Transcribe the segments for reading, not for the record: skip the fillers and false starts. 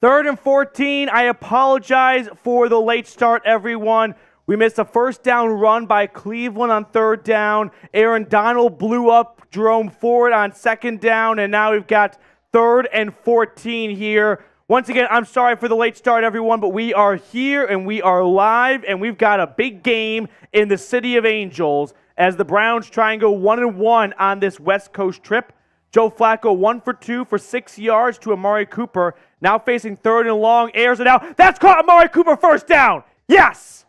3rd and 14. I apologize for the late start, everyone. We missed a first down run by Cleveland on 3rd down. Aaron Donald blew up Jerome Ford on 2nd down, and now we've got 3rd and 14 here. Once again, I'm sorry for the late start, everyone, but we are here and we are live, and we've got a big game in the City of Angels as the Browns try and go 1-1 on this West Coast trip. Joe Flacco 1 for 2 for 6 yards to Amari Cooper. Now facing 3rd and long, airs it out. That's caught Amari Cooper, first down. Yes!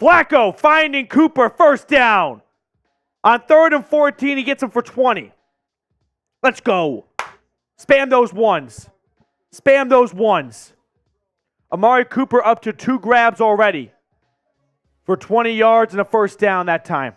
Flacco finding Cooper, first down. On 3rd and 14, he gets him for 20. Let's go. Spam those ones. Spam those ones. Amari Cooper up to 2 grabs already for 20 yards and a first down that time.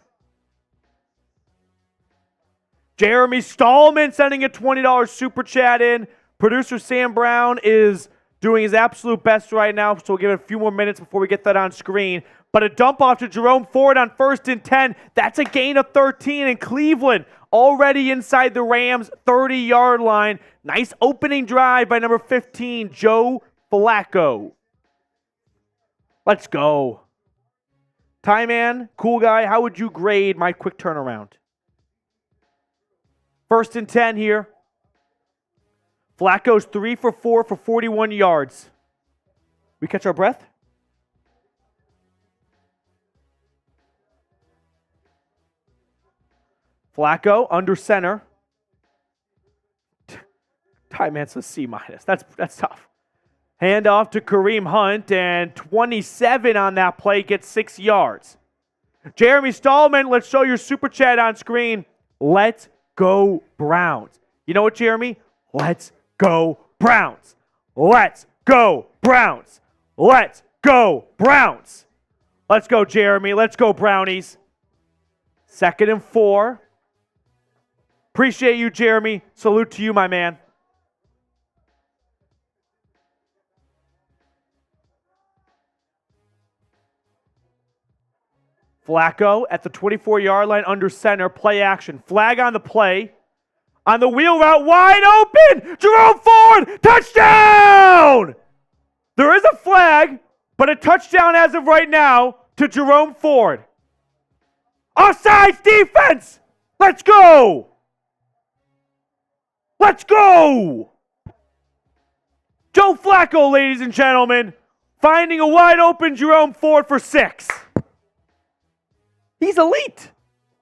Jeremy Stallman sending a $20 super chat in. Producer Sam Brown is doing his absolute best right now, so we'll give it a few more minutes before we get that on screen. But a dump off to Jerome Ford on 1st and 10. That's a gain of 13 in Cleveland. Already inside the Rams' 30-yard line. Nice opening drive by number 15, Joe Flacco. Let's go. Ty Man, cool guy, how would you grade my quick turnaround? 1st and 10 here. Flacco's 3 for 4 for 41 yards. We catch our breath? Flacco under center. Ty Man's a C-. That's tough. Hand off to Kareem Hunt, and 27 on that play gets 6 yards. Jeremy Stallman, let's show your super chat on screen. Let's go Browns. You know what, Jeremy? Let's go Browns. Let's go Browns. Let's go Browns. Let's go, Jeremy. Let's go, Brownies. 2nd and 4. Appreciate you, Jeremy. Salute to you, my man. Flacco at the 24-yard line under center. Play action. Flag on the play. On the wheel route, wide open! Jerome Ford! Touchdown! There is a flag, but a touchdown as of right now to Jerome Ford. Offsides defense! Let's go! Let's go! Joe Flacco, ladies and gentlemen, finding a wide open Jerome Ford for 6. He's elite.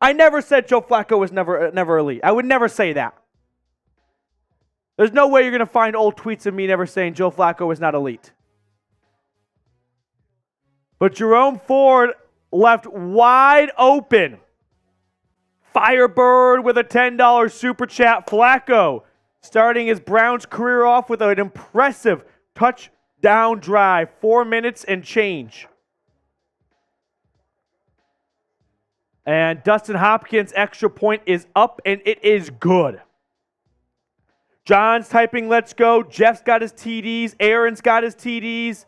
I never said Joe Flacco was never elite. I would never say that. There's no way you're going to find old tweets of me never saying Joe Flacco is not elite. But Jerome Ford left wide open. Firebird with a $10 super chat. Flacco starting his Browns career off with an impressive touchdown drive. 4 minutes and change. And Dustin Hopkins' extra point is up, and it is good. John's typing, let's go. Jeff's got his TDs. Aaron's got his TDs.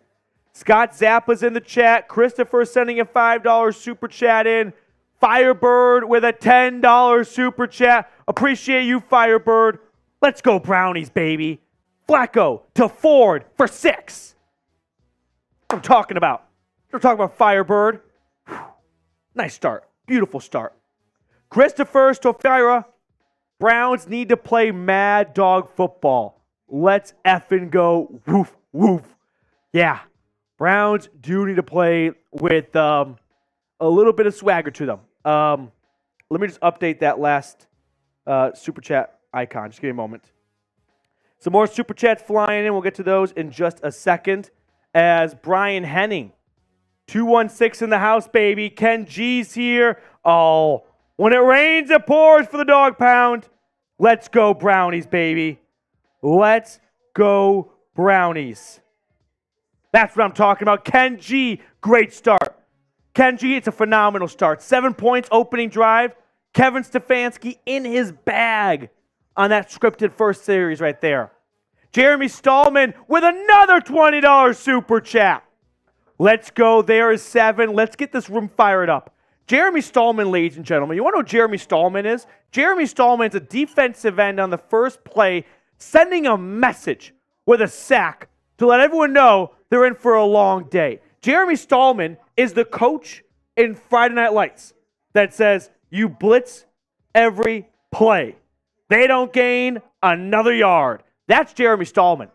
Scott Zappa's in the chat. Christopher sending a $5 super chat in. Firebird with a $10 super chat. Appreciate you, Firebird. Let's go, Brownies, baby. Flacco to Ford for 6. What I'm talking about. We're talking about Firebird. Whew. Nice start. Beautiful start. Christopher Stofira. Browns need to play mad dog football. Let's effing go. Woof, woof. Yeah. Browns do need to play with a little bit of swagger to them. Let me just update that last super chat icon. Just give me a moment. Some more super chats flying in. We'll get to those in just a second. As Brian Henning, 216 in the house, baby. Ken G's here. Oh, when it rains, it pours for the dog pound. Let's go, Brownies, baby. Let's go, Brownies. That's what I'm talking about. Ken G, great start. Ken G, it's a phenomenal start. 7 points, opening drive. Kevin Stefanski in his bag on that scripted first series right there. Jeremy Stallman with another $20 super chat. Let's go. There is 7. Let's get this room fired up. Jeremy Stallman, ladies and gentlemen. You want to know who Jeremy Stallman is? Jeremy Stallman is a defensive end on the first play, sending a message with a sack to let everyone know they're in for a long day. Jeremy Stallman is the coach in Friday Night Lights that says you blitz every play. They don't gain another yard. That's Jeremy Stallman.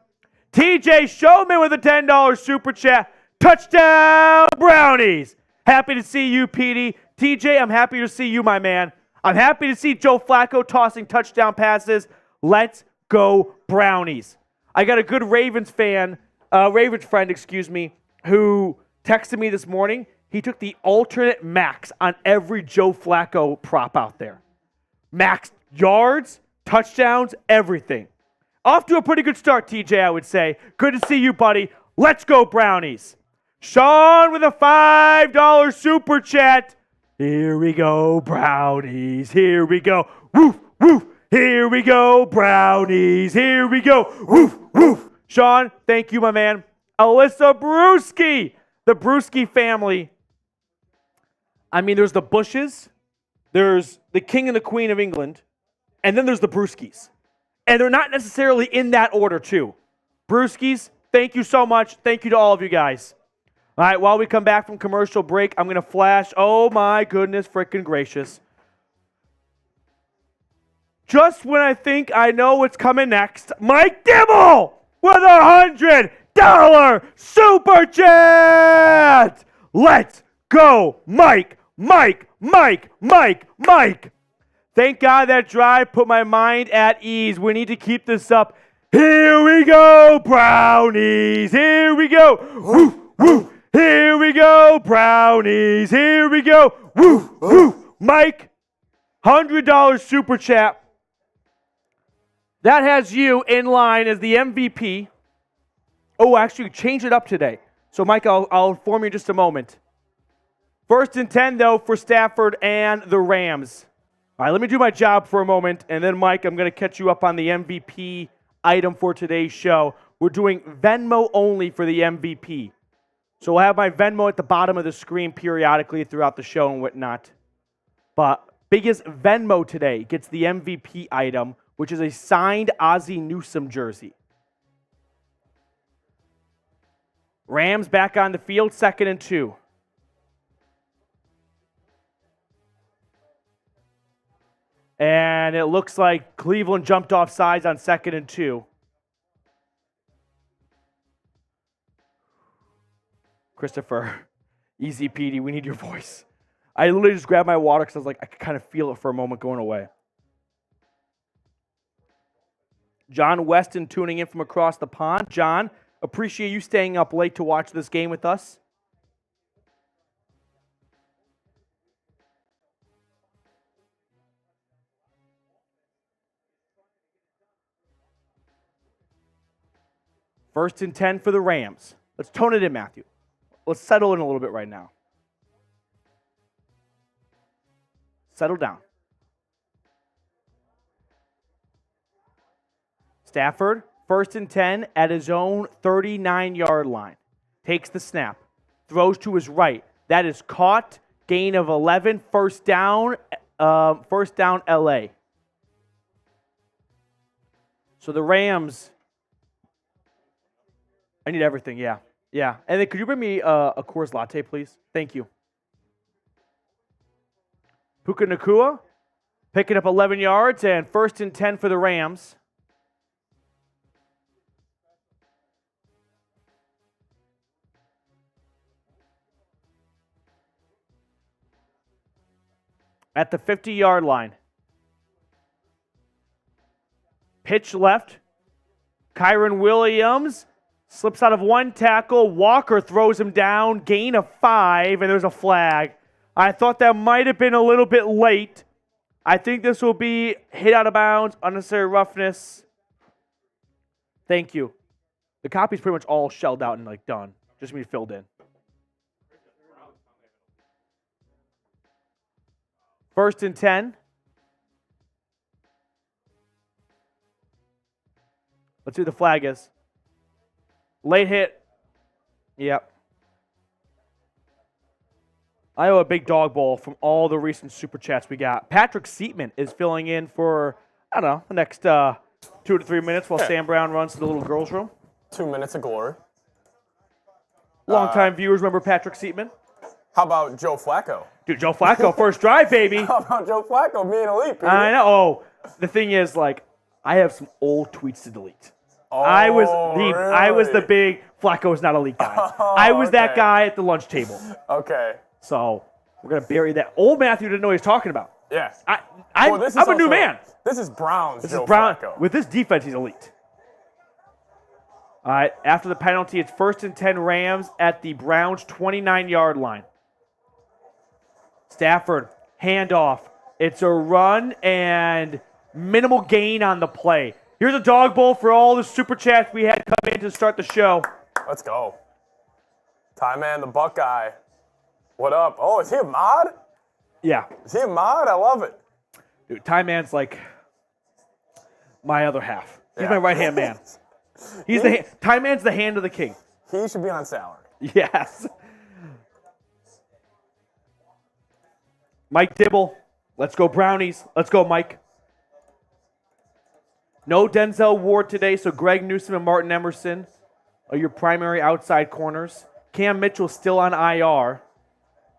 TJ Showman with a $10 super chat. Touchdown Brownies. Happy to see you, Petey. TJ, I'm happy to see you, my man. I'm happy to see Joe Flacco tossing touchdown passes. Let's go Brownies. I got a good Ravens friend, who texted me this morning. He took the alternate max on every Joe Flacco prop out there. Max yards, touchdowns, everything. Off to a pretty good start, TJ, I would say. Good to see you, buddy. Let's go Brownies. Sean with a $5 super chat. Here we go, Brownies. Here we go. Woof, woof. Here we go, Brownies. Here we go. Woof, woof. Sean, thank you, my man. Alyssa Brewski, the Brewski family. I mean, there's the Bushes, there's the King and the Queen of England, and then there's the Brewskis. And they're not necessarily in that order, too. Brewskis, thank you so much. Thank you to all of you guys. All right, while we come back from commercial break, I'm going to flash. Oh, my goodness, frickin' gracious. Just when I think I know what's coming next, Mike Dibble with a $100 super chat. Let's go, Mike, Mike, Mike, Mike, Mike. Thank God that drive put my mind at ease. We need to keep this up. Here we go, Brownies. Here we go. Woo, woo. Here we go, Brownies. Here we go. Woo, woo. Mike, $100 super chat. That has you in line as the MVP. Oh, actually, change it up today. So, Mike, I'll inform you in just a moment. 1st and 10, though, for Stafford and the Rams. All right, let me do my job for a moment, and then, Mike, I'm going to catch you up on the MVP item for today's show. We're doing Venmo only for the MVP. So we'll have my Venmo at the bottom of the screen periodically throughout the show and whatnot. But biggest Venmo today gets the MVP item, which is a signed Ozzie Newsome jersey. Rams back on the field, 2nd and 2. And it looks like Cleveland jumped off sides on 2nd and 2. Christopher, easy Petey, we need your voice. I literally just grabbed my water because I was like, I could kind of feel it for a moment going away. John Weston tuning in from across the pond. John, appreciate you staying up late to watch this game with us. First and 10 for the Rams. Let's tone it in, Matthew. Let's settle in a little bit right now. Settle down. Stafford, 1st and 10 at his own 39-yard line. Takes the snap. Throws to his right. That is caught. Gain of 11. First down LA. So the Rams, I need everything, yeah. Yeah. And then could you bring me a Coors Latte, please? Thank you. Puka Nacua picking up 11 yards and 1st and 10 for the Rams. At the 50-yard line. Pitch left. Kyron Williams slips out of one tackle. Walker throws him down. Gain of 5, and there's a flag. I thought that might have been a little bit late. I think this will be hit out of bounds, unnecessary roughness. Thank you. The copy's pretty much all shelled out and done. Just me filled in. 1st and 10. Let's see what the flag is. Late hit. Yep. I owe a big dog bowl from all the recent super chats we got. Patrick Seatman is filling in for, I don't know, the next 2 to 3 minutes while Sam Brown runs to the little girls' room. 2 minutes of glory. Longtime viewers remember Patrick Seatman? How about Joe Flacco? Dude, Joe Flacco, first drive, baby. How about Joe Flacco being elite, Peter? I know. Oh, the thing is, like, I have some old tweets to delete. Oh, I was really? the big Flacco is not elite guy. I was that guy at the lunch table. Okay. So we're gonna bury that. Old Matthew didn't know what he was talking about. Yeah. I'm a new man. This is Browns. This Joe is Brown. Flacco. With this defense, he's elite. All right. After the penalty, it's 1st and 10 Rams at the Browns 29-yard line. Stafford handoff. It's a run and minimal gain on the play. Here's a dog bowl for all the super chats we had come in to start the show. Let's go. Ty Man, the Buckeye. What up? Oh, is he a mod? Yeah. Is he a mod? I love it. Dude, Ty Man's like my other half. He's my right-hand man. Ty Man's the hand of the king. He should be on salary. Yes. Mike Dibble. Let's go Brownies. Let's go, Mike. No Denzel Ward today, so Greg Newsome and Martin Emerson are your primary outside corners. Cam Mitchell still on IR.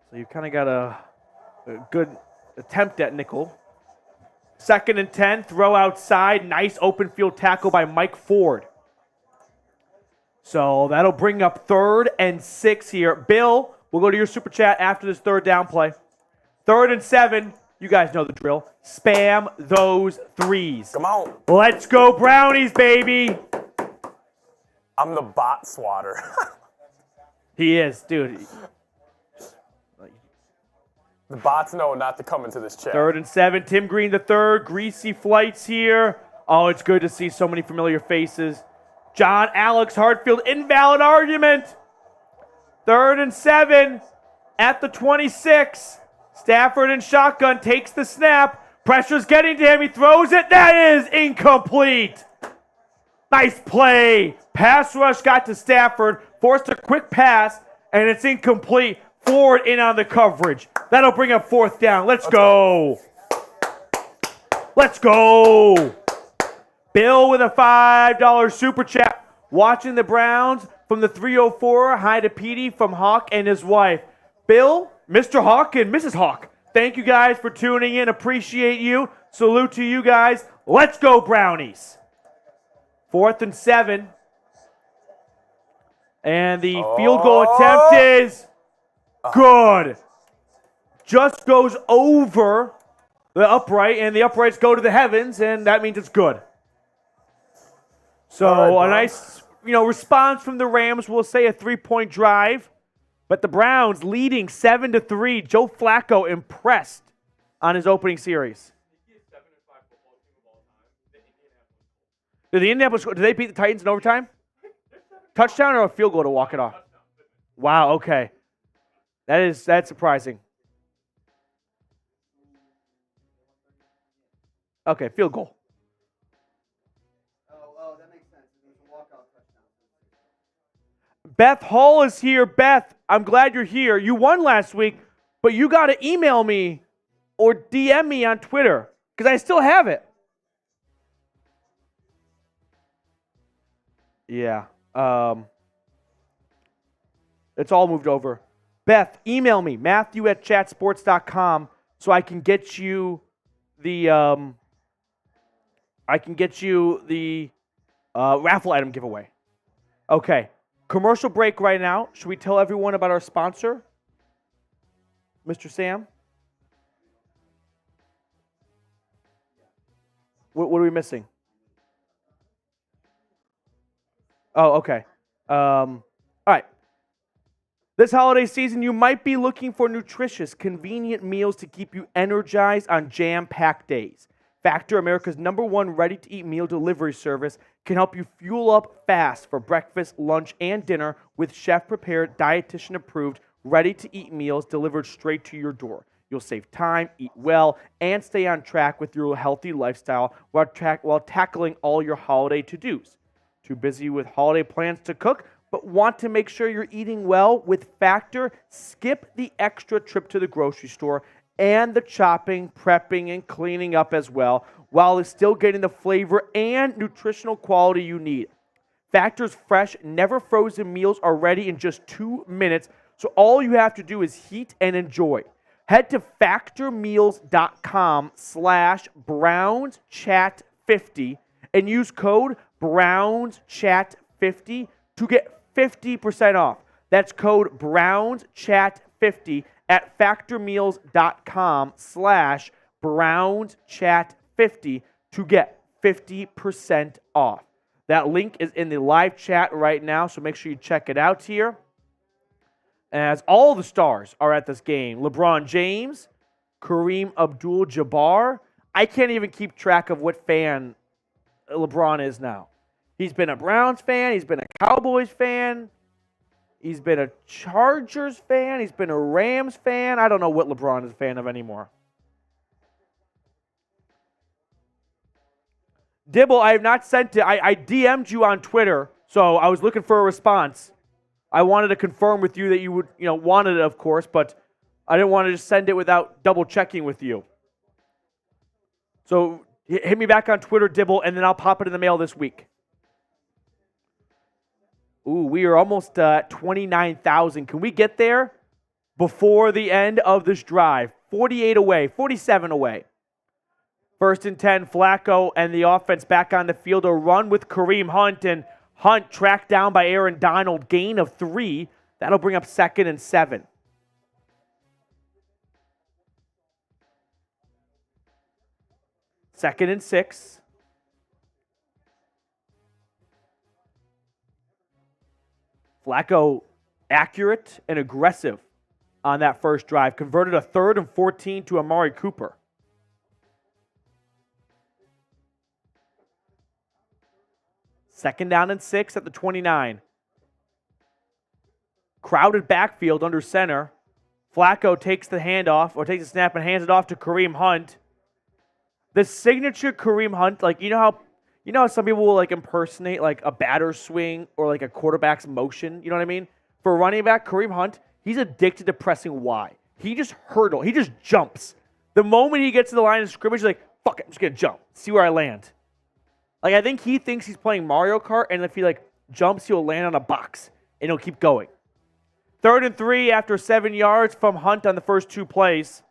So you've kind of got a good attempt at nickel. 2nd and 10, throw outside. Nice open field tackle by Mike Ford. So that'll bring up 3rd and 6 here. Bill, we'll go to your super chat after this 3rd down play. 3rd and 7. You guys know the drill. Spam those threes. Come on. Let's go Brownies, baby. I'm the bot swatter. He is, dude. The bots know not to come into this chat. 3rd and 7. Tim Green the third. Greasy flights here. Oh, it's good to see so many familiar faces. John Alex Hartfield, invalid argument. 3rd and 7 at the 26. Stafford in shotgun takes the snap. Pressure's getting to him. He throws it. That is incomplete. Nice play. Pass rush got to Stafford. Forced a quick pass, and it's incomplete. Ford in on the coverage. That'll bring up 4th down. Let's go. Let's go. Bill with a $5 super chat. Watching the Browns from the 304. Hi to Petey from Hawk and his wife. Bill, Mr. Hawk, and Mrs. Hawk. Thank you guys for tuning in. Appreciate you. Salute to you guys. Let's go, Brownies. 4th and 7. And the field goal attempt is good. Just goes over the upright, and the uprights go to the heavens, and that means it's good. So a nice, response from the Rams. We'll say a 3-point drive. But the Browns leading 7-3. Joe Flacco impressed on his opening series. Did the Indianapolis? Did they beat the Titans in overtime? Touchdown or a field goal to walk it off? Wow. Okay, that's surprising. Okay, field goal. Oh, that makes sense. It was a walkout touchdown. Beth Hall is here. Beth, I'm glad you're here. You won last week, but you got to email me or DM me on Twitter because I still have it. Yeah. It's all moved over. Beth, email me, Matthew@chatsports.com, so I can get you the raffle item giveaway. Okay. Commercial break right now. Should we tell everyone about our sponsor, Mr. Sam? What are we missing? Oh, okay. All right. This holiday season, you might be looking for nutritious, convenient meals to keep you energized on jam-packed days. Factor, America's #1 ready-to-eat meal delivery service, can help you fuel up fast for breakfast, lunch, and dinner with chef-prepared, dietitian-approved, ready-to-eat meals delivered straight to your door. You'll save time, eat well, and stay on track with your healthy lifestyle while tackling all your holiday to-dos. Too busy with holiday plans to cook, but want to make sure you're eating well? With Factor, skip the extra trip to the grocery store and the chopping, prepping, and cleaning up as well, while it's still getting the flavor and nutritional quality you need. Factor's fresh, never frozen meals are ready in just 2 minutes, so all you have to do is heat and enjoy. Head to factormeals.com/BrownsChat50 and use code BrownsChat50 to get 50% off. That's code BrownsChat50 at factormeals.com/BrownsChat50 to get 50% off. That link is in the live chat right now, so make sure you check it out here. As all the stars are at this game, LeBron James, Kareem Abdul-Jabbar. I can't even keep track of what fan LeBron is now. He's been a Browns fan. He's been a Cowboys fan. He's been a Chargers fan. He's been a Rams fan. I don't know what LeBron is a fan of anymore. Dibble, I have not sent it. I DM'd you on Twitter, so I was looking for a response. I wanted to confirm with you that you would, wanted it, of course, but I didn't want to just send it without double checking with you. So hit me back on Twitter, Dibble, and then I'll pop it in the mail this week. Ooh, we are almost 29,000. Can we get there before the end of this drive? 48 away, 47 away. 1st and 10, Flacco and the offense back on the field. A run with Kareem Hunt, and Hunt tracked down by Aaron Donald. Gain of 3. That'll bring up 2nd and 7. Second and 6. Flacco accurate and aggressive on that first drive. Converted a 3rd and 14 to Amari Cooper. Second down and 6 at the 29. Crowded backfield under center. Flacco takes the handoff, or takes the snap and hands it off to Kareem Hunt. The signature Kareem Hunt, you know how some people will impersonate a batter's swing or a quarterback's motion, you know what I mean? For a running back, Kareem Hunt, he's addicted to pressing Y. He just he just jumps. The moment he gets to the line of scrimmage, he's like, fuck it, I'm just gonna jump, see where I land. I think he thinks he's playing Mario Kart, and if he jumps, he'll land on a box, and he'll keep going. 3rd and 3 after 7 yards from Hunt on the first 2 plays.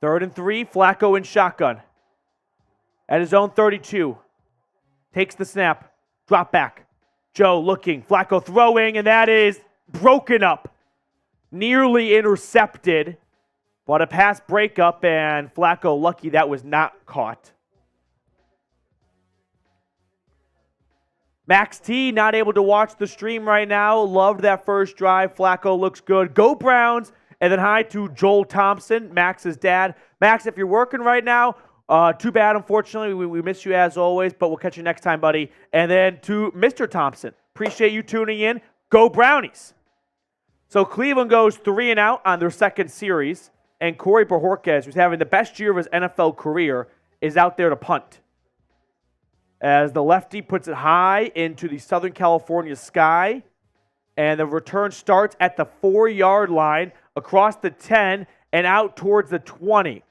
3rd and 3, Flacco in shotgun. At his own 32. Takes the snap. Drop back. Joe looking. Flacco throwing, and that is broken up. Nearly intercepted. But a pass breakup, and Flacco lucky that was not caught. Max T not able to watch the stream right now. Loved that first drive. Flacco looks good. Go Browns. And then hi to Joel Thompson, Max's dad. Max, if you're working right now, too bad, unfortunately. We miss you as always, but we'll catch you next time, buddy. And then to Mr. Thompson, appreciate you tuning in. Go Brownies. So Cleveland goes 3 and out on their second series. And Corey Bojorquez, who's having the best year of his NFL career, is out there to punt. As the lefty puts it high into the Southern California sky. And the return starts at the 4-yard line, across the 10, and out towards the 20.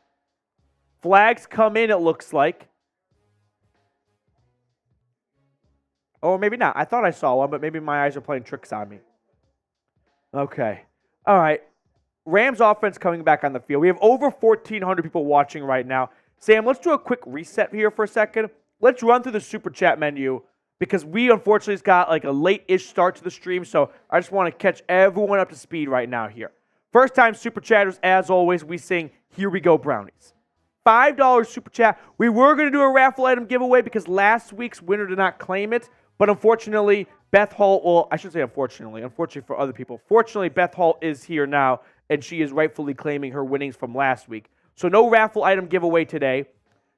Flags come in, it looks like. Or maybe not. I thought I saw one, but maybe my eyes are playing tricks on me. Okay. All right. Rams offense coming back on the field. We have over 1,400 people watching right now. Sam, let's do a quick reset here for a second. Let's run through the Super Chat menu because we unfortunately has got a late-ish start to the stream, so I just want to catch everyone up to speed right now here. First time Super Chatters, as always, we sing Here We Go Brownies. $5 Super Chat. We were going to do a raffle item giveaway because last week's winner did not claim it, but unfortunately, Beth Hall, well, I should say unfortunately for other people. Fortunately, Beth Hall is here now, and she is rightfully claiming her winnings from last week. So no raffle item giveaway today.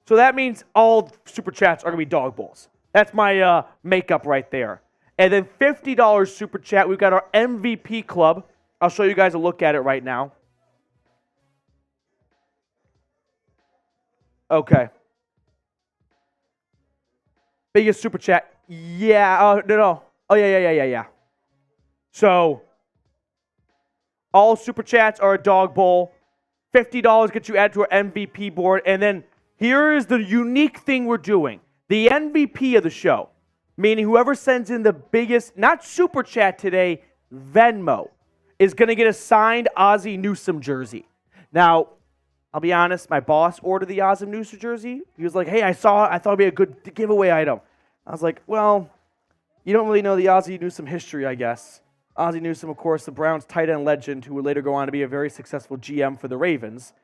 So that means all Super Chats are going to be dog bowls. That's my makeup right there. And then $50 Super Chat. We've got our MVP Club. I'll show you guys a look at it right now. Okay. Biggest Super Chat. Yeah. No. Oh, yeah. So all Super Chats are a dog bowl. $50 gets you added to our MVP board. And then Here is the unique thing we're doing. The MVP of the show, meaning whoever sends in the biggest, not Super Chat today, Venmo, is going to get a signed Ozzie Newsome jersey. Now, I'll be honest, my boss ordered the Ozzie Newsome jersey. He was like, hey, I thought it'd be a good giveaway item. I was like, well, you don't really know the Ozzie Newsome history, I guess. Ozzie Newsome, of course, the Browns tight end legend who would later go on to be a very successful GM for the Ravens.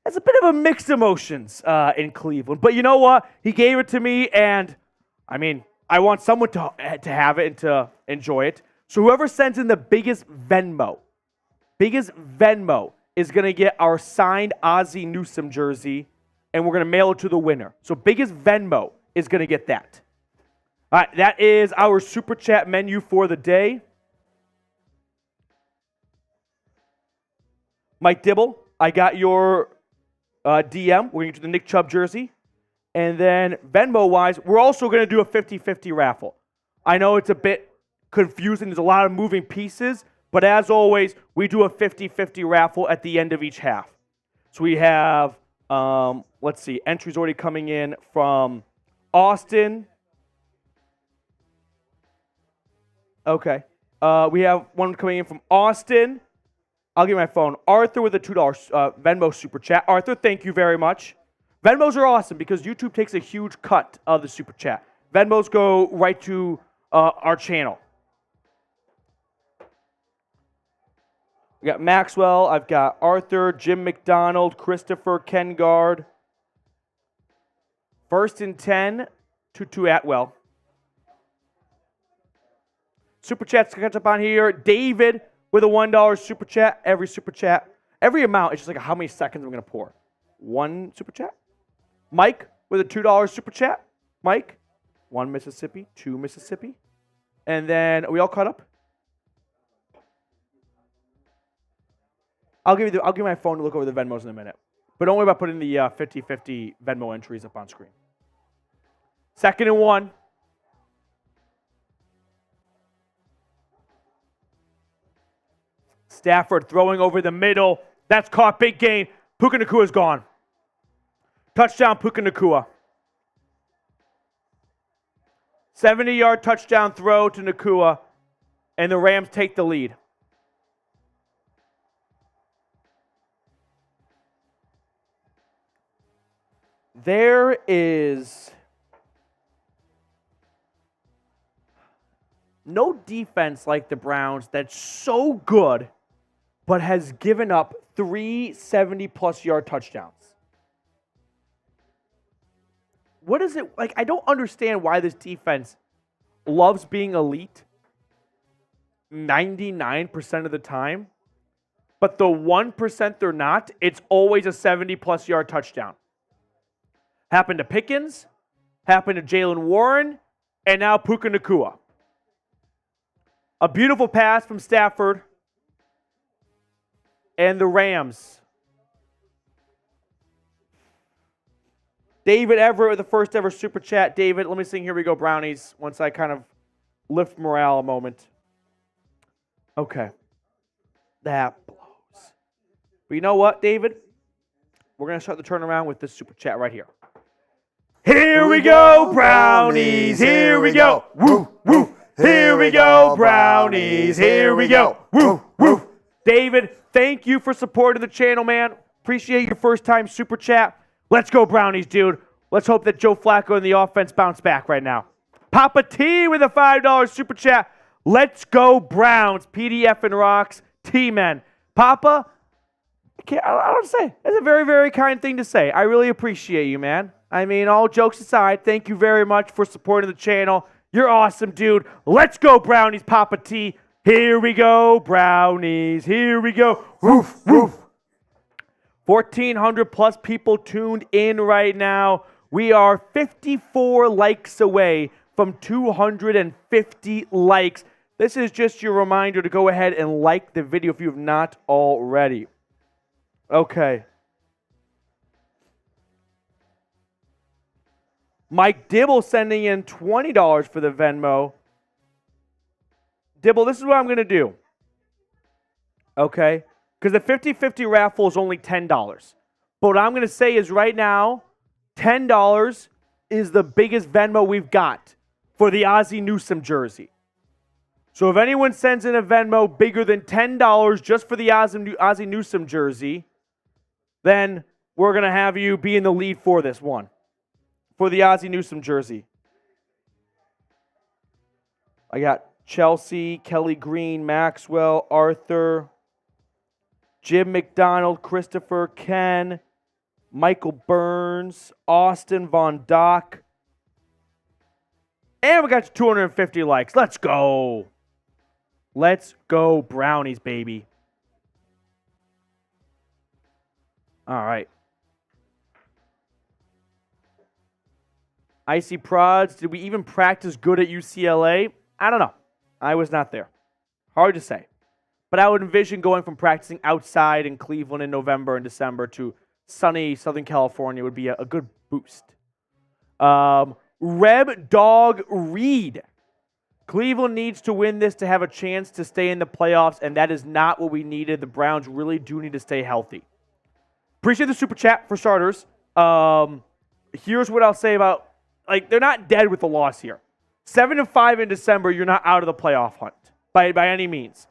It's a bit of a mixed emotions in Cleveland. But you know what? He gave it to me, and, I mean, I want someone to have it and to enjoy it. So whoever sends in the biggest Venmo is going to get our signed Ozzie Newsome jersey, and we're going to mail it to the winner. So biggest Venmo is going to get that. All right, that is our Super Chat menu for the day. Mike Dibble, I got your DM. We're going to get you the Nick Chubb jersey. And then Venmo-wise, we're also going to do a 50-50 raffle. I know it's a bit confusing. There's a lot of moving pieces. But as always, we do a 50-50 raffle at the end of each half. So we have, let's see, entries already coming in from Austin. Okay. We have one coming in from Austin. I'll give you my phone. Arthur with a $2 Venmo Super Chat. Arthur, thank you very much. Venmos are awesome because YouTube takes a huge cut of the Super Chat. Venmos go right to our channel. We got Maxwell. I've got Arthur, Jim McDonald, Christopher, Ken Gard. First and 10, Tutu Atwell. Super Chats to catch up on here. David with a $1 Super Chat. Every amount is just like how many seconds I'm going to pour. One Super Chat. Mike with a $2 Super Chat. Mike, 1 Mississippi, 2 Mississippi. And then, are we all caught up? I'll give you my phone to look over the Venmos in a minute. But don't worry about putting the 50-50 Venmo entries up on screen. 2nd and 1. Stafford throwing over the middle. That's caught. Big gain. Puka Nakua's gone. Touchdown, Puka Nakua. 70-yard touchdown throw to Nakua, and the Rams take the lead. There is no defense like the Browns that's so good but has given up 3 70-plus yard touchdowns. What is it like? I don't understand why this defense loves being elite 99% of the time, but the 1% they're not, it's always a 70-plus yard touchdown. Happened to Pickens, happened to Jalen Warren, and now Puka Nakua. A beautiful pass from Stafford and the Rams. David Everett with the first ever Super Chat. David, let me sing Here We Go Brownies once I kind of lift morale a moment. Okay. That blows. But you know what, David? We're going to start the turnaround with this Super Chat right here. Here we go, Brownies. Here we go. Woo, woo. Here we go, Brownies. Here we go. Woo, woo. David, thank you for supporting the channel, man. Appreciate your first time Super Chat. Let's go, Brownies, dude. Let's hope that Joe Flacco and the offense bounce back right now. Papa T with a $5 Super Chat. Let's go, Browns. PDF and rocks. T-Men. Papa, I don't say. That's a very, very kind thing to say. I really appreciate you, man. I mean, all jokes aside, thank you very much for supporting the channel. You're awesome, dude. Let's go, Brownies, Papa T. Here we go, Brownies. Here we go. Woof, woof. 1,400 plus people tuned in right now. We are 54 likes away from 250 likes. This is just your reminder to go ahead and like the video if you have not already. Okay. Mike Dibble sending in $20 for the Venmo. Dibble, this is what I'm going to do. Okay? Because the 50-50 raffle is only $10. But what I'm going to say is right now, $10 is the biggest Venmo we've got for the Ozzie Newsome jersey. So if anyone sends in a Venmo bigger than $10 just for the Ozzie Newsome jersey, then we're going to have you be in the lead for this one, for the Ozzie Newsome jersey. I got Chelsea, Kelly Green, Maxwell, Arthur, Jim McDonald, Christopher, Ken, Michael Burns, Austin Von Dock. And we got 250 likes. Let's go. Let's go, Brownies, baby. All right. Icy Prods, did we even practice good at UCLA? I don't know. I was not there. Hard to say. But I would envision going from practicing outside in Cleveland in November and December to sunny Southern California would be a good boost. Reb Dog Reed. Cleveland needs to win this to have a chance to stay in the playoffs, and that is not what we needed. The Browns really do need to stay healthy. Appreciate the super chat for starters. Here's what I'll say about, they're not dead with the loss here. 7-5 in December, you're not out of the playoff hunt by any means.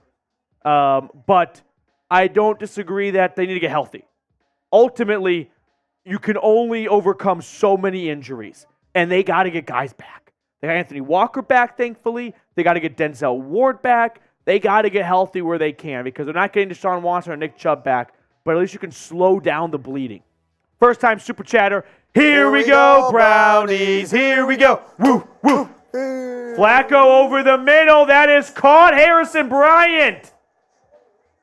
But I don't disagree that they need to get healthy. Ultimately, you can only overcome so many injuries, and they got to get guys back. They got Anthony Walker back, thankfully. They got to get Denzel Ward back. They got to get healthy where they can because they're not getting Deshaun Watson or Nick Chubb back, but at least you can slow down the bleeding. First time super chatter. Here we go, Brownies. Here we go. Woo, woo. Flacco over the middle. That is caught. Harrison Bryant.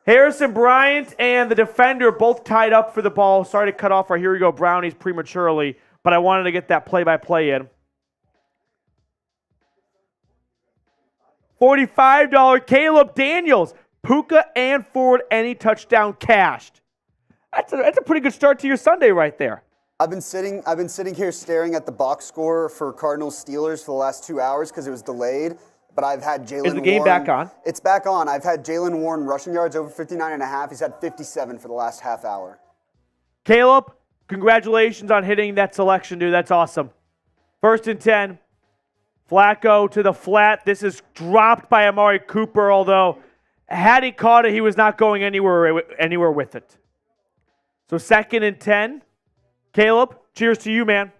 Harrison Bryant and the defender both tied up for the ball. Sorry to cut off our Here we go, Brownies prematurely, but I wanted to get that play-by-play in. $45 Caleb Daniels. Puka and Ford any touchdown cashed. That's a pretty good start to your Sunday right there. I've been sitting here staring at the box score for Cardinals Steelers for the last 2 hours because it was delayed. But I've had Jalen Warren. Is the game back on? It's back on. I've had Jalen Warren rushing yards over 59.5. He's had 57 for the last half hour. Caleb, congratulations on hitting that selection, dude. That's awesome. 1st and 10. Flacco to the flat. This is dropped by Amari Cooper, although had he caught it, he was not going anywhere with it. So 2nd and 10. Caleb, cheers to you, man.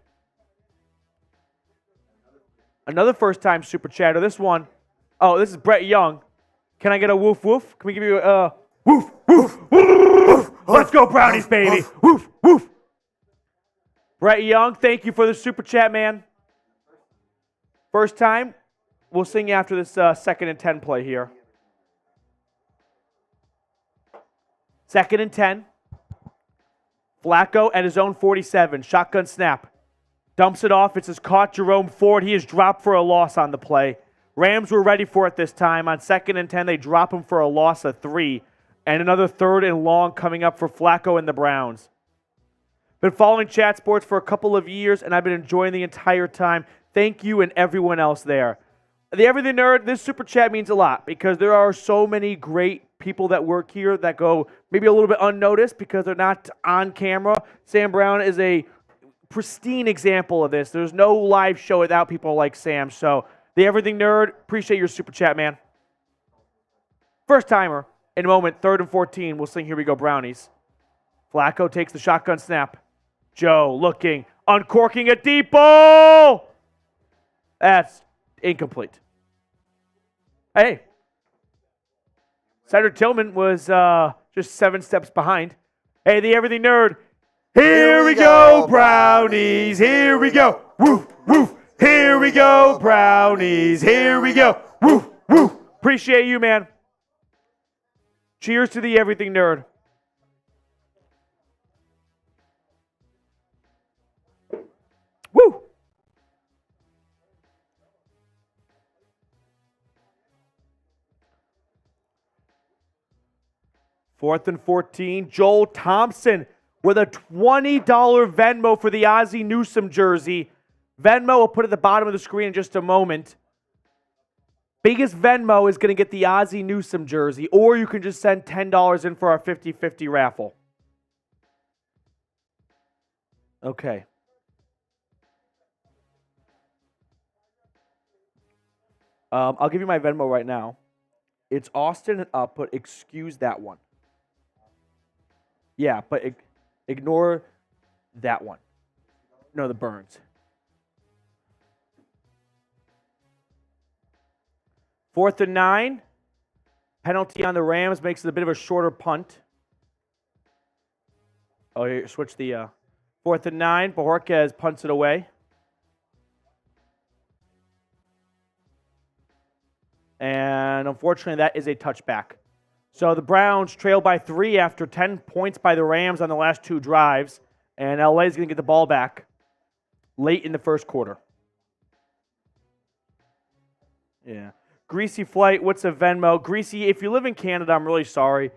Another first-time super chatter. This one, this is Brett Young. Can I get a woof woof? Can we give you a woof woof woof? Let's go, Brownies, baby. Woof woof. Brett Young, thank you for the super chat, man. First time. We'll sing you after this 2nd and 10 play here. 2nd and 10. Flacco at his own 47. Shotgun snap. Dumps it off. It's his caught Jerome Ford. He is dropped for a loss on the play. Rams were ready for it this time. On 2nd and 10, they drop him for a loss of 3. And another 3rd and long coming up for Flacco and the Browns. Been following Chat Sports for a couple of years, and I've been enjoying the entire time. Thank you and everyone else there. The Everything Nerd, this super chat means a lot because there are so many great people that work here that go maybe a little bit unnoticed because they're not on camera. Sam Brown is a pristine example of this. There's no live show without people like Sam. So, the Everything Nerd, appreciate your super chat, man. First timer in a moment, 3rd and 14. We'll sing Here We Go, Brownies. Flacco takes the shotgun snap. Joe looking, uncorking a deep ball. That's incomplete. Hey, Cedric Tillman was just 7 steps behind. Hey, the Everything Nerd. Here we go, Brownies. Here we go. Woof, woof. Here we go, Brownies. Here we go. Woof, woof. Appreciate you, man. Cheers to the Everything Nerd. Woo. Fourth and 14. Joel Thompson with a $20 Venmo for the Ozzie Newsome jersey. Venmo, we'll put at the bottom of the screen in just a moment. Biggest Venmo is going to get the Ozzie Newsome jersey, or you can just send $10 in for our 50-50 raffle. Okay. I'll give you my Venmo right now. It's Austin and up, but excuse that one. Yeah, but ignore that one. No, the Burns. 4th and 9. Penalty on the Rams makes it a bit of a shorter punt. Oh, here, switch the 4th and 9. Bajorquez punts it away. And unfortunately, that is a touchback. So the Browns trail by 3 after 10 points by the Rams on the last 2 drives. And LA is going to get the ball back late in the first quarter. Yeah. Greasy Flight, what's a Venmo? Greasy, if you live in Canada, I'm really sorry.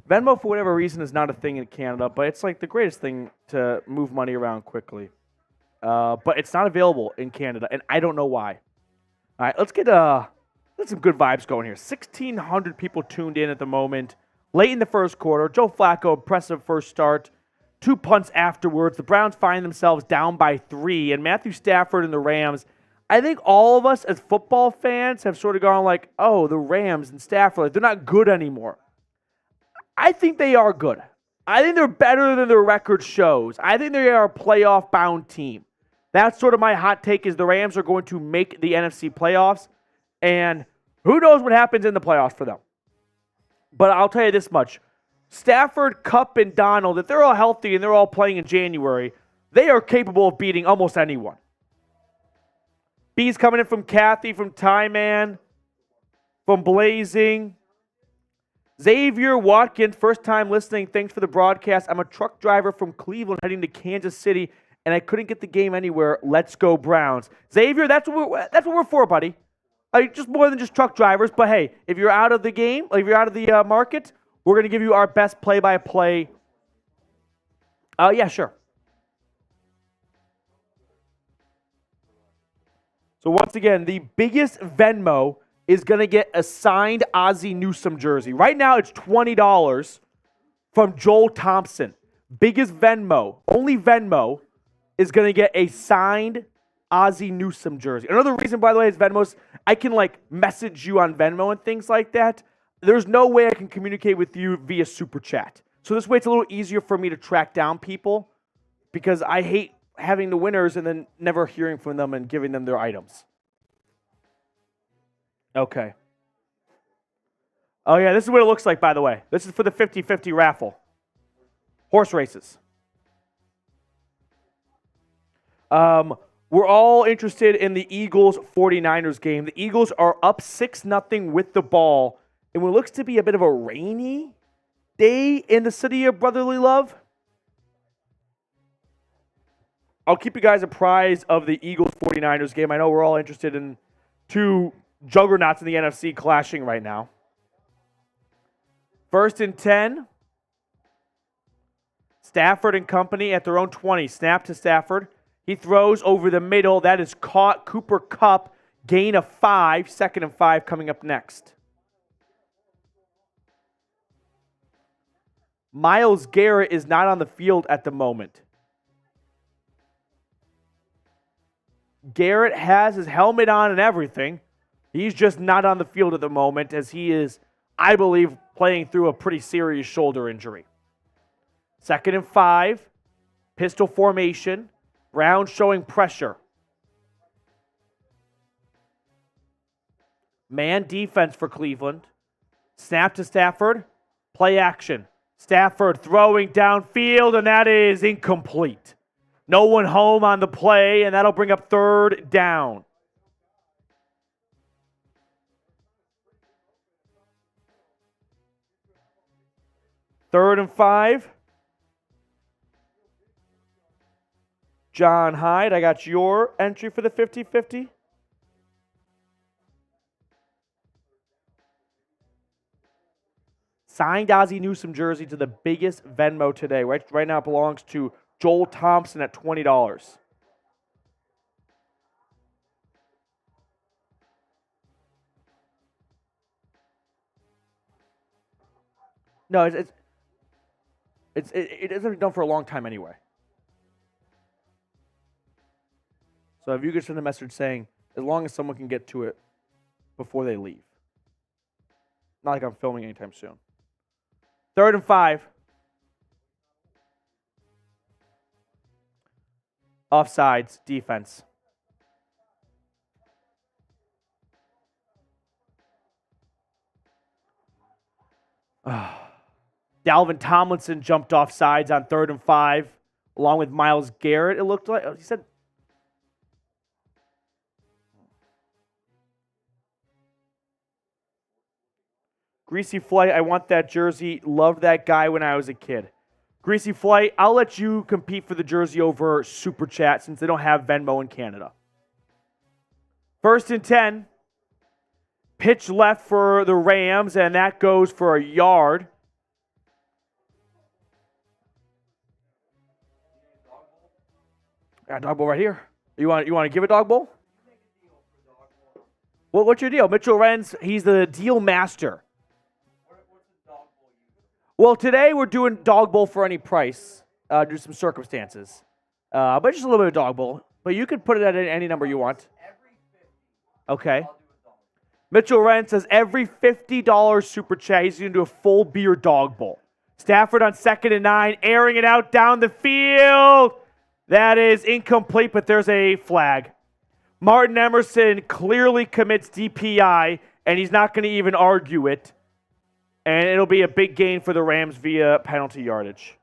Venmo, for whatever reason, is not a thing in Canada, but it's like the greatest thing to move money around quickly. But it's not available in Canada, and I don't know why. All right, let's get some good vibes going here. 1,600 people tuned in at the moment. Late in the first quarter, Joe Flacco, impressive first start. 2 punts afterwards. The Browns find themselves down by 3, and Matthew Stafford and the Rams, I think all of us as football fans have sort of gone like, oh, the Rams and Stafford, they're not good anymore. I think they are good. I think they're better than their record shows. I think they are a playoff-bound team. That's sort of my hot take is the Rams are going to make the NFC playoffs, and who knows what happens in the playoffs for them. But I'll tell you this much. Stafford, Kupp, and Donald, if they're all healthy and they're all playing in January, they are capable of beating almost anyone. B's coming in from Kathy, from Tyman, from Blazing. Xavier Watkins, first time listening. Thanks for the broadcast. I'm a truck driver from Cleveland heading to Kansas City, and I couldn't get the game anywhere. Let's go Browns. Xavier, that's what we're for, buddy. Just more than just truck drivers. But hey, if you're out of the game, if you're out of the market, we're going to give you our best play-by-play. Yeah, sure. So once again, the biggest Venmo is going to get a signed Ozzie Newsome jersey. Right now, it's $20 from Joel Thompson. Biggest Venmo, only Venmo, is going to get a signed Ozzie Newsome jersey. Another reason, by the way, is Venmo's, I can message you on Venmo and things like that. There's no way I can communicate with you via Super Chat. So this way it's a little easier for me to track down people because I hate having the winners and then never hearing from them and giving them their items. Okay. Oh, yeah, this is what it looks like, by the way. This is for the 50-50 raffle. Horse races. We're all interested in the Eagles-49ers game. The Eagles are up 6-0 with the ball in what looks to be a bit of a rainy day in the city of brotherly love. I'll keep you guys apprised of the Eagles-49ers game. I know we're all interested in 2 juggernauts in the NFC clashing right now. 1st and 10. Stafford and company at their own 20. Snap to Stafford. He throws over the middle. That is caught. Cooper Kupp, gain of 5. 2nd and 5 coming up next. Myles Garrett is not on the field at the moment. Garrett has his helmet on and everything. He's just not on the field at the moment as he is, I believe, playing through a pretty serious shoulder injury. 2nd and 5. Pistol formation. Brown showing pressure. Man defense for Cleveland. Snap to Stafford. Play action. Stafford throwing downfield, and that is incomplete. No one home on the play, and that'll bring up 3rd down. Third and 5. John Hyde, I got your entry for the 50-50. Signed Ozzie Newsome jersey to the biggest Venmo today. Right now it belongs to Joel Thompson at $20. No, it hasn't been done for a long time anyway. So if you could send a message saying, as long as someone can get to it, before they leave. Not like I'm filming anytime soon. 3rd and 5. Offsides, defense. Dalvin Tomlinson jumped off sides on 3rd and 5, along with Myles Garrett, it looked like. He said. Greasy Flight, I want that jersey. Loved that guy when I was a kid. Greasy Flight, I'll let you compete for the jersey over Super Chat since they don't have Venmo in Canada. 1st and 10. Pitch left for the Rams, and that goes for a yard. Got a dog bowl right here. You want to give a dog bowl? Well, what's your deal? Mitchell Renz, he's the deal master. Well, today we're doing dog bowl for any price due to some circumstances. But just a little bit of dog bowl. But you could put it at any number you want. Okay. Mitchell Renz says every $50 super chat, he's going to do a full beer dog bowl. Stafford on 2nd and 9, airing it out down the field. That is incomplete, but there's a flag. Martin Emerson clearly commits DPI, and he's not going to even argue it. And it'll be a big gain for the Rams via penalty yardage.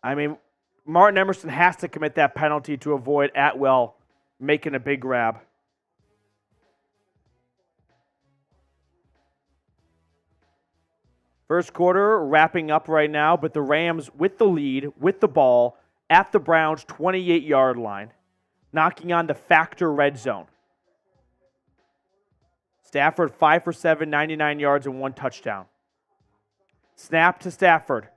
I mean, Martin Emerson has to commit that penalty to avoid Atwell making a big grab. First quarter wrapping up right now, but the Rams with the lead, with the ball, at the Browns' 28-yard line, knocking on the factor red zone. Stafford 5 for 7, 99 yards and 1 touchdown. Snap to Stafford.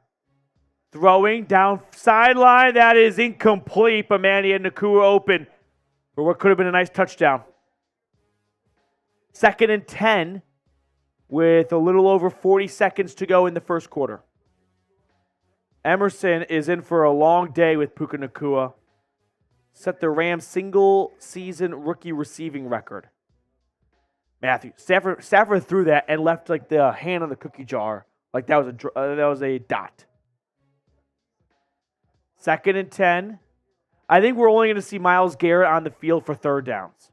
Throwing down sideline, that is incomplete, but man, he had Nakua open for what could have been a nice touchdown. 2nd and 10 with a little over 40 seconds to go in the first quarter. Emerson is in for a long day with Puka Nakua. Set the Rams single-season rookie receiving record. Matthew Stafford threw that and left like the hand on the cookie jar, like that was a dot. 2nd and 10. I think we're only going to see Myles Garrett on the field for 3rd downs.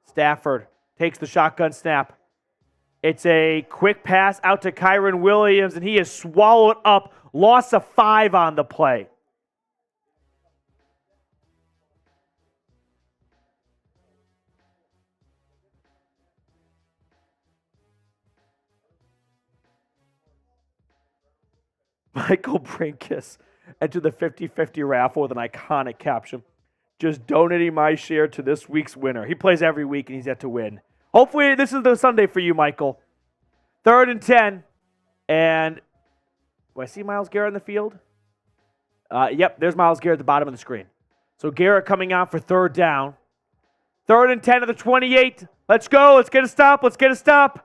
Stafford takes the shotgun snap. It's a quick pass out to Kyron Williams, and he is swallowed up. Loss of 5 on the play. Michael Brinkus entered the 50-50 raffle with an iconic caption. Just donating my share to this week's winner. He plays every week and he's yet to win. Hopefully this is the Sunday for you, Michael. 3rd and 10. And do I see Myles Garrett in the field? Yep, there's Myles Garrett at the bottom of the screen. So Garrett coming out for 3rd down. 3rd and 10 of the 28. Let's go. Let's get a stop. Let's get a stop.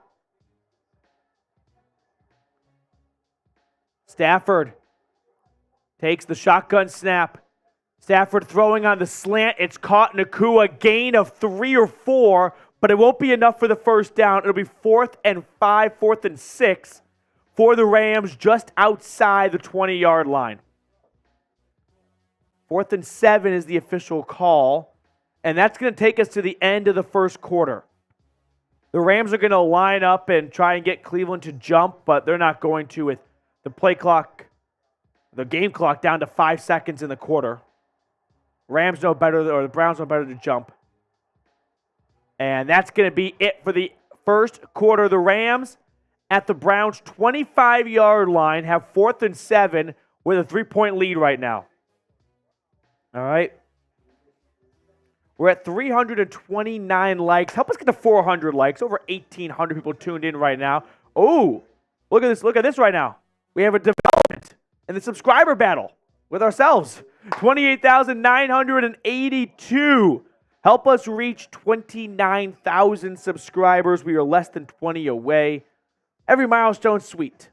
Stafford takes the shotgun snap. Stafford throwing on the slant. It's caught. Nakua, gain of 3 or 4, but it won't be enough for the 1st down. It'll be 4th and 5, 4th and 6 for the Rams just outside the 20-yard line. 4th and 7 is the official call, and that's going to take us to the end of the first quarter. The Rams are going to line up and try and get Cleveland to jump, but they're not going to with the play clock, the game clock down to 5 seconds in the quarter. Rams know better, or the Browns know better to jump. And that's going to be it for the first quarter. The Rams at the Browns' 25-yard line have 4th and 7 with a 3-point lead right now. All right. We're at 329 likes. Help us get to 400 likes. Over 1,800 people tuned in right now. Oh, look at this. Look at this right now. We have a development. in the subscriber battle with ourselves. 28,982. Help us reach 29,000 subscribers. We are less than 20 away. Every milestone's sweet.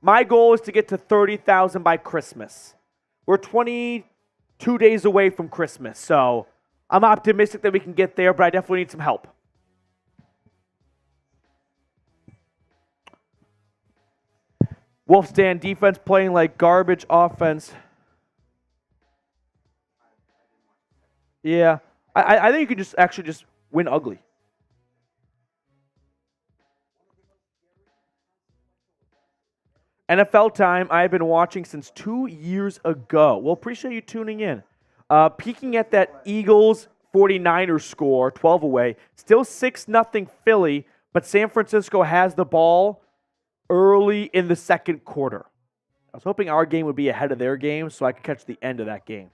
My goal is to get to 30,000 by Christmas. We're 22 days away from Christmas, so I'm optimistic that we can get there, but I definitely need some help. Wolf's Dan, defense playing like garbage, offense. Yeah, I think you can just win ugly. NFL time, I've been watching since 2 years ago. Well, appreciate you tuning in. Peeking at that Eagles 49ers score, 12 away. Still 6-0 Philly, but San Francisco has the ball early in the second quarter. I was hoping our game would be ahead of their game so I could catch the end of that game.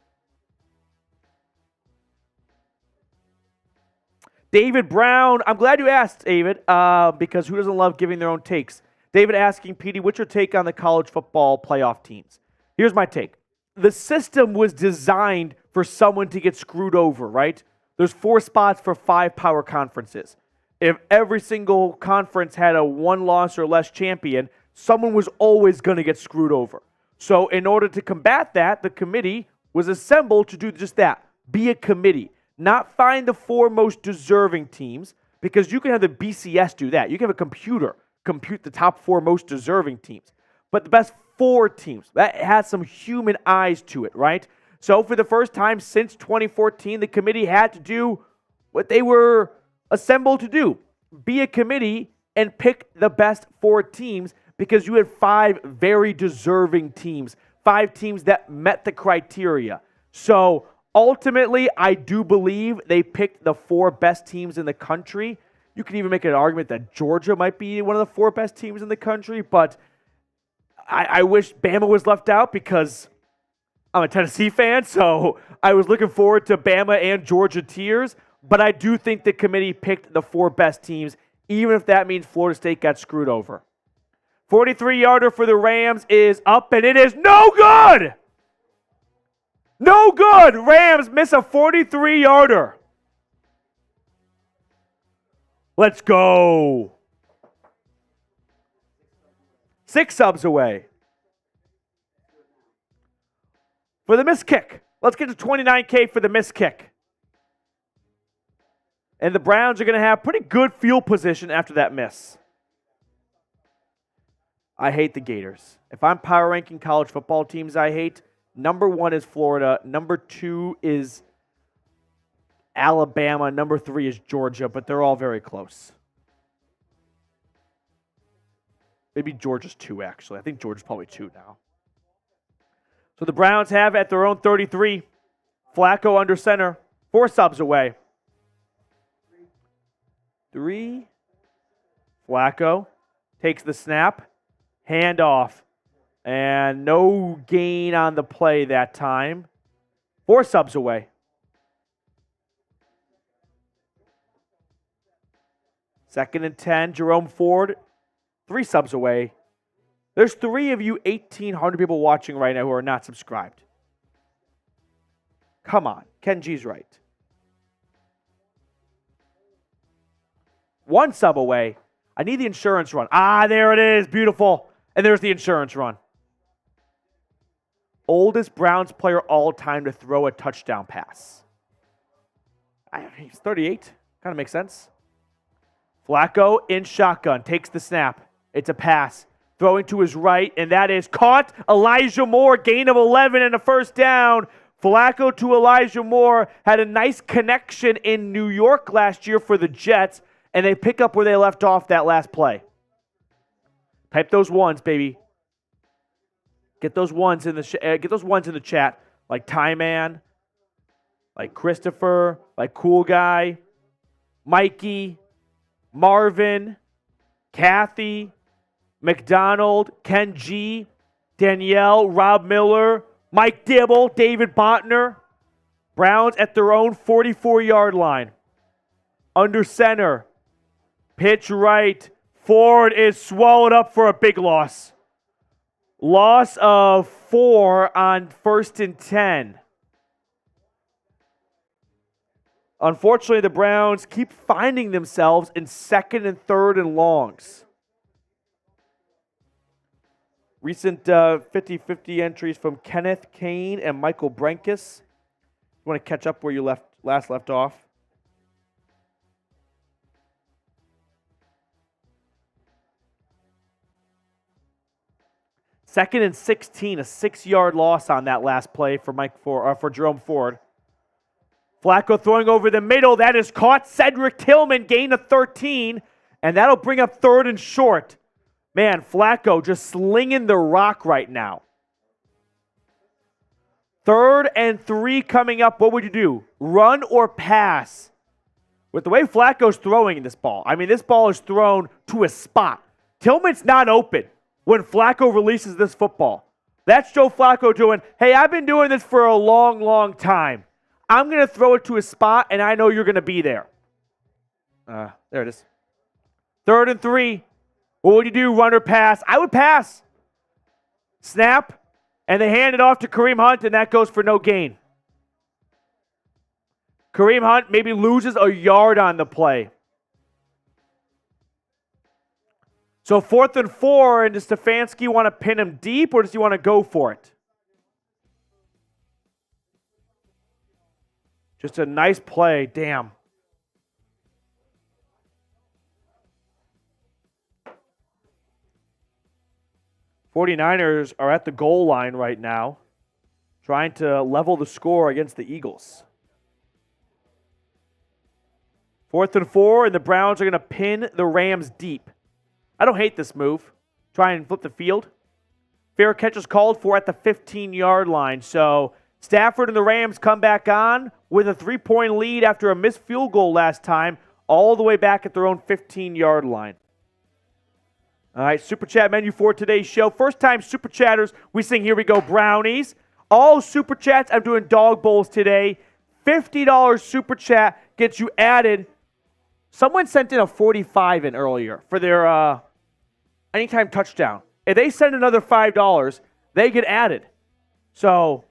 David Brown, I'm glad you asked, David, because who doesn't love giving their own takes? David asking, Petey, what's your take on the college football playoff teams? Here's my take. The system was designed for someone to get screwed over, right? There's 4 spots for 5 power conferences. If every single conference had a 1 loss or less champion, someone was always going to get screwed over. So in order to combat that, the committee was assembled to do just that. Be a committee. Not find the 4 most deserving teams, because you can have the BCS do that. You can have a computer compute the top 4 most deserving teams. But the best 4 teams, that has some human eyes to it, right? So for the first time since 2014, the committee had to do what they were assembled to do. Be a committee and pick the best 4 teams, because you had 5 very deserving teams, 5 teams that met the criteria. So ultimately, I do believe they picked the 4 best teams in the country. You can even make an argument that Georgia might be one of the 4 best teams in the country, but I wish Bama was left out because I'm a Tennessee fan, so I was looking forward to Bama and Georgia tiers, but I do think the committee picked the 4 best teams, even if that means Florida State got screwed over. 43-yarder for the Rams is up, and it is no good! No good! Rams miss a 43-yarder. Let's go. 6 subs away. For the missed kick. Let's get to 29K for the missed kick. And the Browns are going to have pretty good field position after that miss. I hate the Gators. If I'm power ranking college football teams I hate, number 1 is Florida. Number 2 is Alabama. Number 3 is Georgia, but they're all very close. Maybe Georgia's 2, actually. I think Georgia's probably 2 now. So the Browns have at their own 33. Flacco under center. 4 subs away. 3. Flacco takes the snap. Hand off. And no gain on the play that time. 4 subs away. 2nd and 10. Jerome Ford. 3 subs away. There's 3 of you 1,800 people watching right now who are not subscribed. Come on. Ken G's right. 1 sub away. I need the insurance run. Ah, there it is. Beautiful. And there's the insurance run. Oldest Browns player all time to throw a touchdown pass. He's 38. Kind of makes sense. Flacco in shotgun. Takes the snap. It's a pass. Throwing to his right, and that is caught. Elijah Moore, gain of 11 and a first down. Flacco to Elijah Moore had a nice connection in New York last year for the Jets, and they pick up where they left off that last play. Type those ones, baby. Get those ones in the chat, like Ty Man, like Christopher, like Cool Guy, Mikey, Marvin, Kathy, McDonald, Ken G, Danielle, Rob Miller, Mike Dibble, David Botner. Browns at their own 44-yard line. Under center. Pitch right. Ford is swallowed up for a big loss. Loss of 4 on 1st and 10. Unfortunately, the Browns keep finding themselves in 2nd and 3rd and longs. Recent 50-50 entries from Kenneth Kane and Michael Brenkis. You want to catch up where you last left off? Second and 16, a 6-yard loss on that last play for Jerome Ford. Flacco throwing over the middle. That is caught. Cedric Tillman gain of 13, and that'll bring up 3rd and short. Man, Flacco just slinging the rock right now. 3rd and 3 coming up. What would you do? Run or pass? With the way Flacco's throwing this ball, I mean, this ball is thrown to a spot. Tillman's not open when Flacco releases this football. That's Joe Flacco doing, hey, I've been doing this for a long, long time. I'm going to throw it to a spot, and I know you're going to be there. There it is. 3rd and 3. What would you do, run or pass? I would pass. Snap, and they hand it off to Kareem Hunt, and that goes for no gain. Kareem Hunt maybe loses a yard on the play. So 4th and 4, and does Stefanski want to pin him deep, or does he want to go for it? Just a nice play. Damn. '49ers are at the goal line right now, trying to level the score against the Eagles. 4th and 4, and the Browns are going to pin the Rams deep. I don't hate this move. Try and flip the field. Fair catch is called for at the 15-yard line. So Stafford and the Rams come back on with a 3-point lead after a missed field goal last time, all the way back at their own 15-yard line. All right, Super Chat menu for today's show. First time Super Chatters, we sing Here We Go Brownies. All Super Chats, I'm doing dog bowls today. $50 Super Chat gets you added. Someone sent in a 45 in earlier for their anytime touchdown. If they send another $5, they get added. So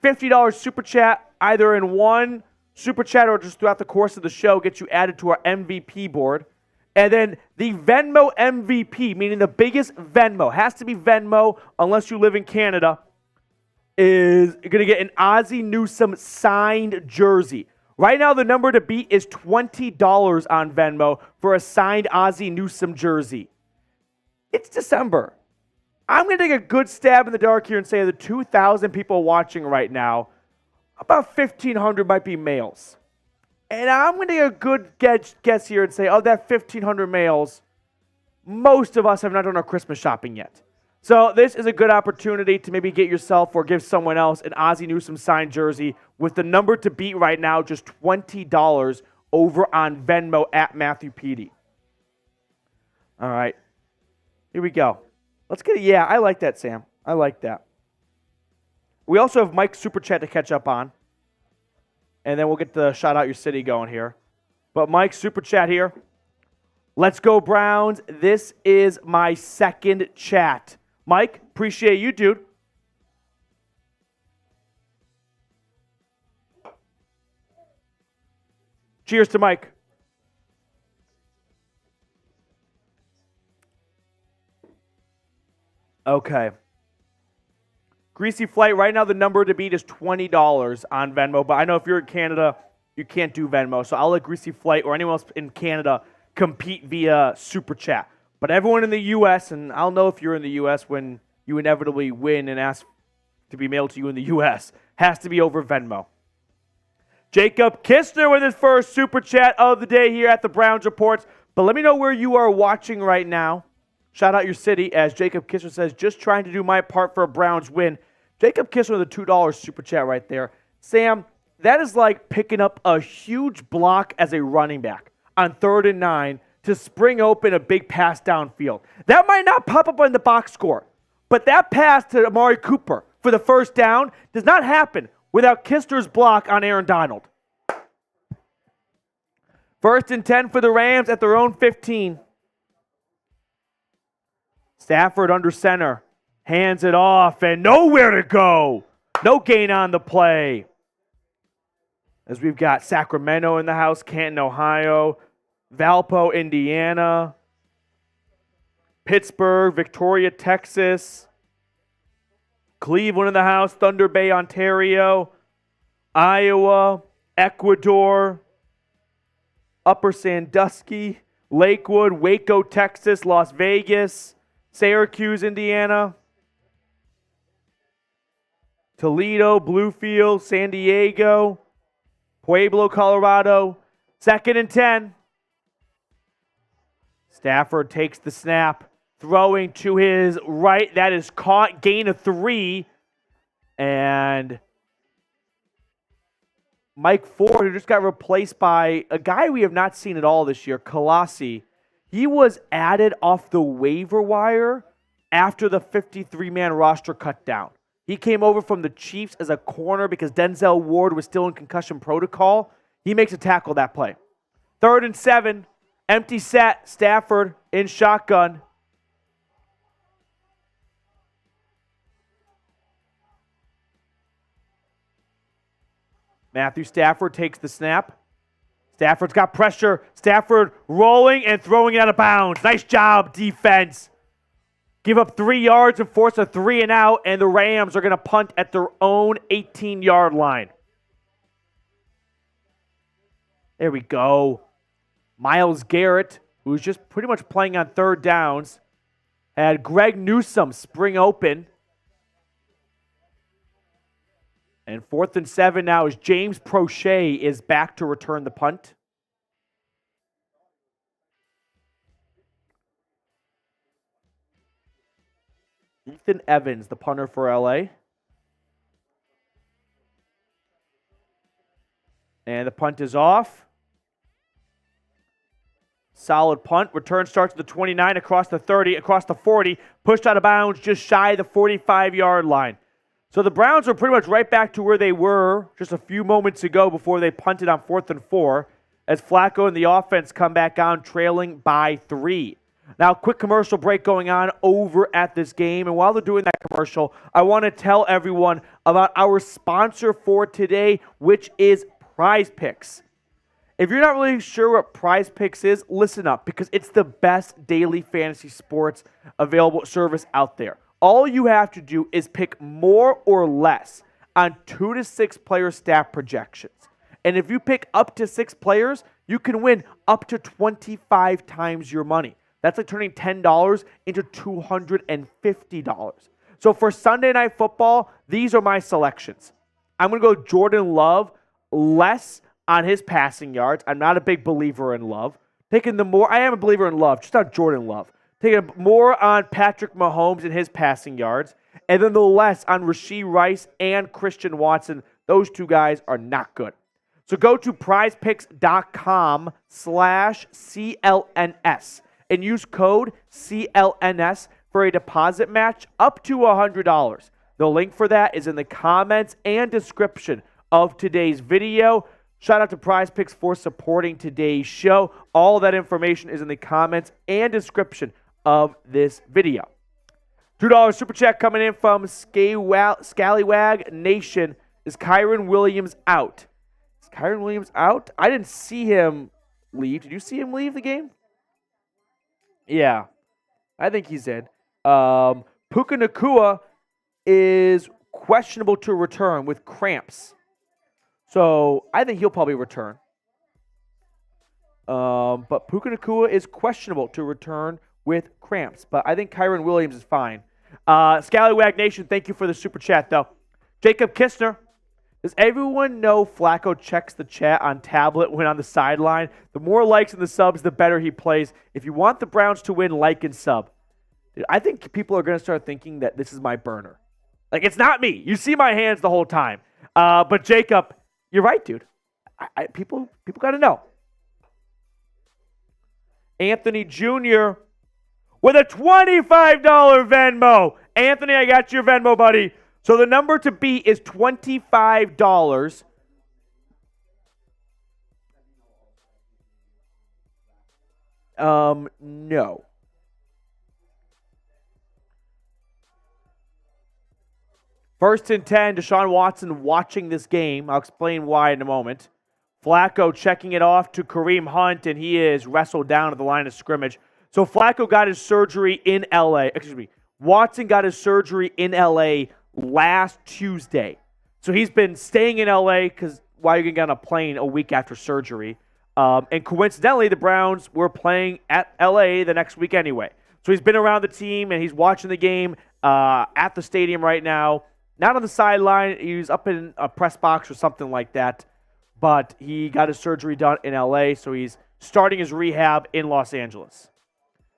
$50 Super Chat, either in one Super Chat or just throughout the course of the show, gets you added to our MVP board. And then the Venmo MVP, meaning the biggest Venmo, has to be Venmo unless you live in Canada, is going to get an Ozzie Newsome signed jersey. Right now, the number to beat is $20 on Venmo for a signed Ozzie Newsome jersey. It's December. I'm going to take a good stab in the dark here and say of the 2,000 people watching right now, about 1,500 might be males. And I'm going to take a good guess here and say, of that 1,500 males, most of us have not done our Christmas shopping yet. So this is a good opportunity to maybe get yourself or give someone else an Ozzie Newsome signed jersey with the number to beat right now, just $20 over on Venmo at Matthew Petey. All right. Here we go. Let's get it. Yeah, I like that, Sam. I like that. We also have Mike's Super Chat to catch up on. And then we'll get the Shout Out Your City going here. But Mike's Super Chat here. Let's go, Browns. This is my second chat. Mike, appreciate you, dude. Cheers to Mike. Okay. Greasy Flight, right now the number to beat is $20 on Venmo, but I know if you're in Canada, you can't do Venmo, so I'll let Greasy Flight or anyone else in Canada compete via Super Chat. But everyone in the U.S., and I'll know if you're in the U.S. when you inevitably win and ask to be mailed to you in the U.S., has to be over Venmo. Jacob Kistner with his first Super Chat of the day here at the Browns Reports. But let me know where you are watching right now. Shout out your city, as Jacob Kistner says, just trying to do my part for a Browns win. Jacob Kistner with a $2 Super Chat right there. Sam, that is like picking up a huge block as a running back on 3rd and 9 to spring open a big pass downfield. That might not pop up on the box score, but that pass to Amari Cooper for the first down does not happen without Kistner's block on Aaron Donald. 1st and 10 for the Rams at their own 15. Stafford under center. Hands it off and nowhere to go. No gain on the play. As we've got Sacramento in the house, Canton, Ohio, Valpo, Indiana, Pittsburgh, Victoria, Texas, Cleveland in the house, Thunder Bay, Ontario, Iowa, Ecuador, Upper Sandusky, Lakewood, Waco, Texas, Las Vegas, Syracuse, Indiana, Toledo, Bluefield, San Diego, Pueblo, Colorado. 2nd and 10. Stafford takes the snap, throwing to his right. That is caught, gain of 3. And Mike Ford, who just got replaced by a guy we have not seen at all this year, Colossi. He was added off the waiver wire after the 53-man roster cut down. He came over from the Chiefs as a corner because Denzel Ward was still in concussion protocol. He makes a tackle that play. 3rd and 7, empty set, Stafford in shotgun. Matthew Stafford takes the snap. Stafford's got pressure. Stafford rolling and throwing it out of bounds. Nice job, defense. Give up 3 yards and force a 3 and out, and the Rams are going to punt at their own 18-yard line. There we go. Myles Garrett, who's just pretty much playing on 3rd downs, had Greg Newsome spring open. And 4th and 7 now as James Prochet is back to return the punt. Ethan Evans, the punter for LA. And the punt is off. Solid punt. Return starts at the 29, across the 30, across the 40. Pushed out of bounds just shy of the 45-yard line. So the Browns are pretty much right back to where they were just a few moments ago before they punted on 4th and 4 as Flacco and the offense come back on trailing by 3. Now, quick commercial break going on over at this game. And while they're doing that commercial, I want to tell everyone about our sponsor for today, which is Prize Picks. If you're not really sure what Prize Picks is, listen up because it's the best daily fantasy sports available service out there. All you have to do is pick more or less on 2 to 6 player stat projections. And if you pick up to 6 players, you can win up to 25 times your money. That's like turning $10 into $250. So for Sunday Night Football, these are my selections. I'm going to go Jordan Love, less on his passing yards. I'm not a big believer in Love. Taking the more, I am a believer in Love, just not Jordan Love. Taking more on Patrick Mahomes and his passing yards. And then the less on Rashee Rice and Christian Watson. Those 2 guys are not good. So go to prizepicks.com/CLNS. and use code CLNS for a deposit match up to $100. The link for that is in the comments and description of today's video. Shout out to Prize Picks for supporting today's show. All that information is in the comments and description of this video. $2 super chat coming in from Scallywag Nation. Is Kyron Williams out? Is Kyron Williams out? I didn't see him leave. Did you see him leave the game? Yeah, I think he's in. Puka Nacua is questionable to return with cramps. So I think he'll probably return. But Puka Nacua is questionable to return with cramps. But I think Kyron Williams is fine. Scallywag Nation, thank you for the super chat, though. Jacob Kistner. Does everyone know Flacco checks the chat on tablet when on the sideline? The more likes and the subs, the better he plays. If you want the Browns to win, like and sub. Dude, I think people are going to start thinking that this is my burner. Like, it's not me. You see my hands the whole time. But Jacob, you're right, dude. People got to know. Anthony Jr. with a $25 Venmo. Anthony, I got your Venmo, buddy. So the number to beat is $25. No. First and 10, Deshaun Watson watching this game. I'll explain why in a moment. Flacco checking it off to Kareem Hunt, and he is wrestled down at the line of scrimmage. So Flacco got his surgery in L.A. Watson got his surgery in L.A. last Tuesday. So he's been staying in L.A. because why are you going to get on a plane a week after surgery? And coincidentally, the Browns were playing at L.A. the next week anyway. So he's been around the team, and he's watching the game at the stadium right now. Not on the sideline. He's up in a press box or something like that. But he got his surgery done in L.A., so he's starting his rehab in Los Angeles.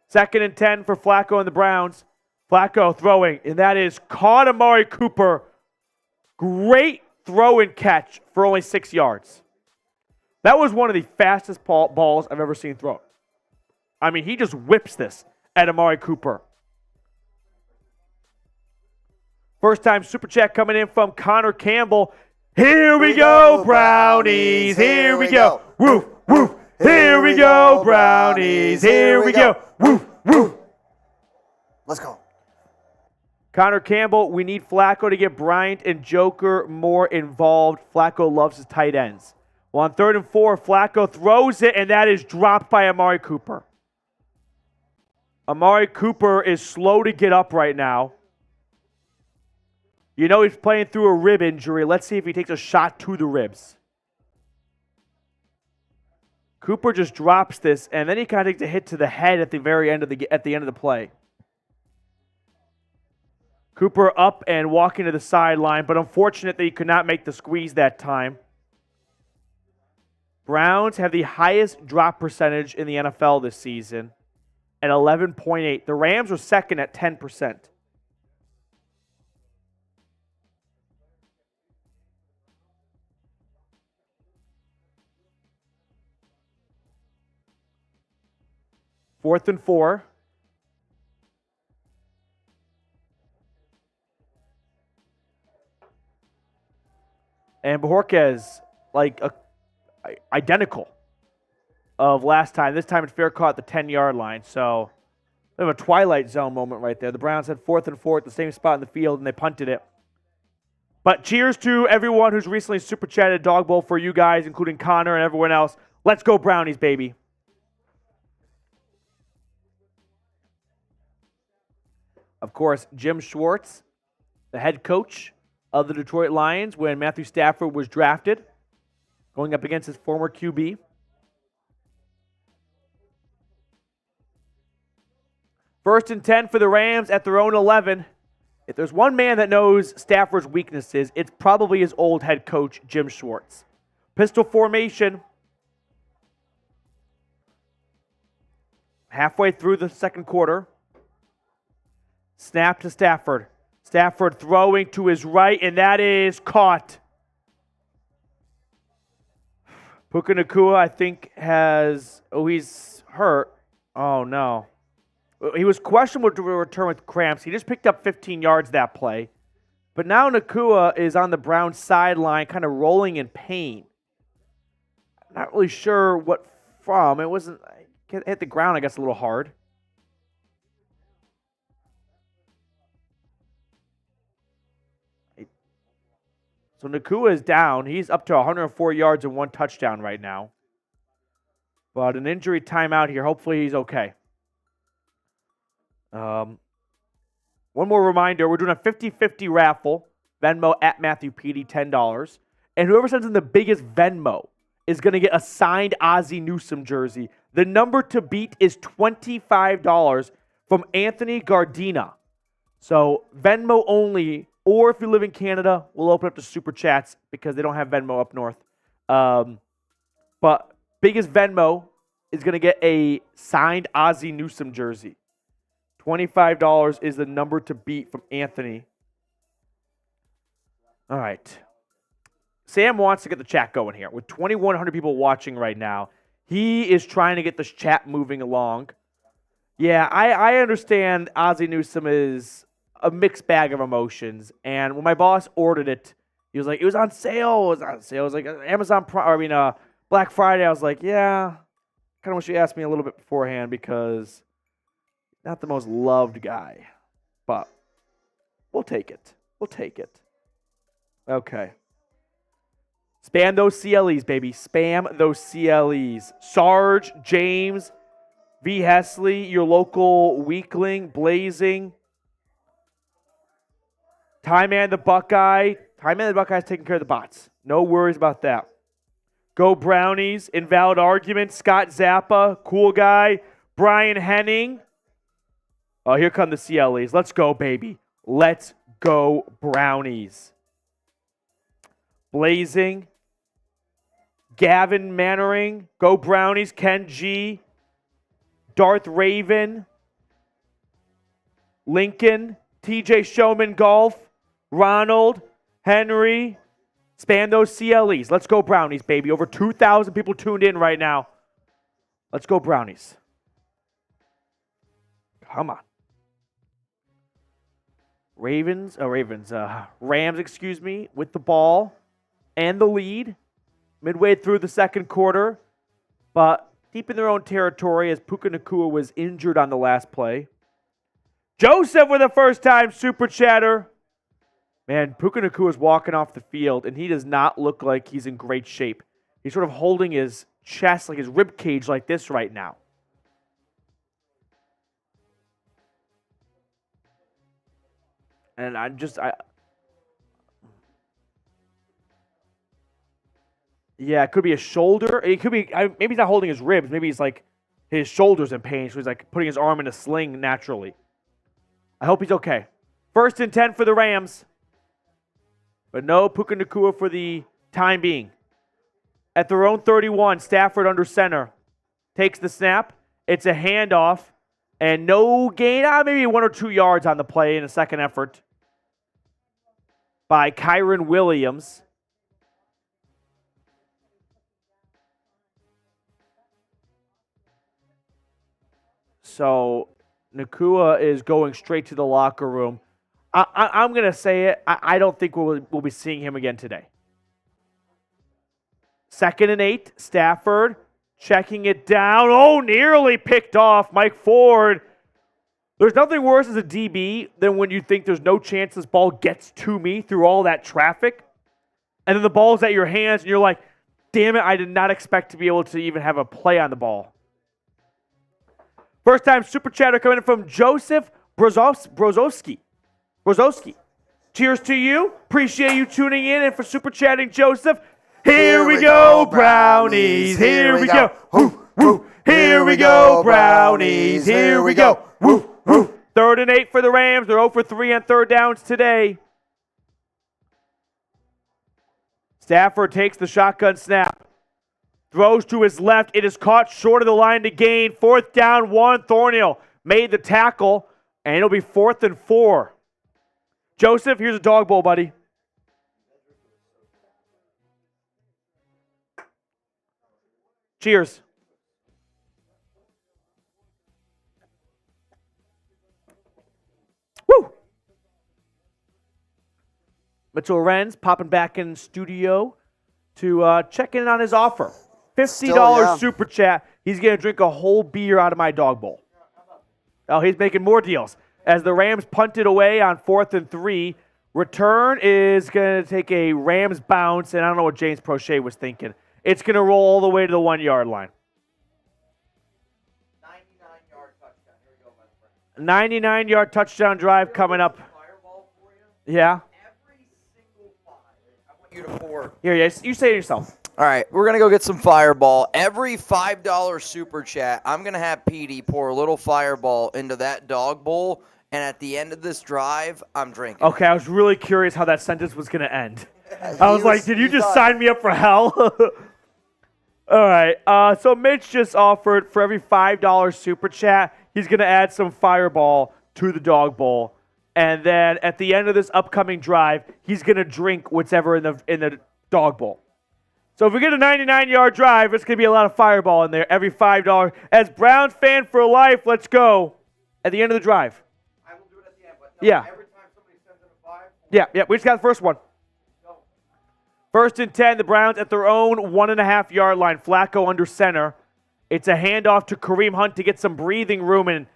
Second and 10 for Flacco and the Browns. Flacco throwing, and that is caught Amari Cooper. Great throw and catch for only 6 yards. That was one of the fastest balls I've ever seen thrown. I mean, he just whips this at Amari Cooper. First time Super Chat coming in from Connor Campbell. Here we go, Brownies. Here we go. Woof, woof. Here we go, Brownies. Here we go. Woof, woof. Let's go. Connor Campbell, we need Flacco to get Bryant and Joker more involved. Flacco loves his tight ends. Well, on 3rd and 4, Flacco throws it, and that is dropped by Amari Cooper. Amari Cooper is slow to get up right now. You know he's playing through a rib injury. Let's see if he takes a shot to the ribs. Cooper just drops this, and then he kind of takes a hit to the head at the very end of the play. Cooper up and walking to the sideline, but unfortunate that he could not make the squeeze that time. Browns have the highest drop percentage in the NFL this season at 11.8. The Rams are second at 10%. Fourth and 4. And Bojorquez, identical of last time. This time it's fair caught at the 10-yard line. So we have a Twilight Zone moment right there. The Browns had 4th and 4 at the same spot in the field, and they punted it. But cheers to everyone who's recently super chatted Dog Bowl for you guys, including Connor and everyone else. Let's go Brownies, baby. Of course, Jim Schwartz, the head coach of the Detroit Lions when Matthew Stafford was drafted, going up against his former QB. First and 10 for the Rams at their own 11. If there's one man that knows Stafford's weaknesses, it's probably his old head coach, Jim Schwartz. Pistol formation. Halfway through the second quarter. Snap to Stafford. Stafford throwing to his right, and that is caught. Puka Nacua, I think, he's hurt. Oh, no. He was questionable to return with cramps. He just picked up 15 yards that play. But now Nacua is on the Browns sideline, kind of rolling in pain. Not really sure what from. It wasn't, hit the ground, I guess, a little hard. So Nacua is down. He's up to 104 yards and 1 touchdown right now. But an injury timeout here. Hopefully he's okay. One more reminder. We're doing a 50-50 raffle. Venmo at Matthew Petey, $10. And whoever sends in the biggest Venmo is going to get a signed Ozzie Newsome jersey. The number to beat is $25 from Anthony Gardina. So Venmo only. Or if you live in Canada, we'll open up to Super Chats because they don't have Venmo up north. But biggest Venmo is going to get a signed Ozzie Newsome jersey. $25 is the number to beat from Anthony. All right. Sam wants to get the chat going here. With 2,100 people watching right now, he is trying to get this chat moving along. Yeah, I understand Ozzie Newsome is a mixed bag of emotions. And when my boss ordered it, he was like, it was on sale. It was on sale. It was like Amazon Prime, Black Friday. I was like, yeah, kind of wish you asked me a little bit beforehand because not the most loved guy. But we'll take it. We'll take it. Okay. Spam those CLEs, baby. Spam those CLEs. Sarge, James, V. Hesley, your local weakling, Blazing. Time Man the Buckeye. Time Man the Buckeye's taking care of the bots. No worries about that. Go Brownies. Invalid argument. Scott Zappa. Cool guy. Brian Henning. Oh, here come the CLEs. Let's go, baby. Let's go, Brownies. Blazing. Gavin Mannering. Go Brownies. Ken G. Darth Raven. Lincoln. TJ Showman Golf. Ronald. Henry. Spam those CLEs. Let's go Brownies, baby. Over 2,000 people tuned in right now. Let's go Brownies. Come on. Rams, excuse me, with the ball and the lead midway through the second quarter, but deep in their own territory as Puka Nacua was injured on the last play. Joseph with a first-time super chatter. Man, Puka Nacua is walking off the field, and he does not look like he's in great shape. He's sort of holding his chest, like his rib cage like this right now. And yeah, it could be a shoulder. It could be, maybe he's not holding his ribs. Maybe he's like, his shoulder's in pain. So he's like putting his arm in a sling naturally. I hope he's okay. 1st and 10 for the Rams. But no Puka Nacua for the time being. At their own 31, Stafford under center. Takes the snap. It's a handoff. And no gain, maybe 1 or 2 yards on the play in a second effort by Kyron Williams. So Nacua is going straight to the locker room. I'm going to say it. I don't think we'll be seeing him again today. 2nd and 8, Stafford checking it down. Oh, nearly picked off. Mike Ford. There's nothing worse as a DB than when you think there's no chance this ball gets to me through all that traffic. And then the ball's at your hands and you're like, damn it, I did not expect to be able to even have a play on the ball. First time super chatter coming in from Joseph Brozowski. Cheers to you. Appreciate you tuning in and for super chatting, Joseph. Here we go, Brownies. Here we go. Woo, woo. Here we go, Brownies. Here we go. Woo, woo. 3rd and 8 for the Rams. They're 0 for 3 on third downs today. Stafford takes the shotgun snap. Throws to his left. It is caught short of the line to gain. 4th down, 1. Thornhill made the tackle, and it'll be 4th and 4. Joseph, here's a dog bowl, buddy. Cheers. Woo! Mitchell Renz popping back in studio to check in on his offer. $50 super chat. He's going to drink a whole beer out of my dog bowl. Oh, he's making more deals. As the Rams punted away on 4th and 3, return is going to take a Rams bounce, and I don't know what James Prochet was thinking. It's going to roll all the way to the 1-yard line. 99-yard touchdown. Here we go, my friend. 99-yard touchdown drive coming up. Fireball for you. Yeah. Every single five. I want you to pour. Here, you say it yourself. All right, we're going to go get some Fireball. Every $5 super chat, I'm going to have Petey pour a little Fireball into that dog bowl, and at the end of this drive, I'm drinking. Okay, I was really curious how that sentence was going to end. I was like, did you just sign me up for hell? All right, so Mitch just offered for every $5 super chat, he's going to add some Fireball to the dog bowl. And then at the end of this upcoming drive, he's going to drink whatever in the dog bowl. So if we get a 99-yard drive, it's going to be a lot of Fireball in there, every $5. As Browns fan for life, let's go at the end of the drive. I will do it at the end, but no, every time somebody sends in a 5. Yeah, we just got the first one. Go. 1st and 10, the Browns at their own 1.5-yard line. Flacco under center. It's a handoff to Kareem Hunt to get some breathing room, and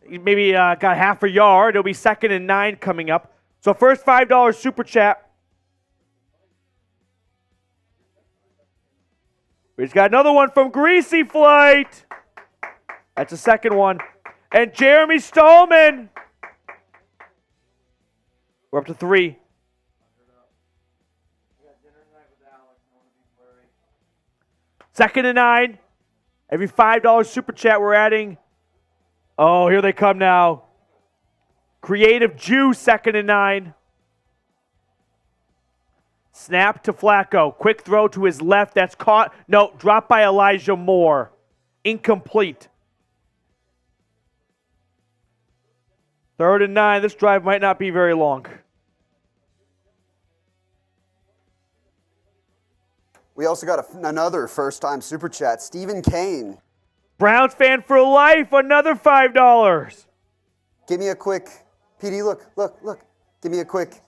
maybe got half a yard. It'll be 2nd and 9 coming up. So first $5 super chat. We just got another one from Greasy Flight. That's the second one. And Jeremy Stallman. We're up to 3. Second and 9. Every $5 super chat we're adding. Oh, here they come now. Creative Juice, second and 9. Snap to Flacco. Quick throw to his left. That's caught. No, dropped by Elijah Moore. Incomplete. Third and 9. This drive might not be very long. We also got another first-time super chat. Stephen Kane. Browns fan for life. Another $5. Give me a quick, PD, look. Give me a quick.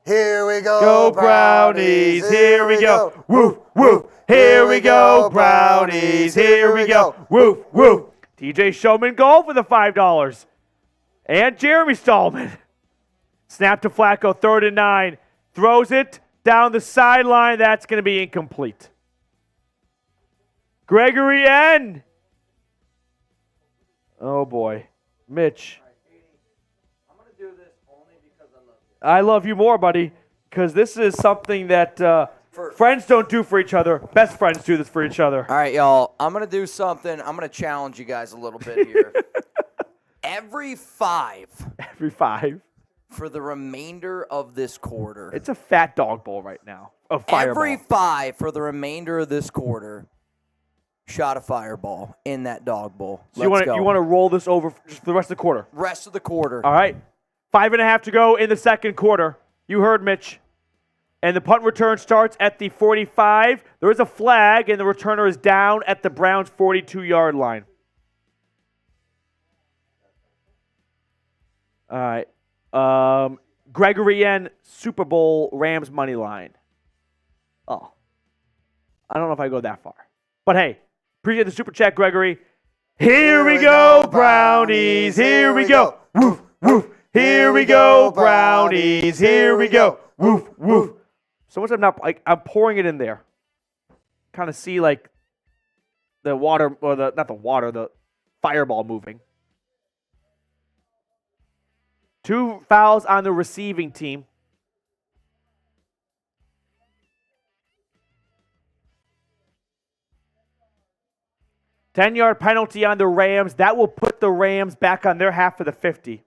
Here we go, Go Brownies. Here we go. Woof, woof. Here we go, Brownies. Here we go. Woof, woof. TJ Showman Golf with a $5. And Jeremy Stallman. Snap to Flacco, third and 9. Throws it down the sideline. That's going to be incomplete. Gregory N. Oh, boy. Mitch. I'm going to do this only because I love you. I love you more, buddy, because this is something that friends don't do for each other. Best friends do this for each other. All right, y'all. I'm going to do something. I'm going to challenge you guys a little bit here. Every 5 for the remainder of this quarter. It's a fat dog bowl right now. A fireball. Every 5 for the remainder of this quarter. Shot a fireball in that dog bowl. So you want to roll this over just for the rest of the quarter? Rest of the quarter. All right. 5.5 to go in the second quarter. You heard Mitch. And the punt return starts at the 45. There is a flag, and the returner is down at the Browns' 42-yard line. All right. Gregory N. Super Bowl Rams money line. Oh. I don't know if I go that far. But hey, appreciate the super chat, Gregory. Here we go, Brownies. Here we go. Woof, woof. Here we go, Brownies. Here we go. Woof, woof. So much I'm pouring it in there. Kind of see like the water, or the fireball moving. 2 fouls on the receiving team. $10-yard penalty on the Rams. That will put the Rams back on their half of the 50.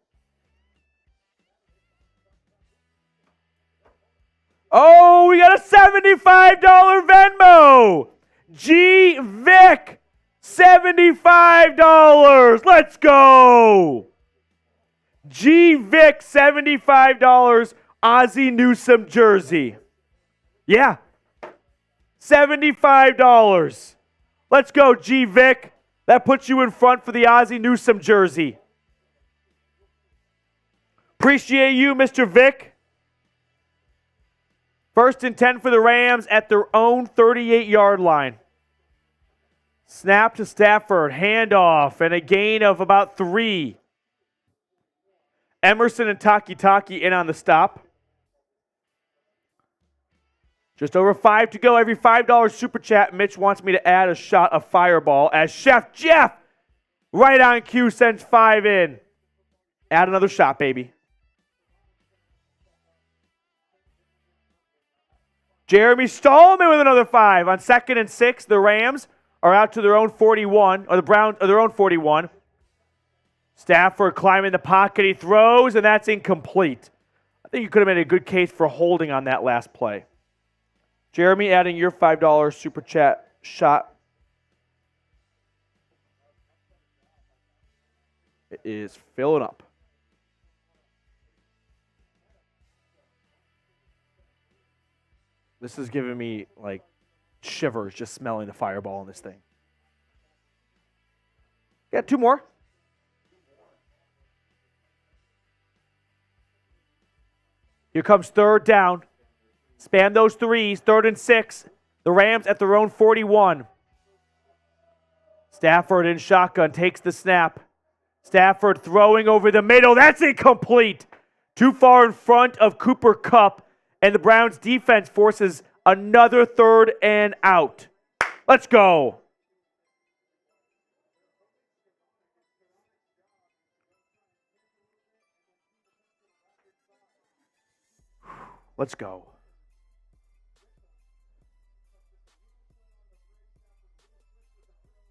Oh, we got a $75 Venmo. G. Vic, $75. Let's go. G. Vic, $75. Ozzie Newsome jersey. Yeah. $75. Let's go, G. Vic. That puts you in front for the Ozzie Newsome jersey. Appreciate you, Mr. Vic. First and 10 for the Rams at their own 38-yard line. Snap to Stafford, handoff, and a gain of about 3. Emerson and Taki in on the stop. Just over 5 to go. Every $5 super chat, Mitch wants me to add a shot of fireball as Chef Jeff, right on cue, sends 5 in. Add another shot, baby. Jeremy Stallman with another 5. On 2nd and 6, the Rams are out to their own 41, or the Browns are their own 41. Stafford climbing the pocket, he throws, and that's incomplete. I think you could have made a good case for holding on that last play. Jeremy, adding your $5 super chat shot. It is filling up. This is giving me like shivers just smelling the fireball in this thing. Got 2 more. Here comes third down. Span those 3s. 3rd and 6. The Rams at their own 41. Stafford in shotgun takes the snap. Stafford throwing over the middle. That's incomplete. Too far in front of Cooper Kupp, and the Browns defense forces another 3rd and out. Let's go. Let's go.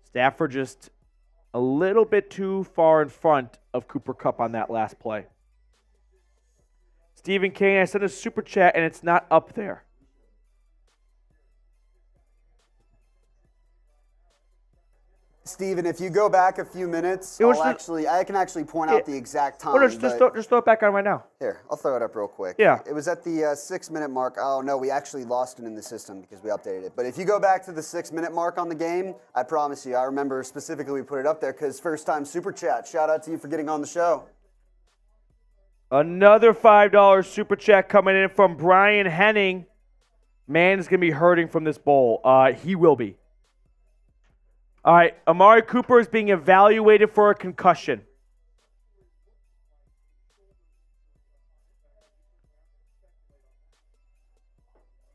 Stafford just a little bit too far in front of Cooper Kupp on that last play. Stephen Kane, I sent a super chat and it's not up there. Steven, if you go back a few minutes, I can actually point out the exact time. Well, just throw it back on right now. Here, I'll throw it up real quick. Yeah. It was at the 6-minute mark. Oh, no, we actually lost it in the system because we updated it. But if you go back to the 6-minute mark on the game, I promise you, I remember specifically we put it up there because first-time super chat. Shout out to you for getting on the show. Another $5 super chat coming in from Brian Henning. Man is going to be hurting from this bowl. He will be. All right, Amari Cooper is being evaluated for a concussion.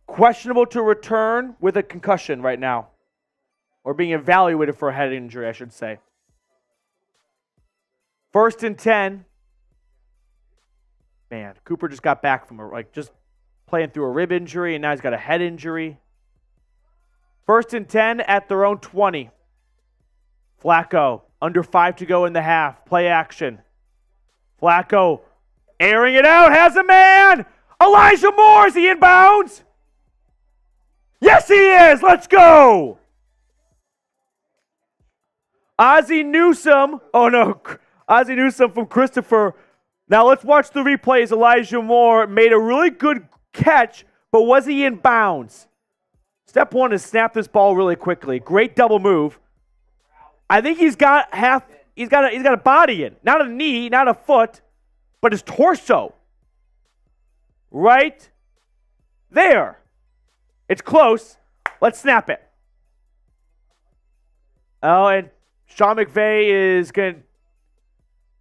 Questionable to return with a concussion right now. Or being evaluated for a head injury, I should say. 1st and 10. Man, Cooper just got back from just playing through a rib injury, and now he's got a head injury. 1st and 10 at their own 20. Flacco, under 5 to go in the half. Play action. Flacco, airing it out, has a man! Elijah Moore, is he inbounds? Yes, he is! Let's go! Ozzie Newsome, Ozzie Newsome from Christopher. Now let's watch the replays. Elijah Moore made a really good catch, but was he in bounds? Step one is snap this ball really quickly. Great double move. I think he's got a body in. Not a knee, not a foot, but his torso. Right there. It's close. Let's snap it. Oh, and Sean McVay is going to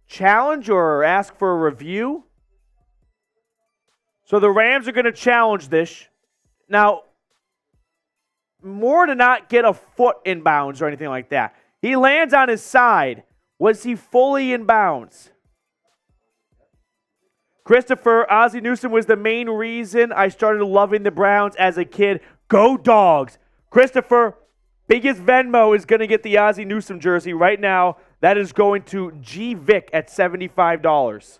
challenge or ask for a review. So the Rams are going to challenge this. Now, Moore did not get a foot in bounds or anything like that. He lands on his side. Was he fully in bounds? Christopher, Ozzie Newsome was the main reason I started loving the Browns as a kid. Go Dogs. Christopher, biggest Venmo is going to get the Ozzie Newsome jersey right now. That is going to G. Vic at $75.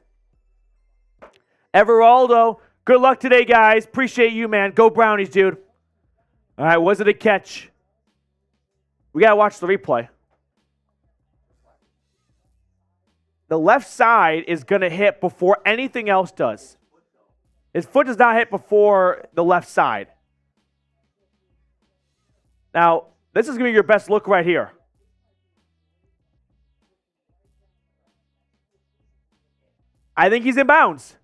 Everaldo, good luck today, guys. Appreciate you, man. Go Brownies, dude. All right, was it a catch? We got to watch the replay. The left side is going to hit before anything else does. His foot does not hit before the left side. Now, this is going to be your best look right here. I think he's in bounds.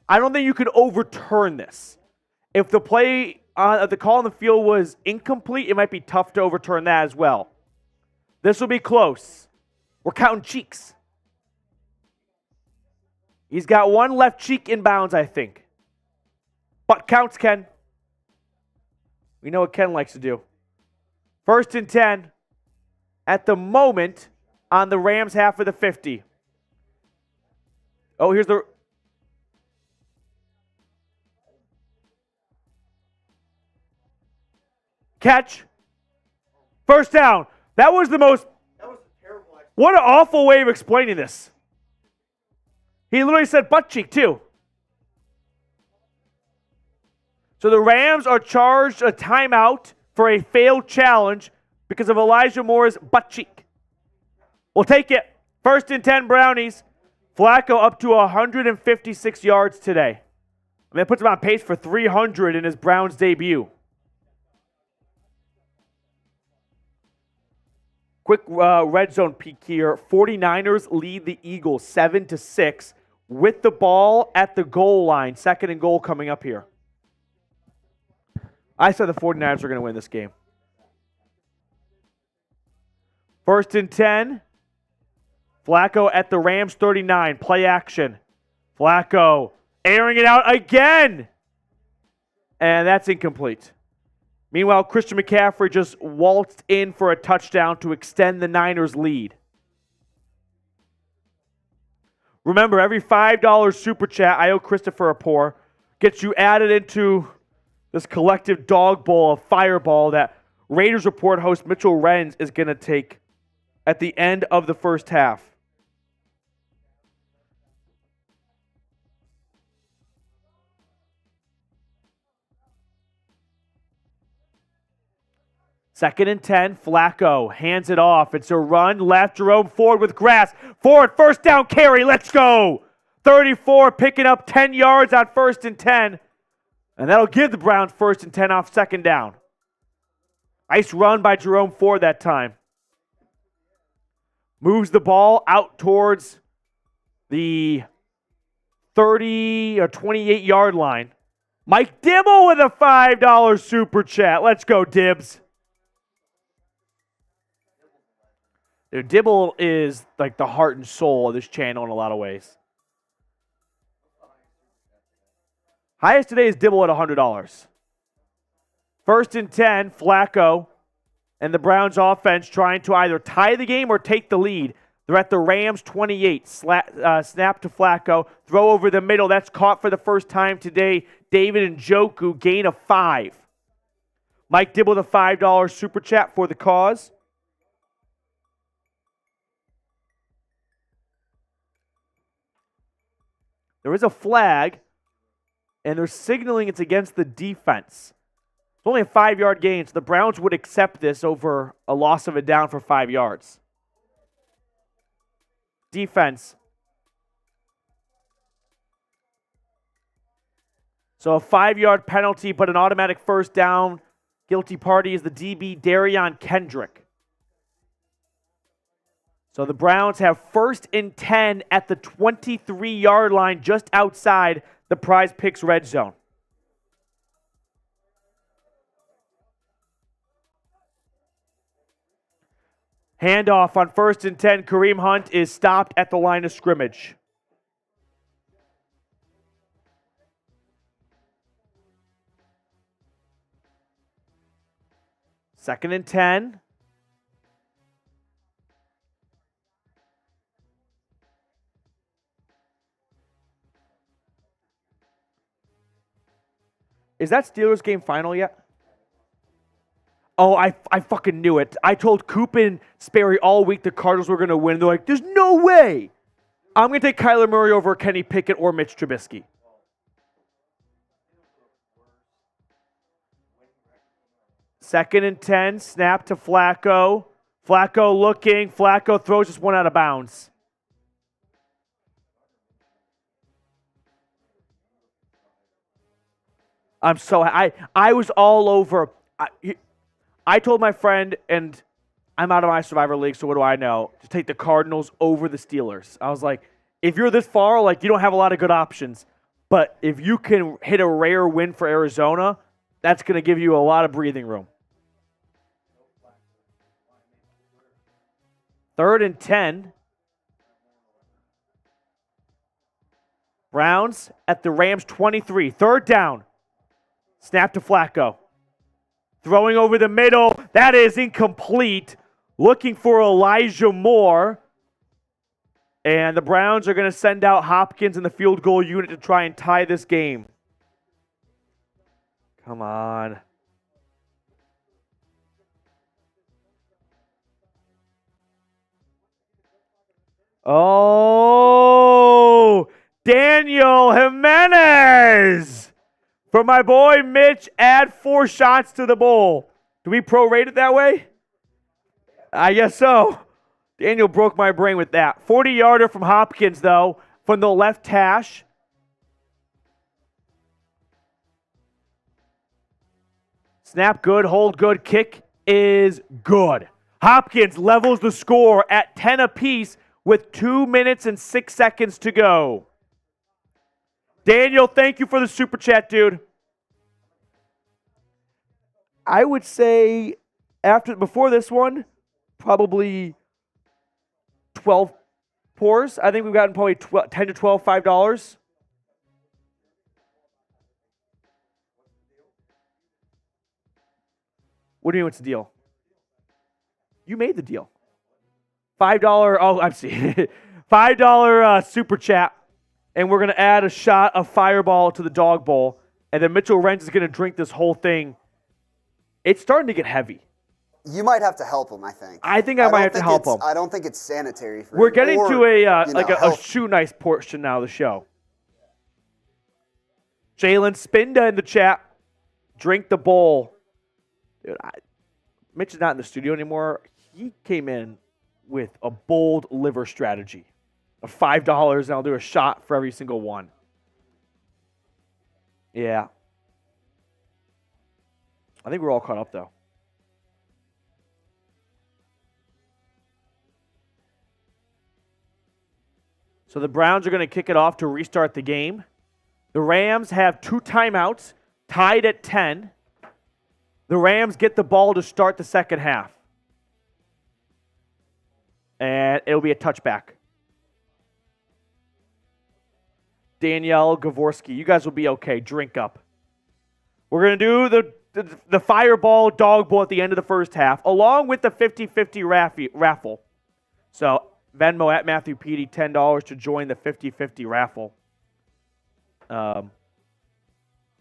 I don't think you could overturn this. If the play, the call on the field was incomplete, it might be tough to overturn that as well. This will be close. We're counting cheeks. He's got one left cheek in bounds, I think. But counts, Ken. We know what Ken likes to do. 1st and 10 at the moment on the Rams half of the 50. Oh, here's the... catch. 1st down. That was a terrible... What an awful way of explaining this. He literally said butt cheek, too. So the Rams are charged a timeout for a failed challenge because of Elijah Moore's butt cheek. We'll take it. 1st and 10 Brownies. Flacco up to 156 yards today. I mean, it puts him on pace for 300 in his Browns debut. Quick red zone peek here. 49ers lead the Eagles 7-6 with the ball at the goal line. 2nd and goal coming up here. I said the 49ers are going to win this game. 1st and 10. Flacco at the Rams 39. Play action. Flacco airing it out again. And that's incomplete. Meanwhile, Christian McCaffrey just waltzed in for a touchdown to extend the Niners' lead. Remember, every $5 super chat, I owe Christopher a pour, gets you added into this collective dog bowl of fireball that Raiders Report host Mitchell Renz is going to take at the end of the first half. Second and 10, Flacco hands it off. It's a run left, Jerome Ford with grass. Ford, first down carry, let's go. 34, picking up 10 yards on first and 10. And that'll give the Browns first and 10 off second down. Nice run by Jerome Ford that time. Moves the ball out towards the 30 or 28-yard line. Mike Dibble with a $5 super chat. Let's go, Dibs. Dude, Dibble is like the heart and soul of this channel in a lot of ways. Highest today is Dibble at $100. First and 10, Flacco and the Browns offense trying to either tie the game or take the lead. They're at the Rams 28. Snap to Flacco. Throw over the middle. That's caught for the first time today. David Njoku, gain of 5. Mike Dibble, the $5 super chat for the cause. There is a flag, and they're signaling it's against the defense. It's only a 5-yard gain, so the Browns would accept this over a loss of a down for 5 yards. Defense. So a 5-yard penalty, but an automatic first down. Guilty party is the DB, Darion Kendrick. So the Browns have first and 10 at the 23-yard line just outside the Prize Picks red zone. Handoff on first and 10. Kareem Hunt is stopped at the line of scrimmage. Second and 10. Is that Steelers game final yet? Oh, I fucking knew it. I told Coop and Sperry all week the Cardinals were going to win. They're like, there's no way. I'm going to take Kyler Murray over Kenny Pickett or Mitch Trubisky. Second and 10, snap to Flacco. Flacco looking. Flacco throws just one out of bounds. I'm so I was all over. I told my friend, and I'm out of my Survivor League, so what do I know? To take the Cardinals over the Steelers. I was like, if you're this far, like, you don't have a lot of good options. But if you can hit a rare win for Arizona, that's going to give you a lot of breathing room. Third and 10. Browns at the Rams 23. Third down. Snap to Flacco. Throwing over the middle. That is incomplete. Looking for Elijah Moore. And the Browns are going to send out Hopkins in the field goal unit to try and tie this game. Come on. Oh, Daniel Jimenez. For my boy Mitch, add 4 shots to the bowl. Do we prorate it that way? I guess so. Daniel broke my brain with that. 40-yarder from Hopkins, though, from the left hash. Snap good, hold good, kick is good. Hopkins levels the score at 10 apiece with 2 minutes and 6 seconds to go. Daniel, thank you for the super chat, dude. I would say before this one, probably 12 pours. I think we've gotten probably 10 to 12 $5. What do you mean what's the deal? You made the deal. $5, oh, I'm seeing $5 super chat. And we're going to add a shot of Fireball to the dog bowl. And then Mitchell Wrench is going to drink this whole thing. It's starting to get heavy. You might have to help him, I think. I think I might have to help him. I don't think it's sanitary for We're him, getting or, to a health. shoe nice portion now of the show. Jalen Spinda in the chat. Drink the bowl. Dude, Mitch is not in the studio anymore. He came in with a bold liver strategy of $5, and I'll do a shot for every single one. Yeah. I think we're all caught up, though. So the Browns are going to kick it off to restart the game. The Rams have 2 timeouts, tied at 10. The Rams get the ball to start the second half. And it'll be a touchback. Danielle Gavorski, you guys will be okay. Drink up. We're going to do the Fireball dog bowl at the end of the first half, along with the 50-50 raffle. So Venmo at Matthew Petey, $10 to join the 50-50 raffle.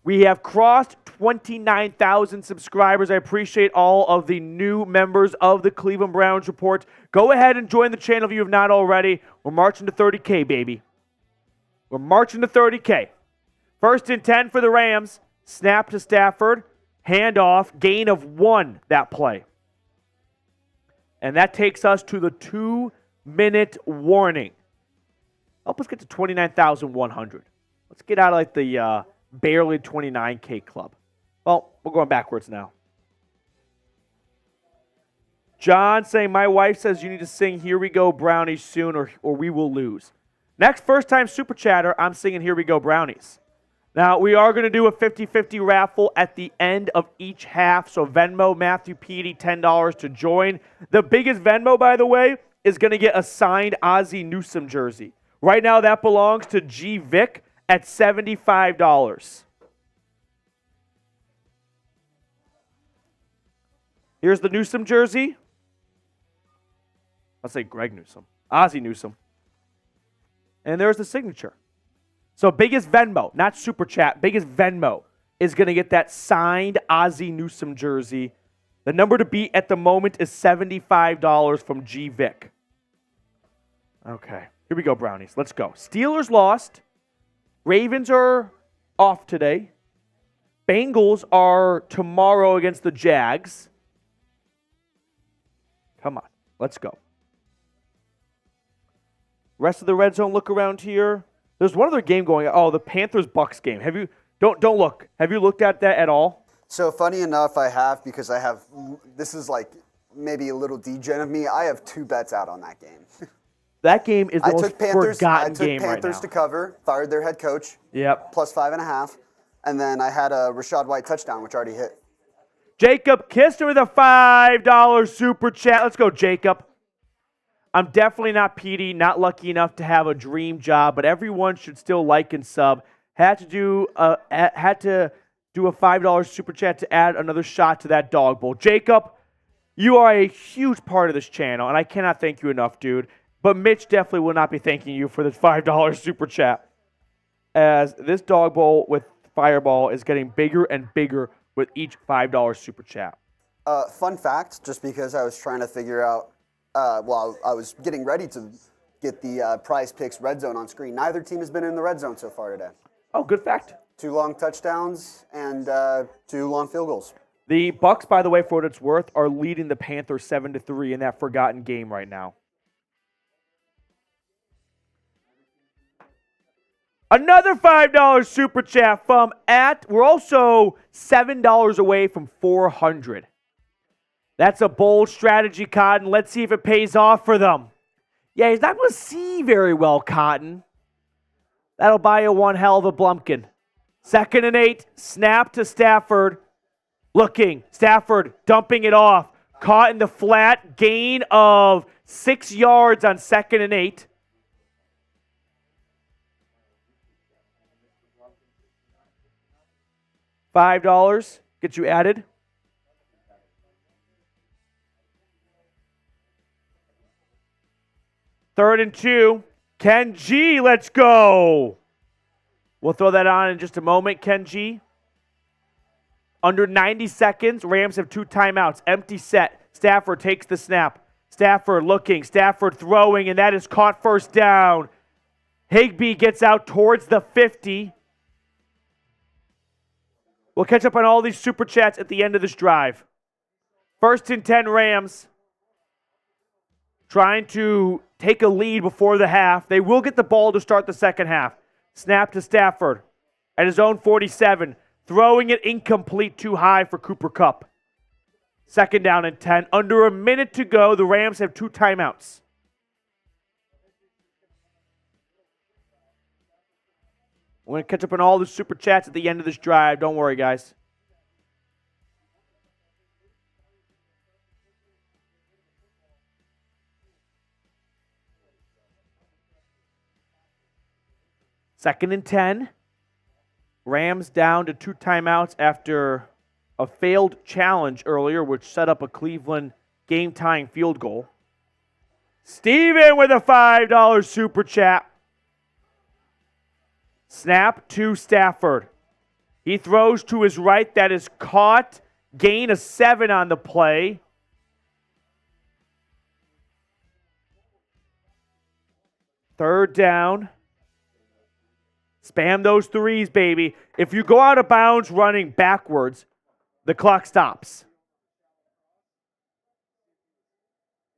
We have crossed 29,000 subscribers. I appreciate all of the new members of the Cleveland Browns Report. Go ahead and join the channel if you have not already. We're marching to 30K, baby. We're marching to 30K. First and 10 for the Rams. Snap to Stafford. Handoff. Gain of 1 that play. And that takes us to the 2-minute warning. Help us get to 29,100. Let's get out of like the barely 29K club. Well, we're going backwards now. John saying, my wife says you need to sing Here We Go Brownies soon or we will lose. Next first-time super chatter, I'm singing Here We Go Brownies. Now, we are going to do a 50-50 raffle at the end of each half. So Venmo, Matthew Petey, $10 to join. The biggest Venmo, by the way, is going to get a signed Ozzie Newsome jersey. Right now, that belongs to G. Vic at $75. Here's the Newsome jersey. I'll say Greg Newsome. Ozzie Newsome. And there's the signature. So biggest Venmo, not Super Chat, biggest Venmo is going to get that signed Ozzie Newsome jersey. The number to beat at the moment is $75 from G. Vic. Okay, here we go, Brownies. Let's go. Steelers lost. Ravens are off today. Bengals are tomorrow against the Jags. Come on, let's go. Rest of the red zone look around here. There's one other game going on. Oh, the Panthers-Bucks game. Have you don't look. Have you looked at that at all? So funny enough, I have, because I have, this is like maybe a little degen of me. I have 2 bets out on that game. That game is the most forgotten game right now. I took Panthers to cover, fired their head coach. Yep. Plus 5.5. And then I had a Rachaad White touchdown, which already hit. Jacob Kister with a $5 super chat. Let's go, Jacob. I'm definitely not Petey, not lucky enough to have a dream job, but everyone should still like and sub. Had to do a $5 super chat to add another shot to that dog bowl. Jacob, you are a huge part of this channel, and I cannot thank you enough, dude. But Mitch definitely will not be thanking you for this $5 super chat, as this dog bowl with Fireball is getting bigger and bigger with each $5 super chat. Fun fact, just because I was trying to figure out, I was getting ready to get the Prize Picks red zone on screen. Neither team has been in the red zone so far today. Oh, good fact. 2 long touchdowns and 2 long field goals. The Bucks, by the way, for what it's worth, are leading the Panthers 7-3 in that forgotten game right now. Another $5 super chat from we're also $7 away from 400. That's a bold strategy, Cotton. Let's see if it pays off for them. Yeah, he's not going to see very well, Cotton. That'll buy you one hell of a Blumpkin. 2nd and 8, snap to Stafford. Looking, Stafford dumping it off. Caught in the flat, gain of 6 yards on 2nd and 8. $5 gets you added. 3rd and 2. Ken G, let's go. We'll throw that on in just a moment, Ken G. Under 90 seconds, Rams have 2 timeouts. Empty set. Stafford takes the snap. Stafford looking. Stafford throwing, and that is caught first down. Higbee gets out towards the 50. We'll catch up on all these super chats at the end of this drive. 1st and 10 Rams. Trying to take a lead before the half. They will get the ball to start the second half. Snap to Stafford at his own 47. Throwing it incomplete, too high for Cooper Kupp. 2nd down and 10. Under a minute to go. The Rams have 2 timeouts. We're going to catch up on all the super chats at the end of this drive. Don't worry, guys. Second and 10. Rams down to 2 timeouts after a failed challenge earlier, which set up a Cleveland game-tying field goal. Steven with a $5 super chat. Snap to Stafford. He throws to his right. That is caught. Gain of 7 on the play. Third down. Spam those threes, baby. If you go out of bounds running backwards, the clock stops.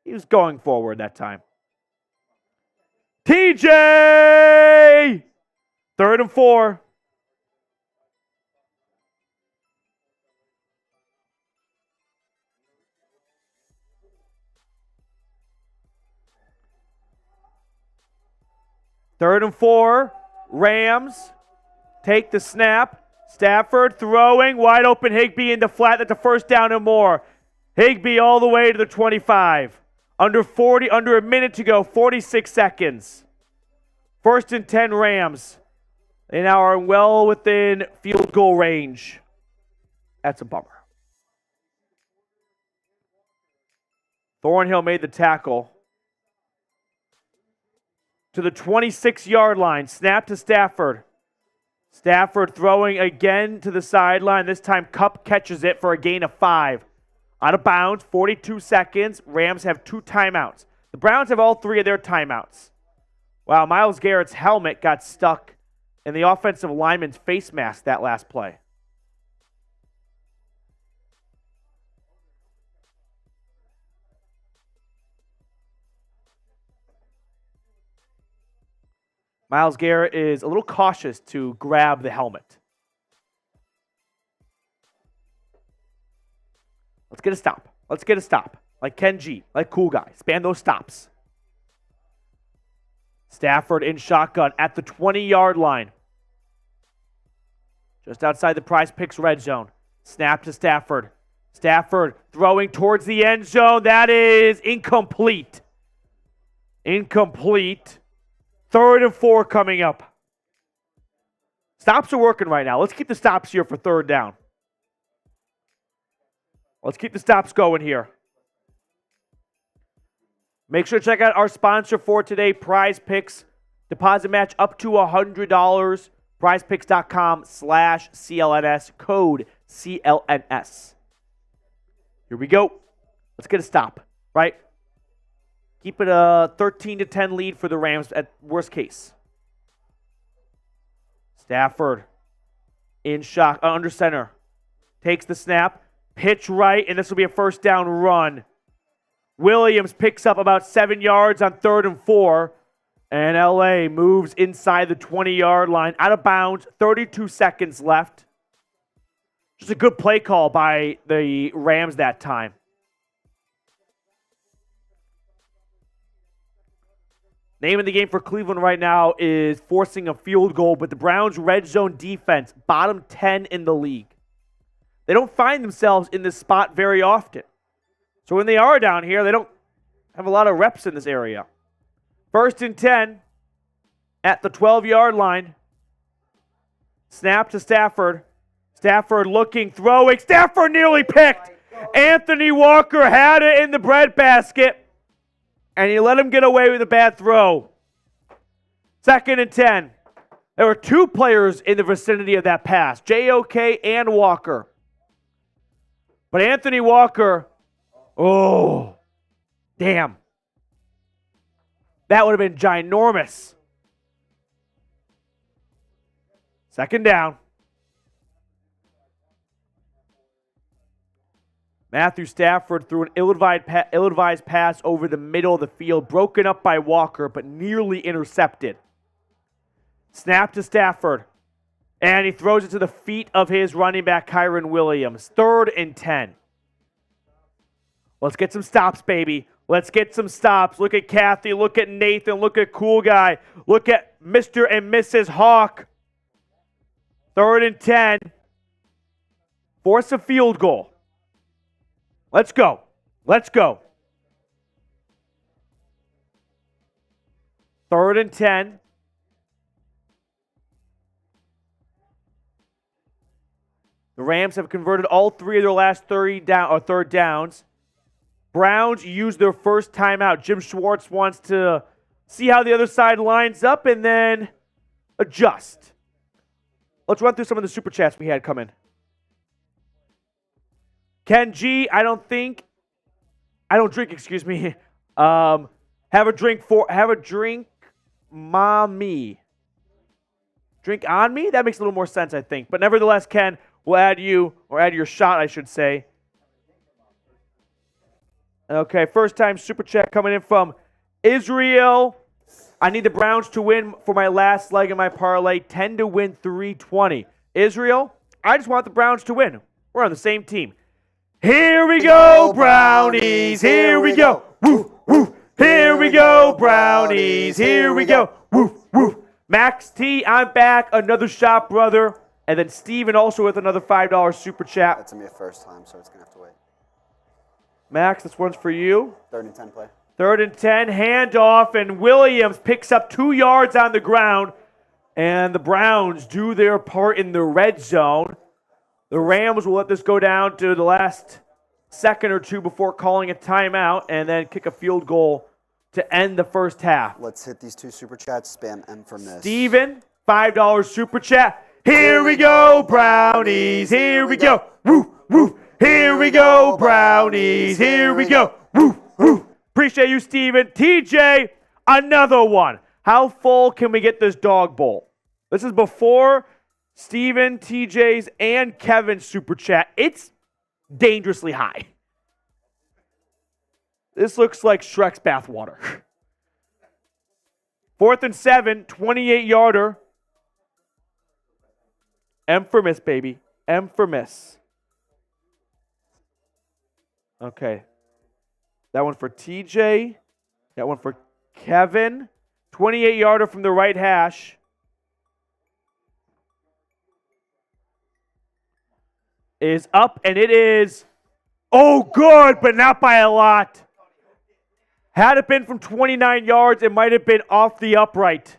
He was going forward that time. TJ! 3rd and 4. Third and 4. Rams take the snap. Stafford throwing. Wide open Higbee into flat. That's a 1st down and more. Higbee all the way to the 25. Under a minute to go. 46 seconds. 1st and 10 Rams. They now are well within field goal range. That's a bummer. Thornhill made the tackle. To the 26-yard line. Snap to Stafford. Stafford throwing again to the sideline. This time Kupp catches it for a gain of 5. Out of bounds, 42 seconds. Rams have 2 timeouts. The Browns have all 3 of their timeouts. Wow, Myles Garrett's helmet got stuck in the offensive lineman's face mask that last play. Myles Garrett is a little cautious to grab the helmet. Let's get a stop. Let's get a stop. Like Ken G, like cool guy. Span those stops. Stafford in shotgun at the 20-yard line. Just outside the Prize Picks red zone. Snap to Stafford. Stafford throwing towards the end zone. That is incomplete. Incomplete. 3rd and 4 coming up. Stops are working right now. Let's keep the stops here for 3rd down. Let's keep the stops going here. Make sure to check out our sponsor for today, Prize Picks. Deposit match up to $100. PrizePicks.com/CLNS. Code CLNS. Here we go. Let's get a stop, right? Keep it a 13-10 lead for the Rams at worst case. Stafford in shock, under center. Takes the snap, pitch right, and this will be a 1st down run. Williams picks up about 7 yards on 3rd and 4, and LA moves inside the 20-yard line. Out of bounds, 32 seconds left. Just a good play call by the Rams that time. Name of the game for Cleveland right now is forcing a field goal, but the Browns' red zone defense, bottom 10 in the league. They don't find themselves in this spot very often. So when they are down here, they don't have a lot of reps in this area. 1st and 10 at the 12-yard line. Snap to Stafford. Stafford looking, throwing. Stafford nearly picked. Anthony Walker had it in the breadbasket. and you let him get away with a bad throw. 2nd and 10. There were 2 players in the vicinity of that pass, JOK and Walker. But Anthony Walker, oh, damn. That would have been ginormous. 2nd down. Matthew Stafford threw an ill-advised pass over the middle of the field, broken up by Walker, but nearly intercepted. Snap to Stafford, and he throws it to the feet of his running back, Kyron Williams. 3rd and 10. Let's get some stops, baby. Let's get some stops. Look at Kathy. Look at Nathan. Look at Cool Guy. Look at Mr. and Mrs. Hawk. 3rd and 10. Force a field goal. Let's go. Let's go. 3rd and 10. The Rams have converted all 3 of their last 3rd downs. Browns use their first timeout. Jim Schwartz wants to see how the other side lines up and then adjust. Let's run through some of the super chats we had come in. Ken G, I don't drink, excuse me. Have a drink, mommy. Drink on me? That makes a little more sense, I think. But nevertheless, Ken, we'll add you, or add your shot, I should say. Okay, first time super chat coming in from Israel. I need the Browns to win for my last leg of my parlay. 10 to win, 320. Israel, I just want the Browns to win. We're on the same team. Here we go, Brownies. Here we go. Woo, woo. Here we go, Brownies. Here we go. Woo, woo. Max T, I'm back. Another shot, brother. And then Steven also with another $5 super chat. That's going to be a first time, so it's going to have to wait. Max, this one's for you. 3rd and 10 play. 3rd and 10, handoff, and Williams picks up 2 yards on the ground. And the Browns do their part in the red zone. The Rams will let this go down to the last second or 2 before calling a timeout and then kick a field goal to end the first half. Let's hit these 2 super chats. Spam M for miss. Steven, $5 super chat. Here we go, Brownies. Here we go. Woo, woo. Here we go, Brownies. Here we go. Woo, woo. Appreciate you, Steven. TJ, another one. How full can we get this dog bowl? This is before Steven, TJ's, and Kevin's super chat. It's dangerously high. This looks like Shrek's bathwater. 4th and 7, 28-yarder. M for miss, baby. M for miss. Okay. That one for TJ. That one for Kevin. 28-yarder from the right hash. Is up, and it is, oh, good, but not by a lot. Had it been from 29 yards, it might have been off the upright.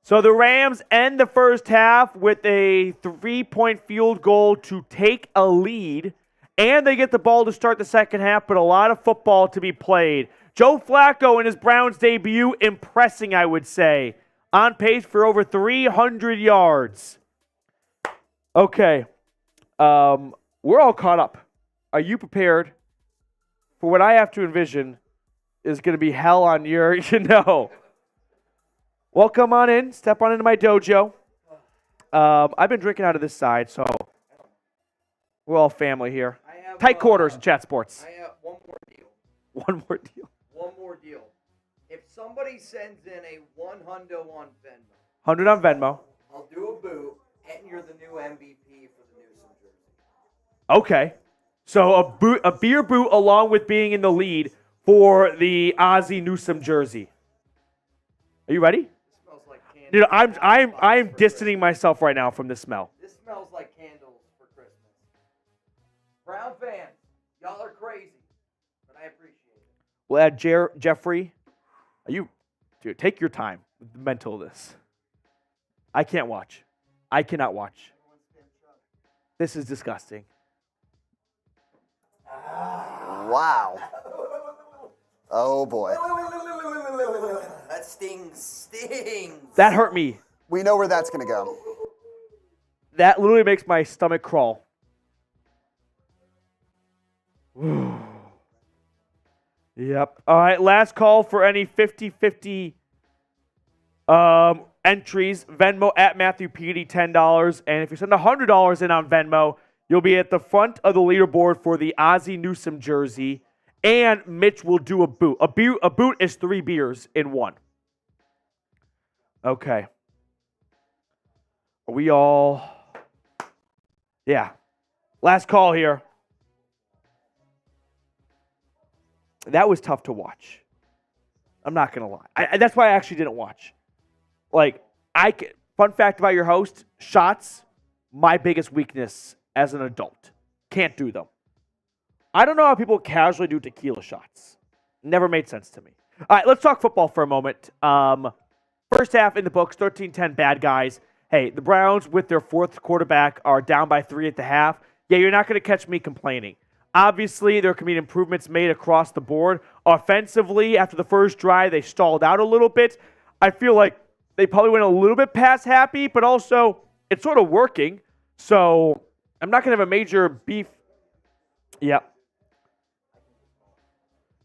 So the Rams end the first half with a 3-point field goal to take a lead, and they get the ball to start the second half, but a lot of football to be played. Joe Flacco in his Browns debut, impressing, I would say. On pace for over 300 yards. Okay. We're all caught up. Are you prepared for what I have to envision is going to be hell on your, Well, come on in. Step on into my dojo. I've been drinking out of this side, so we're all family here. Tight quarters in chat sports. I have one more deal. One more deal. One more deal. If somebody sends in a 100 on Venmo, 100 on Venmo. I'll do a boot, and you're the new MVP for the Newsom jersey. Okay. So a beer boot along with being in the lead for the Ozzie Newsom jersey. Are you ready? This smells like candles. I'm distancing myself right now from this smell. This smells like candles for Christmas. Brown fans, y'all are crazy, but I appreciate it. We'll add Jeffrey. Dude, take your time with the mental of this. I can't watch. I cannot watch. This is disgusting. Wow. Oh boy. That stings. That hurt me. We know where that's going to go. That literally makes my stomach crawl. Yep. All right, last call for any 50-50 entries. Venmo at Matthew Petey, $10. And if you send $100 in on Venmo, you'll be at the front of the leaderboard for the Ozzie Newsome jersey. And Mitch will do a boot. A boot is 3 beers in one. Okay. Are we all... Yeah. Last call here. That was tough to watch. I'm not going to lie. That's why I actually didn't watch. Fun fact about your host, shots, my biggest weakness as an adult. Can't do them. I don't know how people casually do tequila shots. Never made sense to me. All right, let's talk football for a moment. First half in the books, 13-10 bad guys. Hey, the Browns with their fourth quarterback are down by 3 at the half. Yeah, you're not going to catch me complaining. Obviously, there can be improvements made across the board. Offensively, after the first drive, they stalled out a little bit. I feel like they probably went a little bit past happy, but also it's sort of working. So I'm not going to have a major beef. Yeah.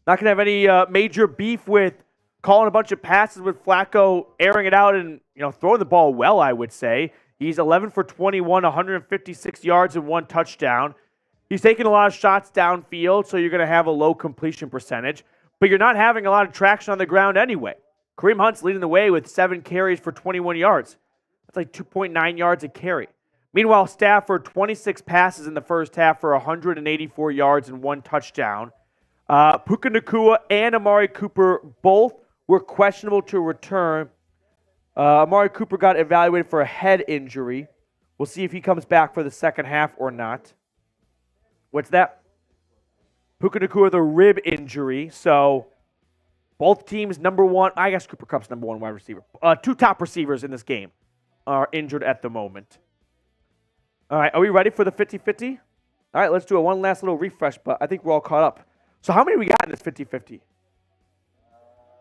Not going to have any major beef with calling a bunch of passes with Flacco, airing it out and throwing the ball well, I would say. He's 11 for 21, 156 yards and 1 touchdown. He's taking a lot of shots downfield, so you're going to have a low completion percentage. But you're not having a lot of traction on the ground anyway. Kareem Hunt's leading the way with 7 carries for 21 yards. That's like 2.9 yards a carry. Meanwhile, Stafford, 26 passes in the first half for 184 yards and 1 touchdown. Puka Nacua and Amari Cooper both were questionable to return. Amari Cooper got evaluated for a head injury. We'll see if he comes back for the second half or not. What's that? Puka Nacua with a rib injury. So both teams, number one, I guess Cooper Kupp's number 1 wide receiver. 2 top receivers in this game are injured at the moment. All right, are we ready for the 50-50? All right, let's do one last little refresh, but I think we're all caught up. So how many we got in this 50-50?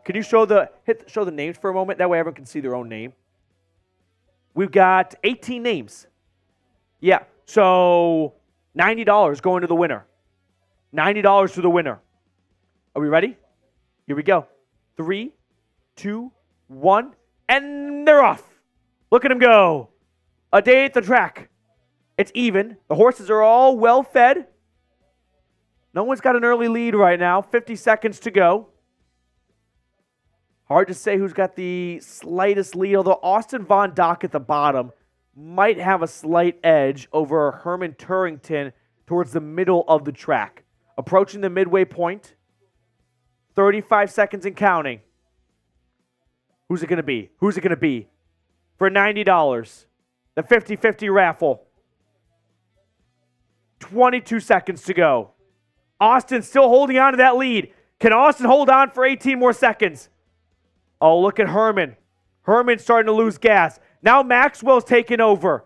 Can you show the names for a moment? That way everyone can see their own name. We've got 18 names. Yeah, so $90 going to the winner. $90 to the winner. Are we ready? Here we go. 3, 2, 1, and they're off. Look at them go. A day at the track. It's even. The horses are all well fed. No one's got an early lead right now. 50 seconds to go. Hard to say who's got the slightest lead, although Austin Von Dock at the bottom might have a slight edge over Herman Turrington towards the middle of the track. Approaching the midway point. 35 seconds and counting. Who's it going to be? Who's it going to be? For $90. The 50-50 raffle. 22 seconds to go. Austin still holding on to that lead. Can Austin hold on for 18 more seconds? Oh, look at Herman. Herman's starting to lose gas. Now Maxwell's taking over.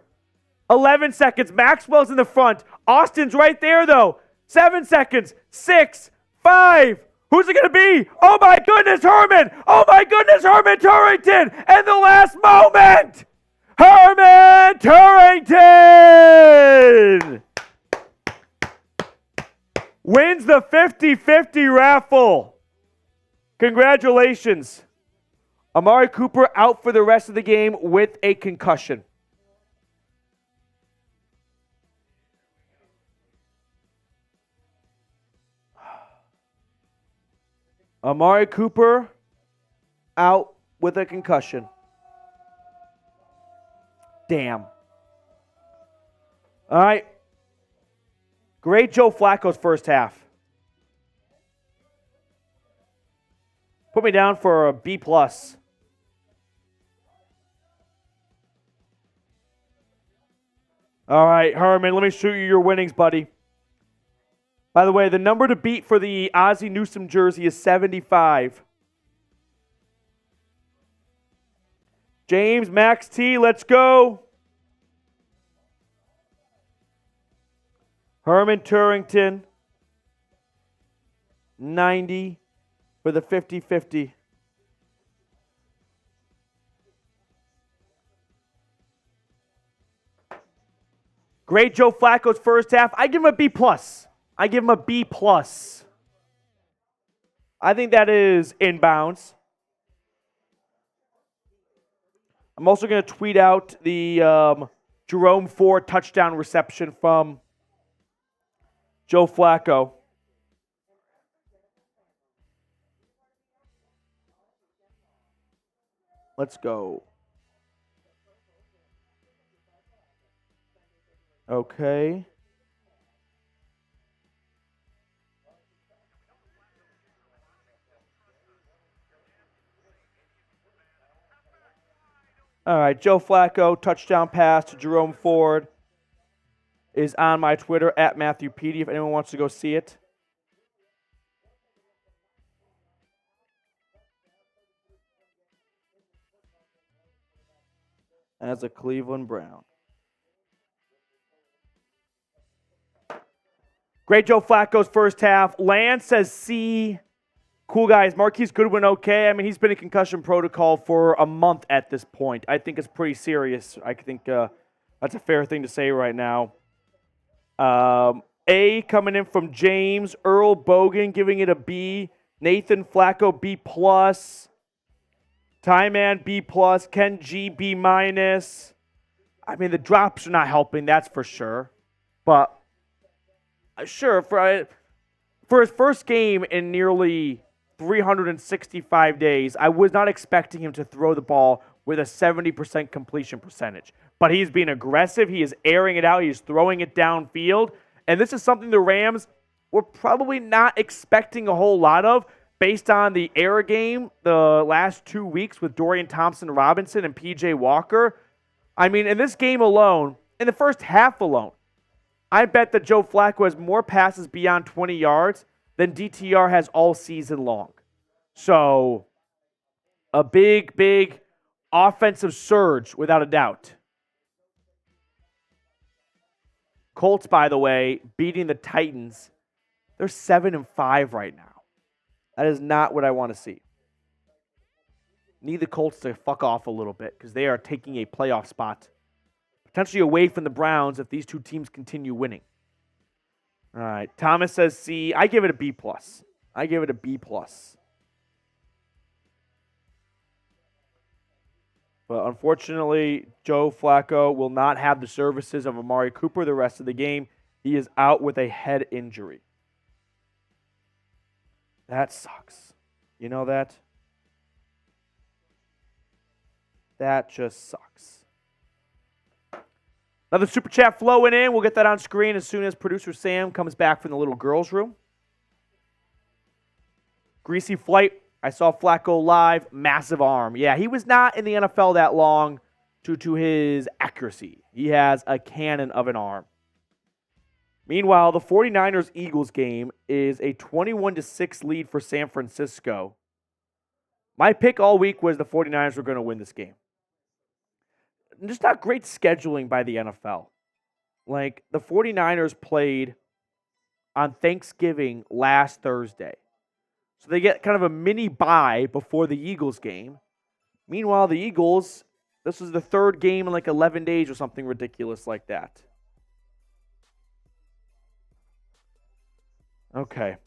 11 seconds. Maxwell's in the front. Austin's right there, though. 7 seconds. 6, 5. Who's it going to be? Oh, my goodness, Herman. Oh, my goodness, Herman Turrington. And the last moment. Herman Turrington wins the 50-50 raffle. Congratulations. Amari Cooper out for the rest of the game with a concussion. Amari Cooper out with a concussion. Damn. All right. Great Joe Flacco's first half. Put me down for a B+. All right, Herman, let me show you your winnings, buddy. By the way, the number to beat for the Ozzie Newsome jersey is 75. James, Max T, let's go. Herman Turrington, 90. for the 50-50. Great Joe Flacco's first half. I give him a B+. I give him a B+. I think that is inbounds. I'm also going to tweet out the Jerome Ford touchdown reception from Joe Flacco. Let's go. Okay. All right, Joe Flacco, touchdown pass to Jerome Ford is on my Twitter, at Matthew Petey, if anyone wants to go see it. As a Cleveland Brown. Great Joe Flacco's first half. Lance says C. Cool guys. Marquise Goodwin okay. I mean, he's been in concussion protocol for a month at this point. I think it's pretty serious. I think that's a fair thing to say right now. A coming in from James. Earl Bogan giving it a B. Nathan Flacco B+. Tyman B+. Ken G B-. I mean, the drops are not helping, that's for sure. But sure, for his first game in nearly 365 days, I was not expecting him to throw the ball with a 70% completion percentage. But he's being aggressive. He is airing it out. He's throwing it downfield. And this is something the Rams were probably not expecting a whole lot of based on the air game the last 2 weeks with Dorian Thompson-Robinson and P.J. Walker. I mean, in this game alone, in the first half alone, I bet that Joe Flacco has more passes beyond 20 yards than DTR has all season long. So, a big, big offensive surge, without a doubt. Colts, by the way, beating the Titans. They're 7-5 right now. That is not what I want to see. Need the Colts to fuck off a little bit because they are taking a playoff spot, potentially away from the Browns if these two teams continue winning. All right, Thomas says C. I give it a B+. I give it a B+. But unfortunately, Joe Flacco will not have the services of Amari Cooper the rest of the game. He is out with a head injury. That sucks. You know that? That just sucks. Another super chat flowing in. We'll get that on screen as soon as producer Sam comes back from the little girls' room. Greasy Flight. I saw Flacco live. Massive arm. Yeah, he was not in the NFL that long due to his accuracy. He has a cannon of an arm. Meanwhile, the 49ers-Eagles game is a 21-6 lead for San Francisco. My pick all week was the 49ers were going to win this game. Just not great scheduling by the NFL. Like, the 49ers played on Thanksgiving last Thursday. So they get kind of a mini bye before the Eagles game. Meanwhile, the Eagles, this was the third game in like 11 days or something ridiculous like that. Okay.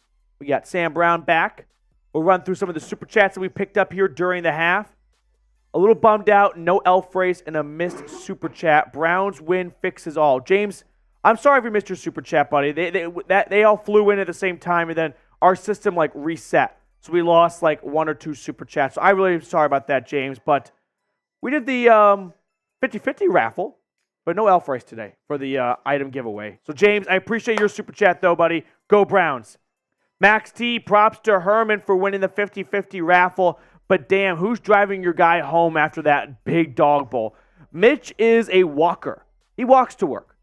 We got Sam Brown back. We'll run through some of the super chats that we picked up here during the half. A little bummed out, no elf race, and a missed super chat. Browns win fixes all. James, I'm sorry if you missed your super chat, buddy. They all flew in at the same time, and then our system like reset. So we lost like one or two super chats. So I really am sorry about that, James. But we did the 50-50 raffle, but no elf race today for the item giveaway. So James, I appreciate your super chat though, buddy. Go Browns. Max T, props to Herman for winning the 50-50 raffle. But damn, who's driving your guy home after that big dog bowl? Mitch is a walker. He walks to work.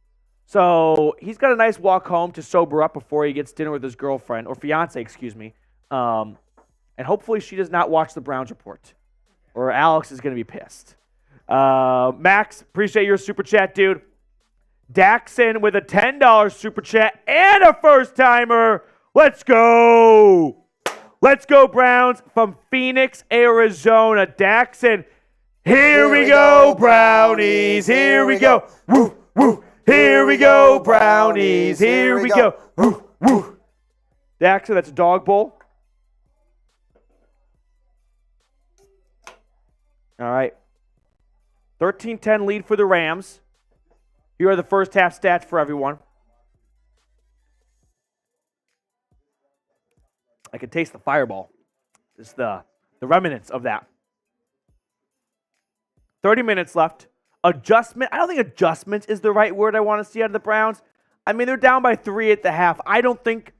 So he's got a nice walk home to sober up before he gets dinner with his girlfriend, or fiance, excuse me. And hopefully she does not watch the Browns report, or Alex is going to be pissed. Max, appreciate your super chat, dude. Daxon with a $10 super chat and a first-timer. Let's go. Let's go, Browns, from Phoenix, Arizona. Daxon. Here we go, Brownies. Here we go. Woo, woo. Here we go, Brownies. Here we go. Woo, woo. Daxon, that's a dog bowl. All right. 13-10 lead for the Rams. Here are the first half stats for everyone. I can taste the fireball. It's the remnants of that. 30 minutes left. Adjustment. I don't think adjustments is the right word I want to see out of the Browns. I mean, they're down by 3 at the half. I don't think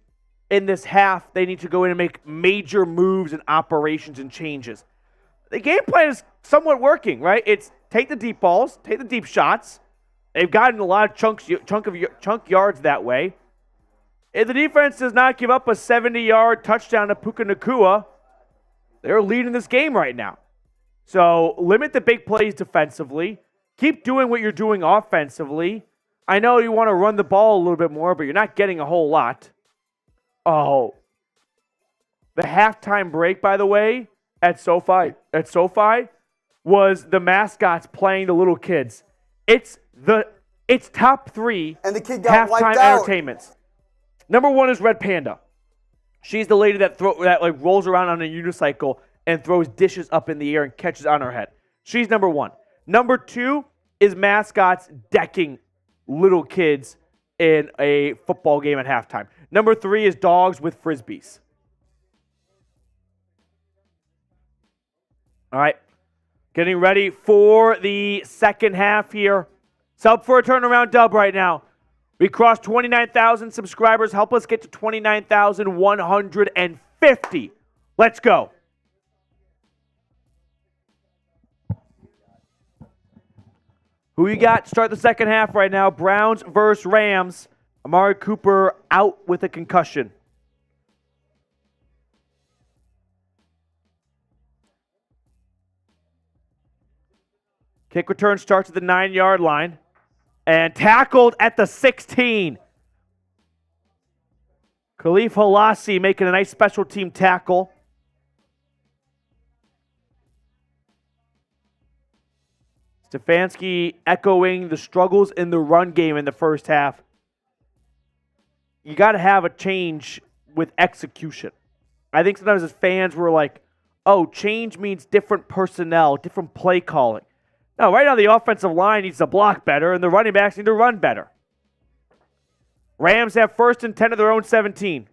in this half they need to go in and make major moves and operations and changes. The game plan is somewhat working, right? It's take the deep balls, take the deep shots. They've gotten a lot of chunk yards that way. If the defense does not give up a 70-yard touchdown to Puka Nacua, they're leading this game right now. So limit the big plays defensively. Keep doing what you're doing offensively. I know you want to run the ball a little bit more, but you're not getting a whole lot. Oh. The halftime break, by the way, at SoFi was the mascots playing the little kids. It's top 3 and the kid got halftime wiped out. entertainments. Number 1 is Red Panda. She's the lady that rolls around on a unicycle and throws dishes up in the air and catches on her head. She's number 1. Number 2 is mascots decking little kids in a football game at halftime. Number 3 is dogs with frisbees. All right, getting ready for the second half here. It's up for a turnaround dub right now. We crossed 29,000 subscribers. Help us get to 29,150. Let's go. Who you got to start the second half right now? Browns versus Rams. Amari Cooper out with a concussion. Kick return starts at the 9-yard line and tackled at the 16. Khalif Halassi making a nice special team tackle. Stefanski echoing the struggles in the run game in the first half. You got to have a change with execution. I think sometimes as fans we're like, oh, change means different personnel, different play calling. No, right now the offensive line needs to block better and the running backs need to run better. Rams have 1st and 10 of their own 17.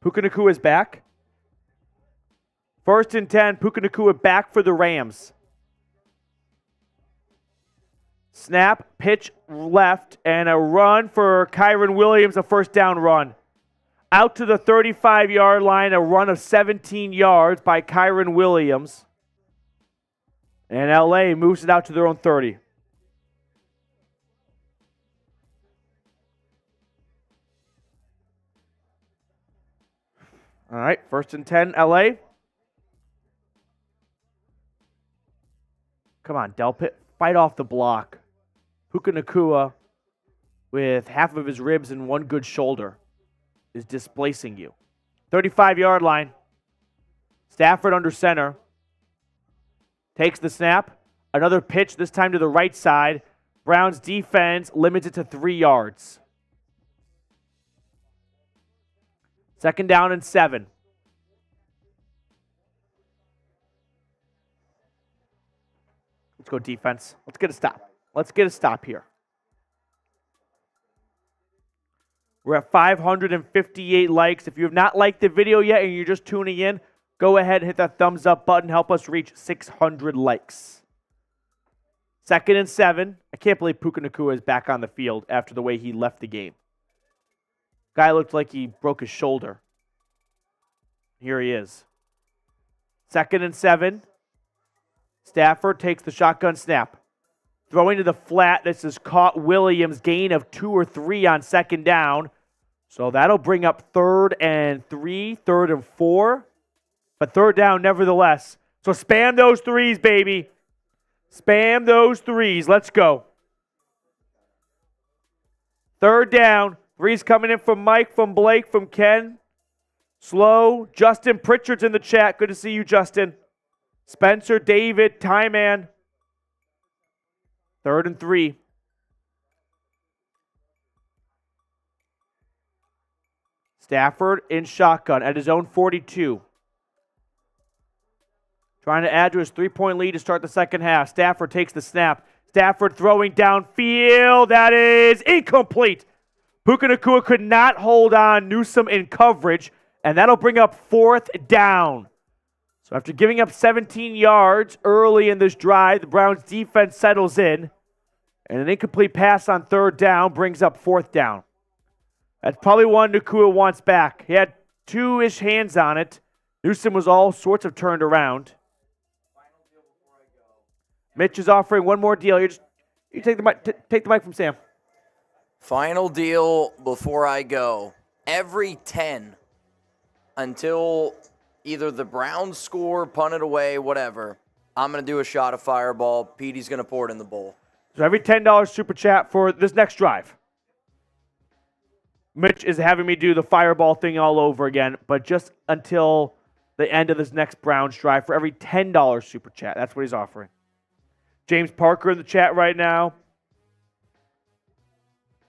Puka Nacua is back. 1st and 10, Puka Nacua back for the Rams. Snap, pitch left, and a run for Kyron Williams, a first down run. Out to the 35-yard line, a run of 17 yards by Kyron Williams. And LA moves it out to their own 30. All right, 1st and 10, LA. Come on, Delpit, fight off the block. Puka Nacua, with half of his ribs and one good shoulder, is displacing you. 35-yard line. Stafford under center. Takes the snap. Another pitch, this time to the right side. Browns defense limits it to 3 yards. 2nd down and 7. Let's go defense. Let's get a stop. Let's get a stop here. We're at 558 likes. If you have not liked the video yet and you're just tuning in, go ahead and hit that thumbs up button. Help us reach 600 likes. 2nd and 7. I can't believe Puka Nacua is back on the field after the way he left the game. Guy looked like he broke his shoulder. Here he is. 2nd and 7. Stafford takes the shotgun snap. Throwing to the flat. This is caught Williams. Gain of 2 or 3 on 2nd down. So that'll bring up 3rd and 3, 3rd and 4. But 3rd down nevertheless. So spam those threes, baby. Spam those threes. Let's go. Third down. Threes coming in from Mike, from Blake, from Ken. Slow. Justin Pritchard's in the chat. Good to see you, Justin. Spencer, David, Ty Man. 3rd and 3. Stafford in shotgun at his own 42. Trying to add to his 3-point lead to start the second half. Stafford takes the snap. Stafford throwing downfield. That is incomplete. Puka Nacua could not hold on. Newsome in coverage, and that'll bring up 4th down. So after giving up 17 yards early in this drive, the Browns defense settles in, and an incomplete pass on 3rd down brings up 4th down. That's probably one Nacua wants back. He had 2-ish hands on it. Newsome was all sorts of turned around. Mitch is offering one more deal. You take the mic from Sam. Final deal before I go. Every 10 until either the Browns score, punt it away, whatever, I'm going to do a shot of Fireball. Petey's going to pour it in the bowl. So every $10 super chat for this next drive. Mitch is having me do the Fireball thing all over again, but just until the end of this next Browns drive for every $10 super chat. That's what he's offering. James Parker in the chat right now.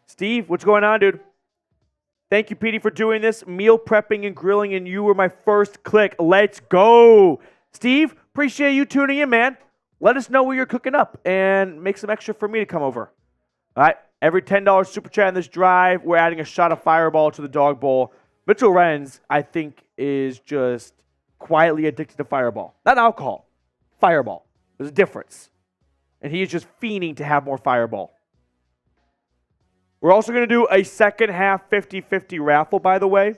Steve, what's going on, dude? Thank you, Petey, for doing this. Meal prepping and grilling, and you were my first click. Let's go. Steve, appreciate you tuning in, man. Let us know what you're cooking up and make some extra for me to come over. All right, every $10 super chat in this drive, we're adding a shot of Fireball to the dog bowl. Mitchell Renz, I think, is just quietly addicted to Fireball. Not alcohol, Fireball. There's a difference. And he is just fiending to have more Fireball. We're also going to do a second half 50-50 raffle, by the way.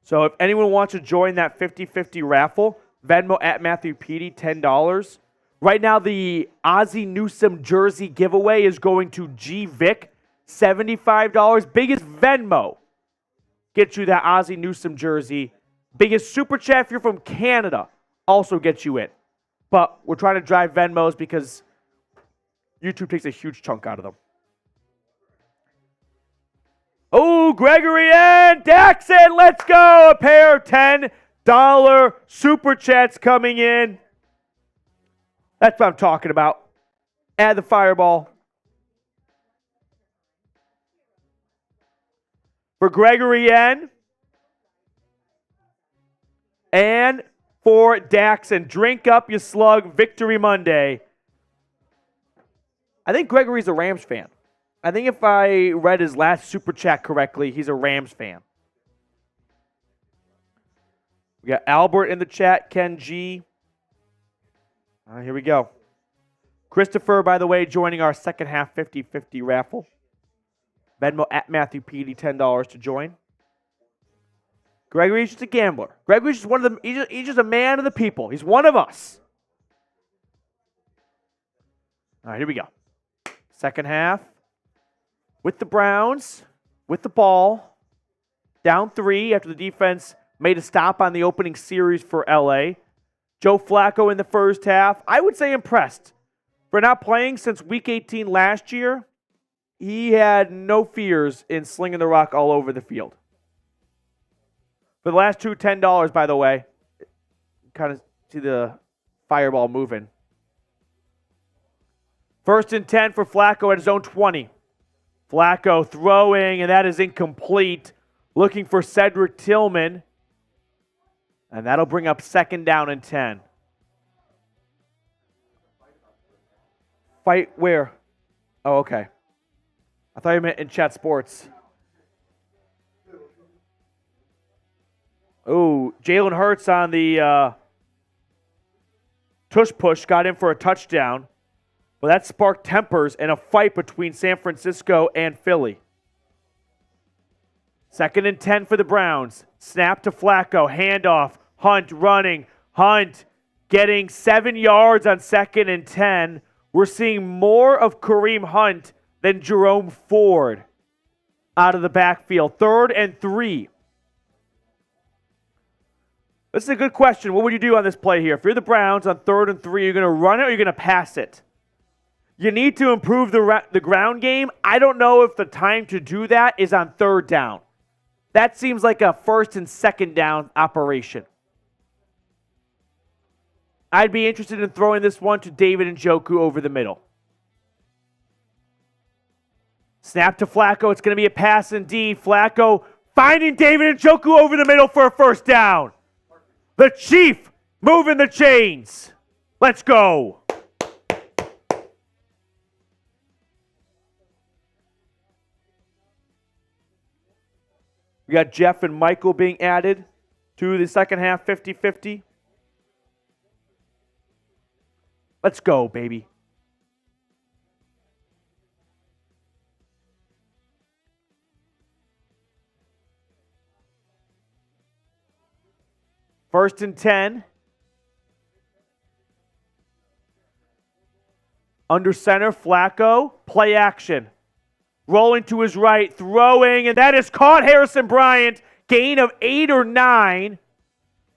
So if anyone wants to join that 50-50 raffle, Venmo at Matthew Petey, $10. Right now, the Ozzie Newsome jersey giveaway is going to G Vic, $75. Biggest Venmo gets you that Ozzie Newsome jersey. Biggest super chat if you're from Canada also gets you it. But we're trying to drive Venmos because YouTube takes a huge chunk out of them. Oh, Gregory and Daxon, let's go. A pair of $10 super chats coming in. That's what I'm talking about. Add the Fireball. For Gregory N. And for Daxon. Drink up, you slug. Victory Monday. I think Gregory's a Rams fan. I think if I read his last super chat correctly, he's a Rams fan. We got Albert in the chat, Ken G. Here we go. Christopher, by the way, joining our second half 50-50 raffle. Venmo at Matthew Petey, $10 to join. Gregory's just a gambler. Gregory's just one of the. He's just a man of the people. He's one of us. All right, here we go. Second half. With the Browns, with the ball, down 3 after the defense made a stop on the opening series for LA. Joe Flacco in the first half, I would say impressed. For not playing since week 18 last year, he had no fears in slinging the rock all over the field. For the last two $10, by the way, kind of see the Fireball moving. 1st and 10 for Flacco at his own 20. Flacco throwing, and that is incomplete. Looking for Cedric Tillman. And that'll bring up 2nd down and 10. Fight where? Oh, okay. I thought you meant in chat sports. Oh, Jalen Hurts on the tush push got in for a touchdown. Well, that sparked tempers and a fight between San Francisco and Philly. 2nd and 10 for the Browns. Snap to Flacco. Handoff. Hunt running. Hunt getting 7 yards on 2nd and 10. We're seeing more of Kareem Hunt than Jerome Ford out of the backfield. 3rd and 3. This is a good question. What would you do on this play here? If you're the Browns on 3rd and 3, you're going to run it or you're going to pass it? You need to improve the ground game. I don't know if the time to do that is on 3rd down. That seems like a 1st and 2nd down operation. I'd be interested in throwing this one to David Njoku over the middle. Snap to Flacco. It's going to be a pass indeed. Flacco finding David Njoku over the middle for a 1st down. The Chief moving the chains. Let's go. We got Jeff and Michael being added to the second half 50-50. Let's go, baby. First and 10. Under center, Flacco. Play action. Rolling to his right, throwing, and that is caught. Harrison Bryant, gain of 8 or 9.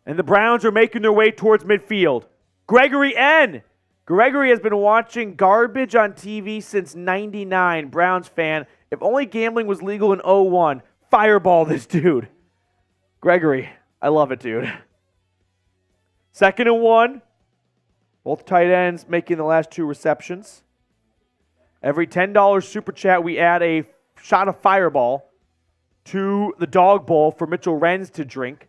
And the Browns are making their way towards midfield. Gregory N. Gregory has been watching garbage on TV since 99. Browns fan. If only gambling was legal in 01, fireball this dude. Gregory, I love it, dude. 2nd and 1. Both tight ends making the last 2 receptions. Every $10 super chat, we add a shot of fireball to the dog bowl for Mitchell Renz to drink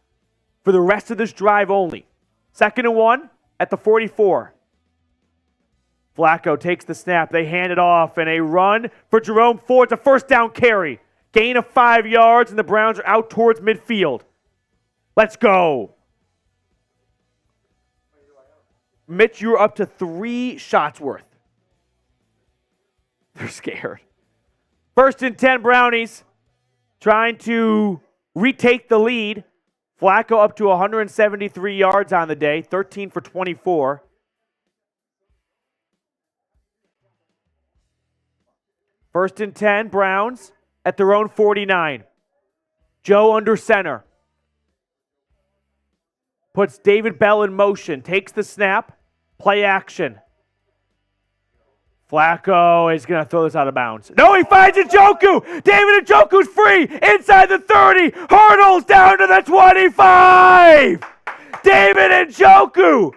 for the rest of this drive only. 2nd and 1 at the 44. Flacco takes the snap. They hand it off, and a run for Jerome Ford. It's a 1st down carry. Gain of 5 yards, and the Browns are out towards midfield. Let's go. Mitch, you're up to 3 shots worth. They're scared. 1st and 10 Brownies trying to retake the lead. Flacco up to 173 yards on the day, 13 for 24. First and 10 Browns at their own 49. Joe under center. Puts David Bell in motion, takes the snap, play action. Flacco is going to throw this out of bounds. No, he finds Njoku. David Njoku's free inside the 30. Hurdles down to the 25. David Njoku,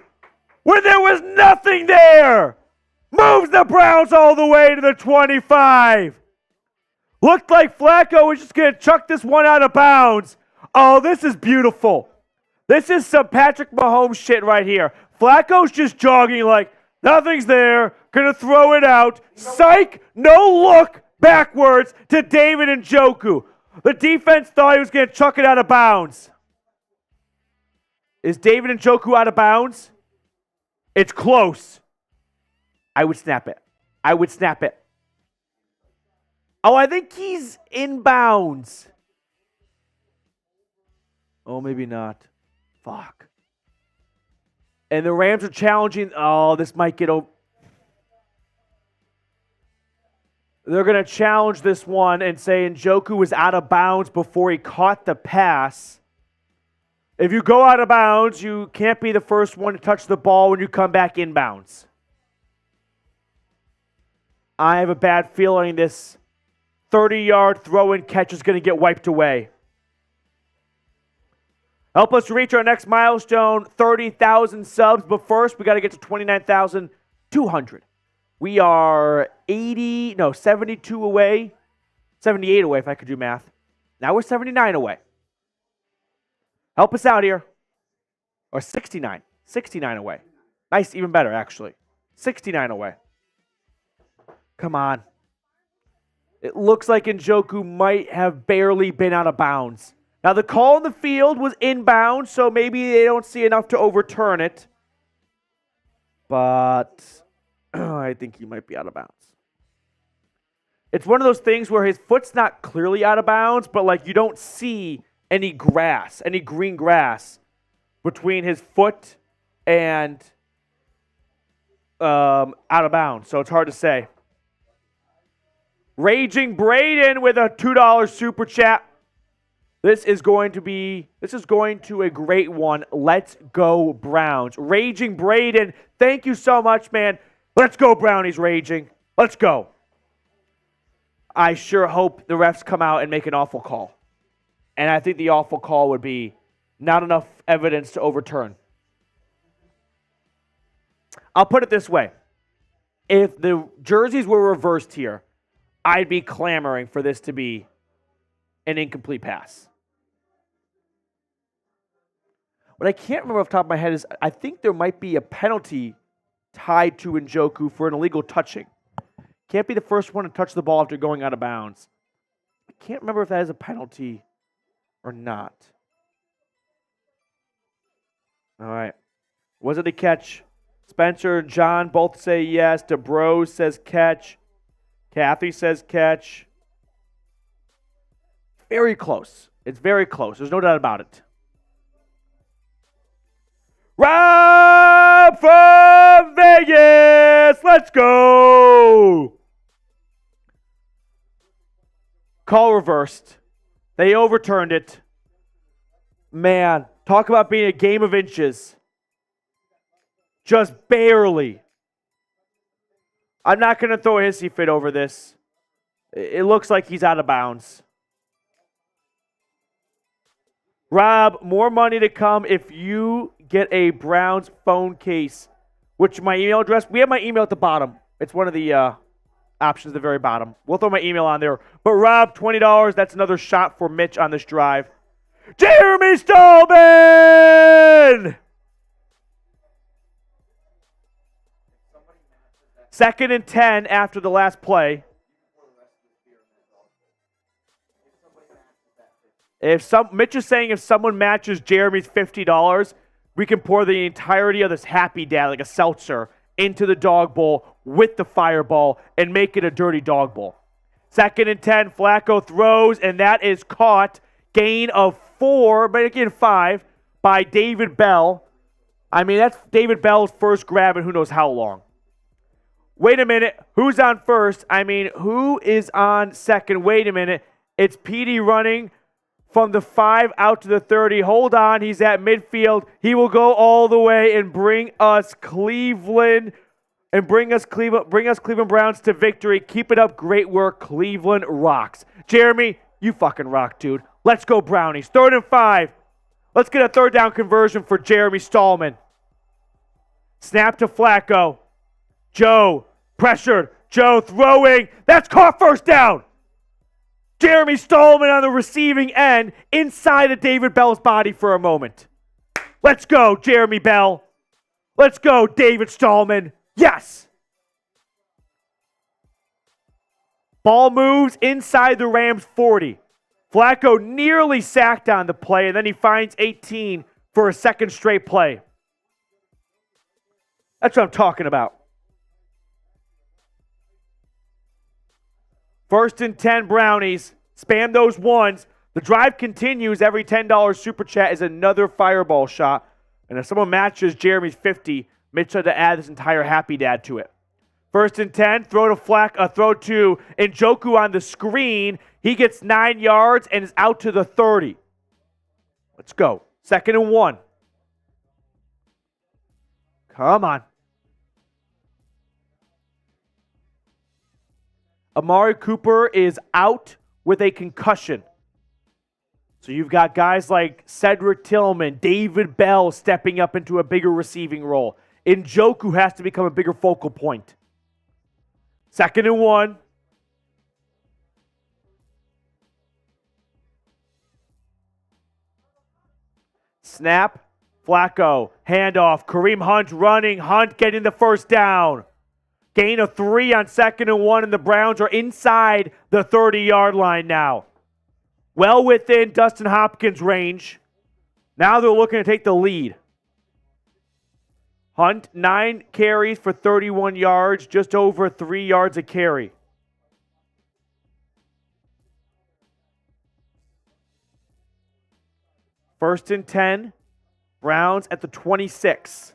when there was nothing there, moves the Browns all the way to the 25. Looked like Flacco was just going to chuck this one out of bounds. Oh, this is beautiful. This is some Patrick Mahomes shit right here. Flacco's just jogging like, nothing's there. Gonna throw it out. Psych! No look backwards to David Njoku. The defense thought he was gonna chuck it out of bounds. Is David Njoku out of bounds? It's close. I would snap it. I would snap it. Oh, I think he's in bounds. Oh, maybe not. Fuck. And the Rams are challenging. Oh, this might get over. They're going to challenge this one and say Njoku was out of bounds before he caught the pass. If you go out of bounds, you can't be the first one to touch the ball when you come back inbounds. I have a bad feeling this 30-yard throw-in catch is going to get wiped away. Help us reach our next milestone, 30,000 subs. But first, we got to get to 29,200. We are 72 away. 78 away, if I could do math. Now we're 79 away. Help us out here. Or 69. 69 away. Nice, even better, actually. 69 away. Come on. It looks like Njoku might have barely been out of bounds. Now, the call in the field was inbound, so maybe they don't see enough to overturn it. But I think he might be out of bounds. It's one of those things where his foot's not clearly out of bounds, but like you don't see any grass, any green grass between his foot and out of bounds. So it's hard to say. Raging Braden with a $2 super chat. This is going to a great one. Let's go Browns. Raging Braden, thank you so much, man. Let's go Brownies, Raging. Let's go. I sure hope the refs come out and make an awful call. And I think the awful call would be not enough evidence to overturn. I'll put it this way. If the jerseys were reversed here, I'd be clamoring for this to be an incomplete pass. What I can't remember off the top of my head is I think there might be a penalty tied to Njoku for an illegal touching. Can't be the first one to touch the ball after going out of bounds. I can't remember if that is a penalty or not. All right. Was it a catch? Spencer and John both say yes. DeBrose says catch. Kathy says catch. Very close. It's very close. There's no doubt about it. Rob from Vegas. Let's go. Call reversed. They overturned it. Man, talk about being a game of inches. Just barely. I'm not going to throw a hissy fit over this. It looks like he's out of bounds. Rob, more money to come if you get a Browns phone case. Which my email address, we have my email at the bottom. It's one of the options at the very bottom. We'll throw my email on there. But Rob, $20, that's another shot for Mitch on this drive. Jeremy Stallman! 2nd and 10 after the last play. Mitch is saying if someone matches Jeremy's $50, we can pour the entirety of this Happy Dad, like a seltzer, into the dog bowl with the fireball and make it a dirty dog bowl. 2nd and 10, Flacco throws, and that is caught. Gain of 4, but again 5, by David Bell. I mean, that's David Bell's first grab in who knows how long. Wait a minute. Who's on first? I mean, who is on second? Wait a minute. It's PD running from the 5 out to the 30. Hold on. He's at midfield. He will go all the way and bring us Cleveland Browns to victory. Keep it up. Great work. Cleveland rocks. Jeremy, you fucking rock, dude. Let's go Brownies. 3rd and 5. Let's get a 3rd down conversion for Jeremy Stallman. Snap to Flacco. Joe pressured. Joe throwing. That's caught. 1st down. Jeremy Stallman on the receiving end inside of David Bell's body for a moment. Let's go, Jeremy Bell. Let's go, David Stallman. Yes. Ball moves inside the Rams' 40. Flacco nearly sacked on the play, and then he finds 18 for a 2nd straight play. That's what I'm talking about. 1st and 10 Brownies. Spam those ones. The drive continues. Every $10 super chat is another fireball shot. And if someone matches Jeremy's 50, Mitch had to add this entire Happy Dad to it. 1st and 10. Throw to Njoku on the screen. He gets 9 yards and is out to the 30. Let's go. 2nd and 1. Come on. Amari Cooper is out with a concussion. So you've got guys like Cedric Tillman, David Bell stepping up into a bigger receiving role. Njoku has to become a bigger focal point. 2nd and 1. Snap. Flacco. Handoff. Kareem Hunt running. Hunt getting the 1st down. Gain of 3 on 2nd and 1, and the Browns are inside the 30-yard line now. Well within Dustin Hopkins' range. Now they're looking to take the lead. Hunt, 9 carries for 31 yards, just over 3 yards a carry. First and 10, Browns at the 26.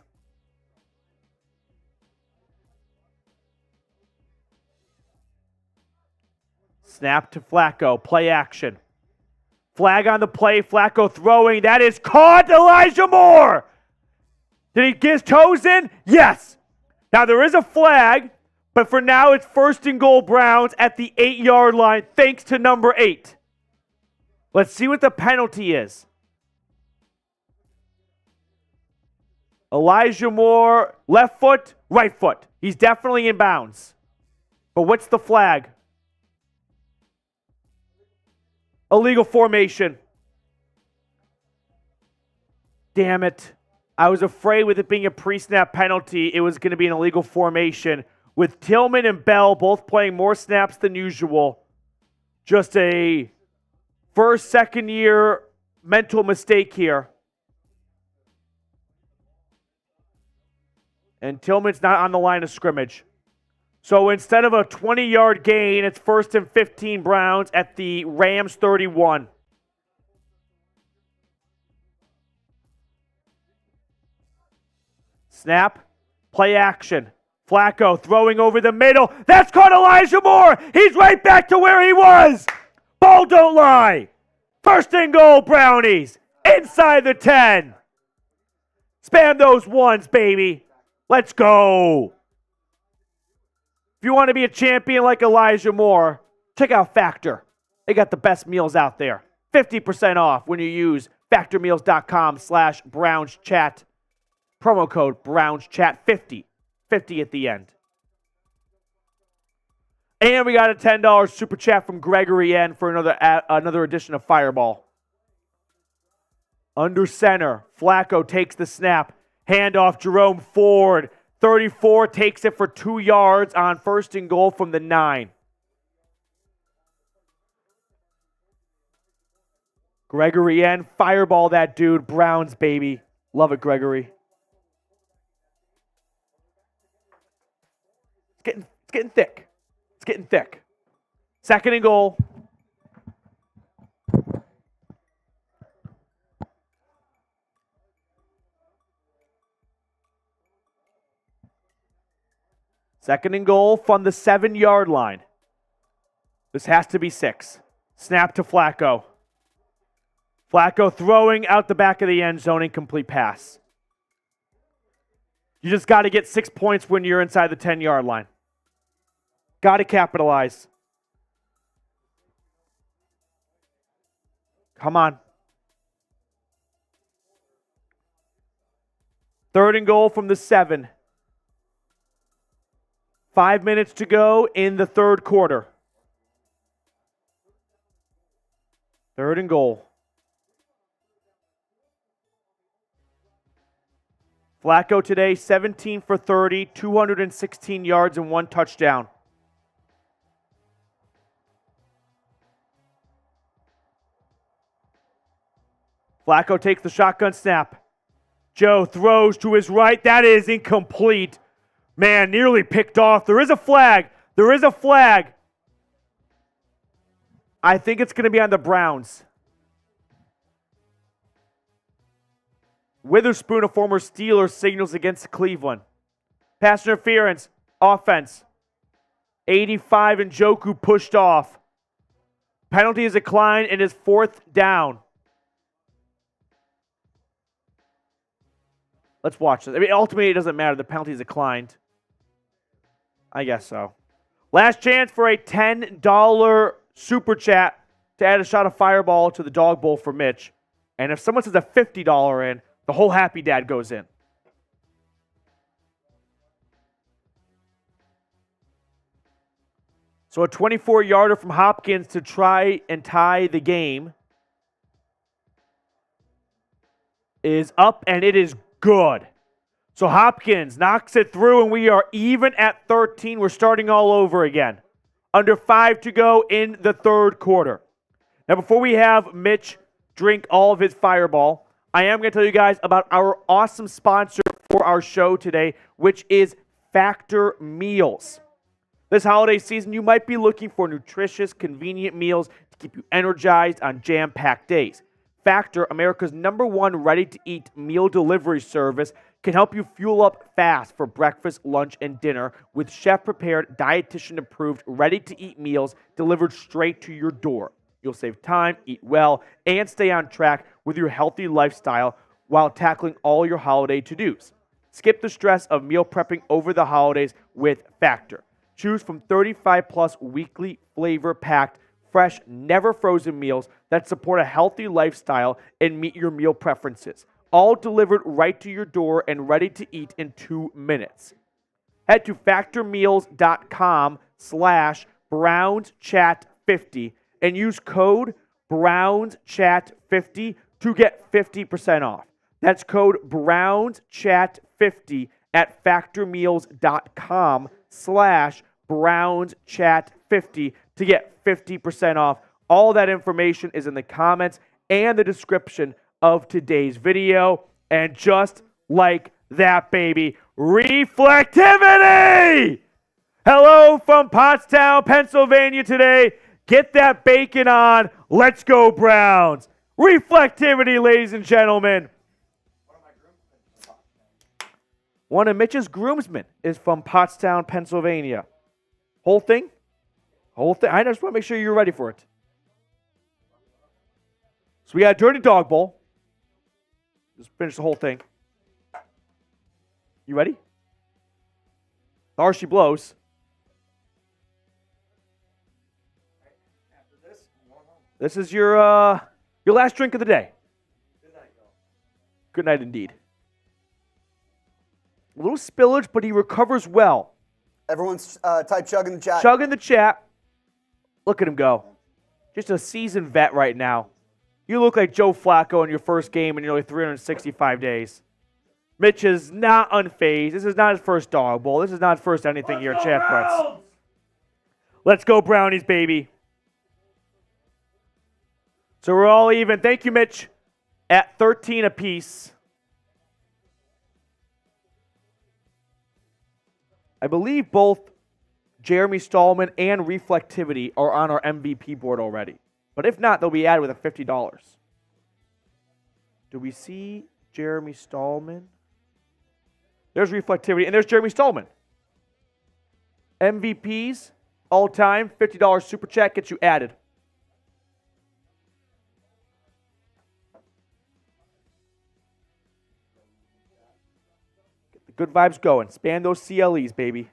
Snap to Flacco, play action. Flag on the play. Flacco throwing. That is caught. Elijah Moore. Did he get his toes in? Yes. Now there is a flag, but for now it's 1st and goal Browns at the 8-yard line thanks to number 8. Let's see what the penalty is. Elijah Moore, left foot, right foot. He's definitely in bounds. But what's the flag? Illegal formation. Damn it. I was afraid with it being a pre-snap penalty, it was going to be an illegal formation. With Tillman and Bell both playing more snaps than usual. Just a first, second year mental mistake here. And Tillman's not on the line of scrimmage. So instead of a 20-yard gain, it's 1st and 15 Browns at the Rams 31. Snap, play action. Flacco throwing over the middle. That's caught Elijah Moore. He's right back to where he was. Ball don't lie. 1st and goal, Brownies. Inside the 10. Spam those ones, baby. Let's go. If you want to be a champion like Elijah Moore, check out Factor. They got the best meals out there. 50% off when you use factormeals.com/BrownsChat. Promo code BrownsChat50. 50 at the end. And we got a $10 super chat from Gregory N for another edition of Fireball. Under center, Flacco takes the snap. Handoff, Jerome Ford. 34 takes it for 2 yards on 1st and goal from the 9. Gregory N, fireball that dude. Browns, baby. Love it, Gregory. It's getting thick. It's getting thick. 2nd and goal. Second and goal from the 7-yard line. This has to be 6. Snap to Flacco. Flacco throwing out the back of the end zone, incomplete pass. You just got to get 6 points when you're inside the 10-yard line. Got to capitalize. Come on. 3rd and goal from the 7. 5 minutes to go in the 3rd quarter. 3rd and goal. Flacco today, 17 for 30, 216 yards and 1 touchdown. Flacco takes the shotgun snap. Joe throws to his right. That is incomplete. Man, nearly picked off. There is a flag. There is a flag. I think it's going to be on the Browns. Witherspoon, a former Steeler, signals against Cleveland. Pass interference. Offense. 85 and Njoku pushed off. Penalty is declined and is 4th down. Let's watch this. I mean, ultimately, it doesn't matter. The penalty is declined. I guess so. Last chance for a $10 super chat to add a shot of Fireball to the dog bowl for Mitch. And if someone says a $50 in, the whole Happy Dad goes in. So a 24-yarder from Hopkins to try and tie the game is up, and it is good. So Hopkins knocks it through, and we are even at 13. We're starting all over again. Under 5 to go in the 3rd quarter. Now, before we have Mitch drink all of his Fireball, I am going to tell you guys about our awesome sponsor for our show today, which is Factor Meals. This holiday season, you might be looking for nutritious, convenient meals to keep you energized on jam-packed days. Factor, America's #1 ready-to-eat meal delivery service, can help you fuel up fast for breakfast, lunch, and dinner with chef-prepared, dietitian-approved, ready-to-eat meals delivered straight to your door. You'll save time, eat well, and stay on track with your healthy lifestyle while tackling all your holiday to-dos. Skip the stress of meal prepping over the holidays with Factor. Choose from 35-plus weekly flavor-packed, fresh, never frozen meals that support a healthy lifestyle and meet your meal preferences. All delivered right to your door and ready to eat in 2 minutes. Head to factormeals.com/BrownsChat50 and use code BrownsChat50 to get 50% off. That's code BrownsChat50 at factormeals.com/BrownsChat50 to get 50% off. All that information is in the comments and the description of today's video. And just like that, baby, reflectivity! Hello from Pottstown, Pennsylvania today. Get that bacon on. Let's go, Browns. Reflectivity, ladies and gentlemen. One of Mitch's groomsmen is from Pottstown, Pennsylvania. Whole thing? Whole thing. I just want to make sure you're ready for it. So we got a Dirty Dog Bowl. Just finish the whole thing. You ready? Or she blows. This is your last drink of the day. Good night, y'all. Good night indeed. A little spillage, but he recovers well. Everyone's type chug in the chat. Chug in the chat. Look at him go. Just a seasoned vet right now. You look like Joe Flacco in your first game in nearly 365 days. Mitch is not unfazed. This is not his first dog bowl. This is not his first anything here at Chat Threats. Let's go, Brownies, baby. So we're all even. Thank you, Mitch. At 13 apiece. I believe both Jeremy Stallman and Reflectivity are on our MVP board already. But if not, they'll be added with a $50. Do we see Jeremy Stallman? There's Reflectivity, and there's Jeremy Stallman. MVPs, all time, $50 super chat gets you added. Get the good vibes going. Span those CLEs, baby.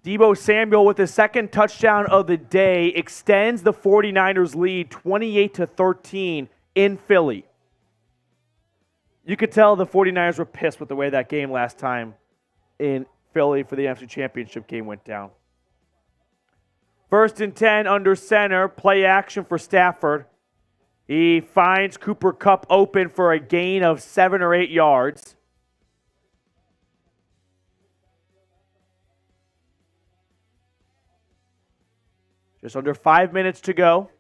Deebo Samuel with his second touchdown of the day extends the 49ers lead 28-13 in Philly. You could tell the 49ers were pissed with the way that game last time in Philly for the NFC Championship game went down. 1st and 10 under center, play action for Stafford. He finds Cooper Kupp open for a gain of 7 or 8 yards. Just under 5 minutes to go.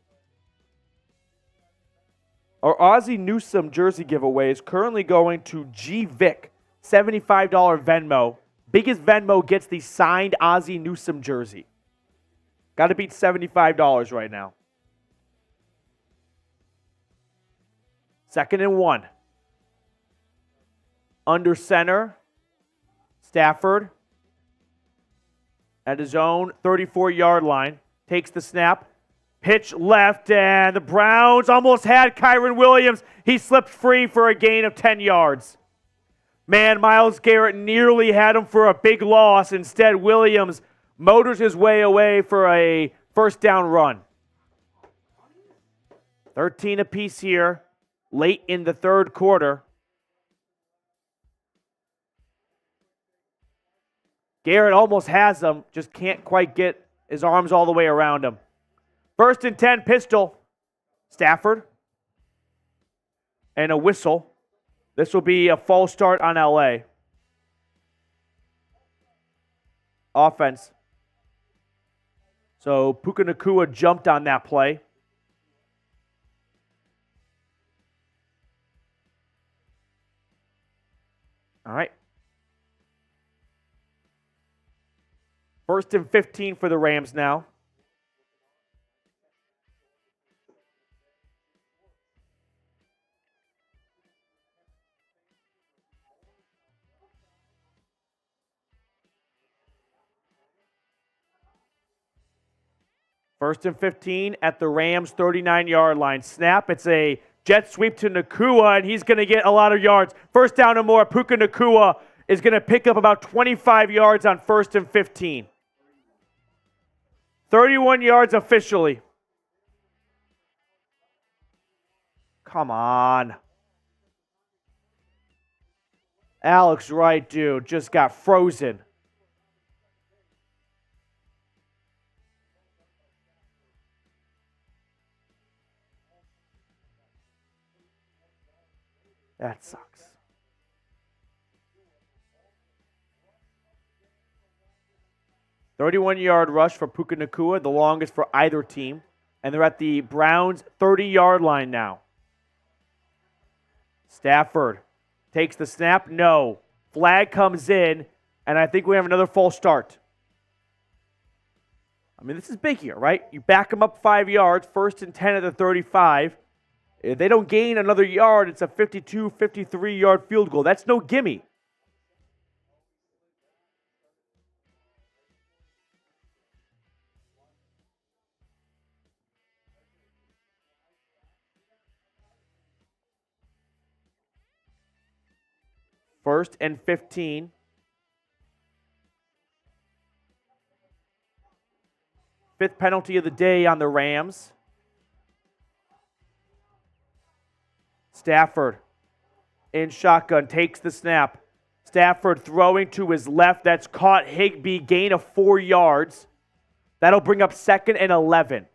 Our Ozzie Newsome jersey giveaway is currently going to G Vic, $75 Venmo. Biggest Venmo gets the signed Ozzie Newsome jersey. Got to beat $75 right now. 2nd and 1. Under center, Stafford at his own 34-yard line. Takes the snap, pitch left, and the Browns almost had Kyron Williams. He slipped free for a gain of 10 yards. Man, Myles Garrett nearly had him for a big loss. Instead, Williams motors his way away for a first down run. 13 apiece here, late in the third quarter. Garrett almost has them, just can't quite get his arms all the way around him. 1st and 10 pistol. Stafford. And a whistle. This will be a false start on LA. Offense. So Puka Nacua jumped on that play. All right. 1st and 15 for the Rams now. First and 15 at the Rams' 39-yard line. Snap. It's a jet sweep to Nacua, and he's going to get a lot of yards. First down and more. Puka Nacua is going to pick up about 25 yards on first and 15. 31 yards officially. Come on. Alex Wright, dude, just got frozen. That sucks. "31-yard rush for Puka Nacua, the longest for either team. And they're at the Browns' 30-yard line now. Stafford takes the snap. No. Flag comes in, and I think we have another false start. I mean, this is big here, right? You back them up 5 yards, first and 10 at the 35. If they don't gain another yard, it's a 52, 53-yard field goal. That's no gimme. First and 15. Fifth penalty of the day on the Rams. Stafford in shotgun, takes the snap. Stafford throwing to his left. That's caught. Higbee, gain of 4 yards. That'll bring up 2nd and 11.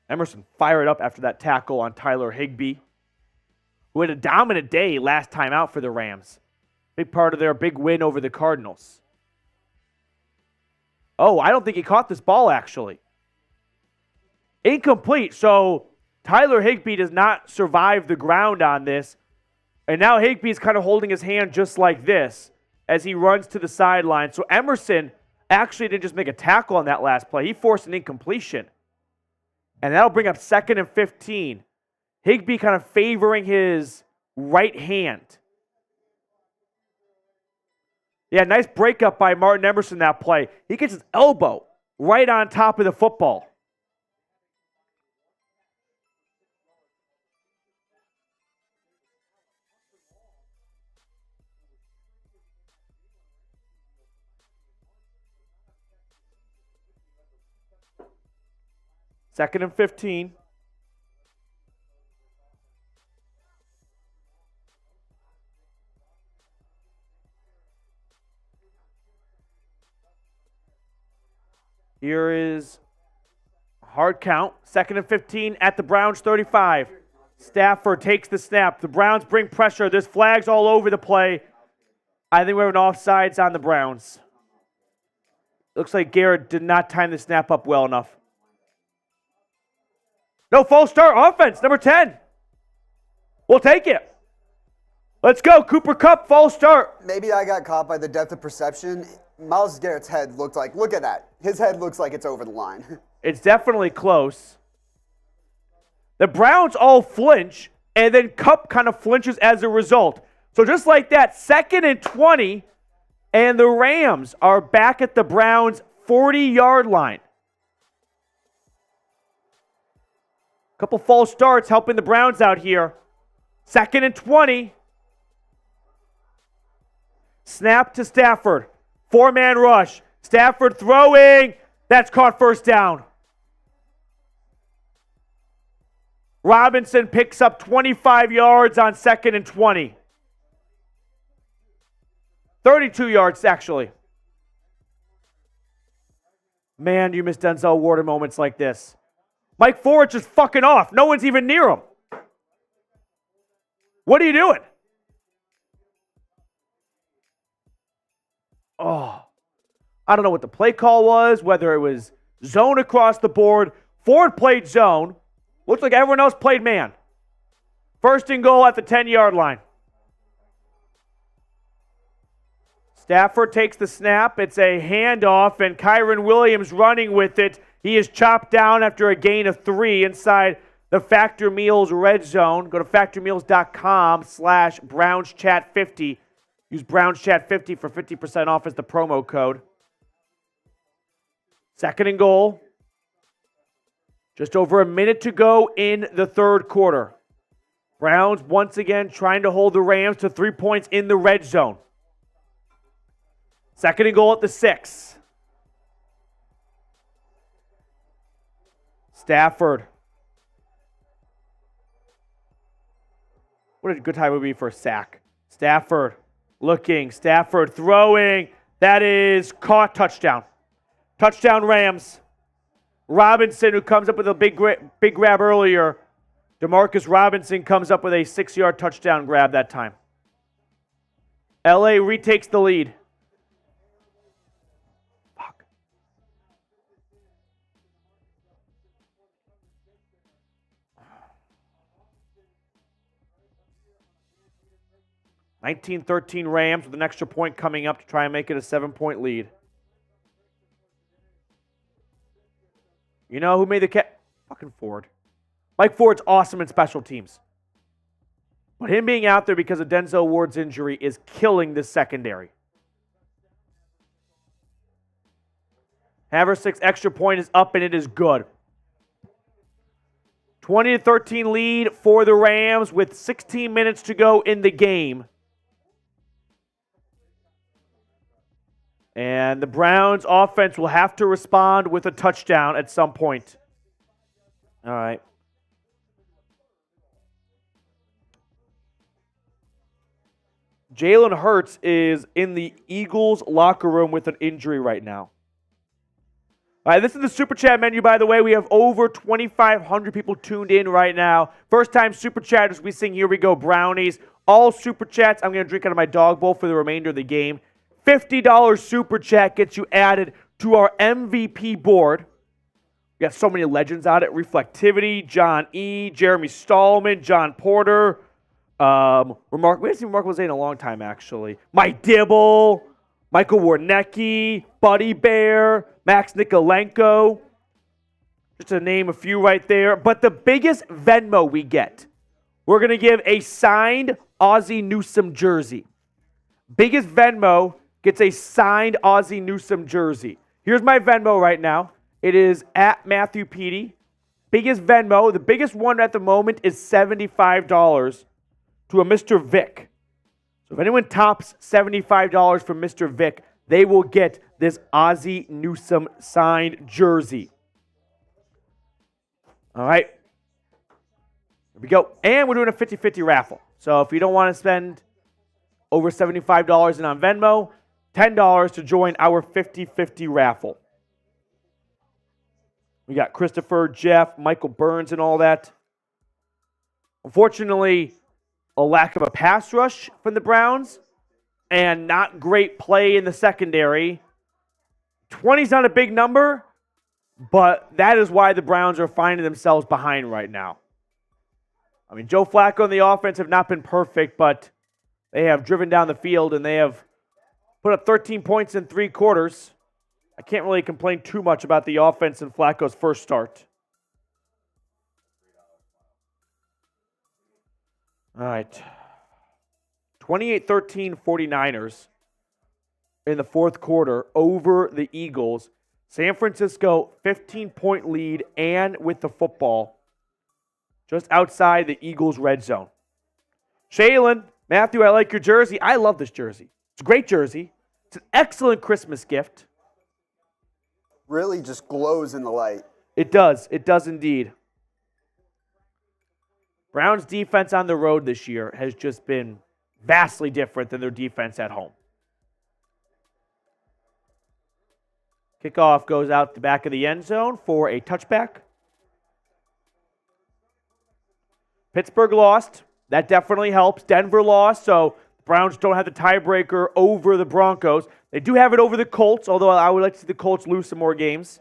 Emerson fired up after that tackle on Tyler Higbee, who had a dominant day last time out for the Rams. Big part of their big win over the Cardinals. Oh, I don't think he caught this ball, actually. Incomplete. So Tyler Higbee does not survive the ground on this. And now Higbee's kind of holding his hand just like this as he runs to the sideline. So Emerson actually didn't just make a tackle on that last play. He forced an incompletion. And that'll bring up 2nd and 15. Higbee kind of favoring his right hand. Yeah, nice breakup by Martin Emerson that play. He gets his elbow right on top of the football. Second and 15. Here is a hard count. 2nd and 15 at the Browns 35. Stafford takes the snap. The Browns bring pressure. There's flags all over the play. I think we have an offsides on the Browns. Looks like Garrett did not time the snap up well enough. No, false start offense, number 10. We'll take it. Let's go, Cooper Kupp, false start. Maybe I got caught by the depth of perception. Myles Garrett's head looked like, look at that. His head looks like it's over the line. It's definitely close. The Browns all flinch, and then Kupp kind of flinches as a result. So just like that, 2nd and 20, and the Rams are back at the Browns' 40-yard line. Couple false starts helping the Browns out here. 2nd and 20. Snap to Stafford. 4-man rush. Stafford throwing. That's caught first down. Robinson picks up 25 yards on 2nd and 20. 32 yards, actually. Man, you miss Denzel Ward in moments like this. Mike Ford just fucking off. No one's even near him. What are you doing? Oh, I don't know what the play call was, whether it was zone across the board. Ford played zone. Looks like everyone else played man. 1st and goal at the 10-yard line. Stafford takes the snap. It's a handoff, and Kyron Williams running with it. He is chopped down after a gain of 3 inside the Factor Meals red zone. Go to factormeals.com/BrownsChat50. Use BrownsChat50 for 50% off as the promo code. Second and goal. Just over a minute to go in the third quarter. Browns once again trying to hold the Rams to 3 points in the red zone. Second and goal at the 6. Stafford. What a good time would be for a sack. Stafford looking. Stafford throwing. That is caught. Touchdown. Touchdown Rams. Robinson, who comes up with a big grab earlier. Demarcus Robinson comes up with a 6-yard touchdown grab that time. LA retakes the lead. Fuck. (19-13) Rams with an extra point coming up to try and make it a 7-point lead. You know who made the catch? Fucking Ford. Mike Ford's awesome in special teams. But him being out there because of Denzel Ward's injury is killing this secondary. Haversack's extra point is up and it is good. 20-13 lead for the Rams with 16 minutes to go in the game. And the Browns offense will have to respond with a touchdown at some point. All right. Jalen Hurts is in the Eagles locker room with an injury right now. All right, this is the Super Chat menu, by the way. We have over 2,500 people tuned in right now. First time Super Chatters, we sing Here We Go Brownies. All Super Chats, I'm going to drink out of my dog bowl for the remainder of the game. $50 Super Chat gets you added to our MVP board. We got so many legends on it. Reflectivity, John E., Jeremy Stallman, John Porter. We haven't seen Remarkable Zay in a long time, actually. Mike Dibble, Michael Warnecki, Buddy Bear, Max Nikolenko. Just to name a few right there. But the biggest Venmo we get, we're going to give a signed Ozzie Newsome jersey. Biggest Venmo gets a signed Ozzie Newsome jersey. Here's my Venmo right now. It is at Matthew Petey. Biggest Venmo, the biggest one at the moment is $75 to a Mr. Vic. So if anyone tops $75 from Mr. Vic, they will get this Ozzie Newsome signed jersey. All right. Here we go. And we're doing a 50-50 raffle. So if you don't want to spend over $75 and on Venmo, $10 to join our 50-50 raffle. We got Christopher, Jeff, Michael Burns, and all that. Unfortunately, a lack of a pass rush from the Browns and not great play in the secondary. 20 is not a big number, but that is why the Browns are finding themselves behind right now. I mean, Joe Flacco and the offense have not been perfect, but they have driven down the field and they have put up 13 points in 3 quarters. I can't really complain too much about the offense in Flacco's first start. All right. 28-13 49ers in the fourth quarter over the Eagles. San Francisco 15-point lead and with the football just outside the Eagles' red zone. Shaylin, Matthew, I like your jersey. I love this jersey. It's a great jersey. It's an excellent Christmas gift. Really just glows in the light. It does. It does indeed. Browns' defense on the road this year has just been vastly different than their defense at home. Kickoff goes out the back of the end zone for a touchback. Pittsburgh lost. That definitely helps. Denver lost, so the Browns don't have the tiebreaker over the Broncos. They do have it over the Colts, although I would like to see the Colts lose some more games.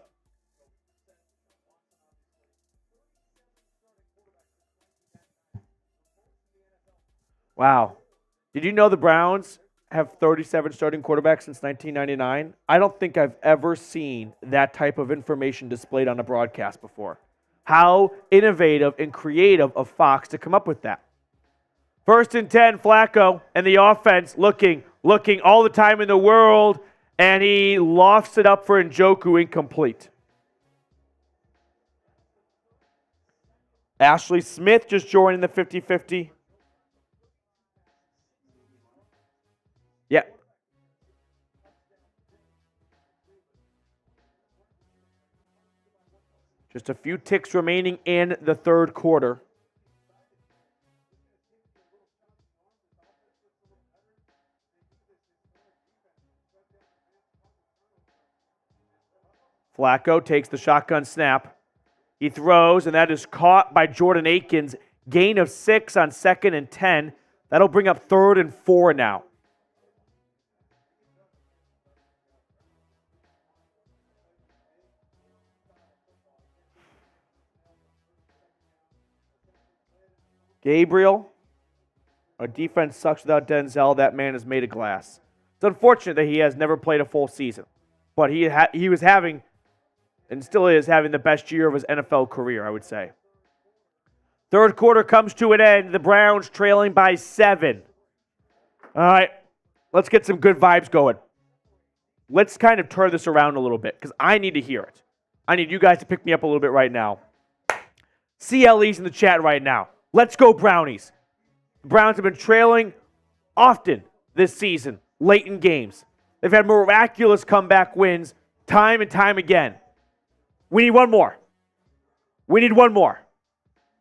Wow. Did you know the Browns have 37 starting quarterbacks since 1999? I don't think I've ever seen that type of information displayed on a broadcast before. How innovative and creative of Fox to come up with that. First and 10, Flacco and the offense looking all the time in the world And he lofts it up for Njoku, incomplete. Ashley Smith just joining the 50-50. Yeah. Just a few ticks remaining in the third quarter. Flacco takes the shotgun snap. He throws, and that is caught by Jordan Akins. Gain of 6 on 2nd and 10. That'll bring up 3rd and 4 now. Gabriel, our defense sucks without Denzel. That man is made of glass. It's unfortunate that he has never played a full season, but he was having, and still is having, the best year of his NFL career, I would say. Third quarter comes to an end. The Browns trailing by 7. All right, let's get some good vibes going. Let's kind of turn this around a little bit because I need to hear it. I need you guys to pick me up a little bit right now. CLE's in the chat right now. Let's go Brownies. The Browns have been trailing often this season, late in games. They've had miraculous comeback wins time and time again. We need one more. We need one more.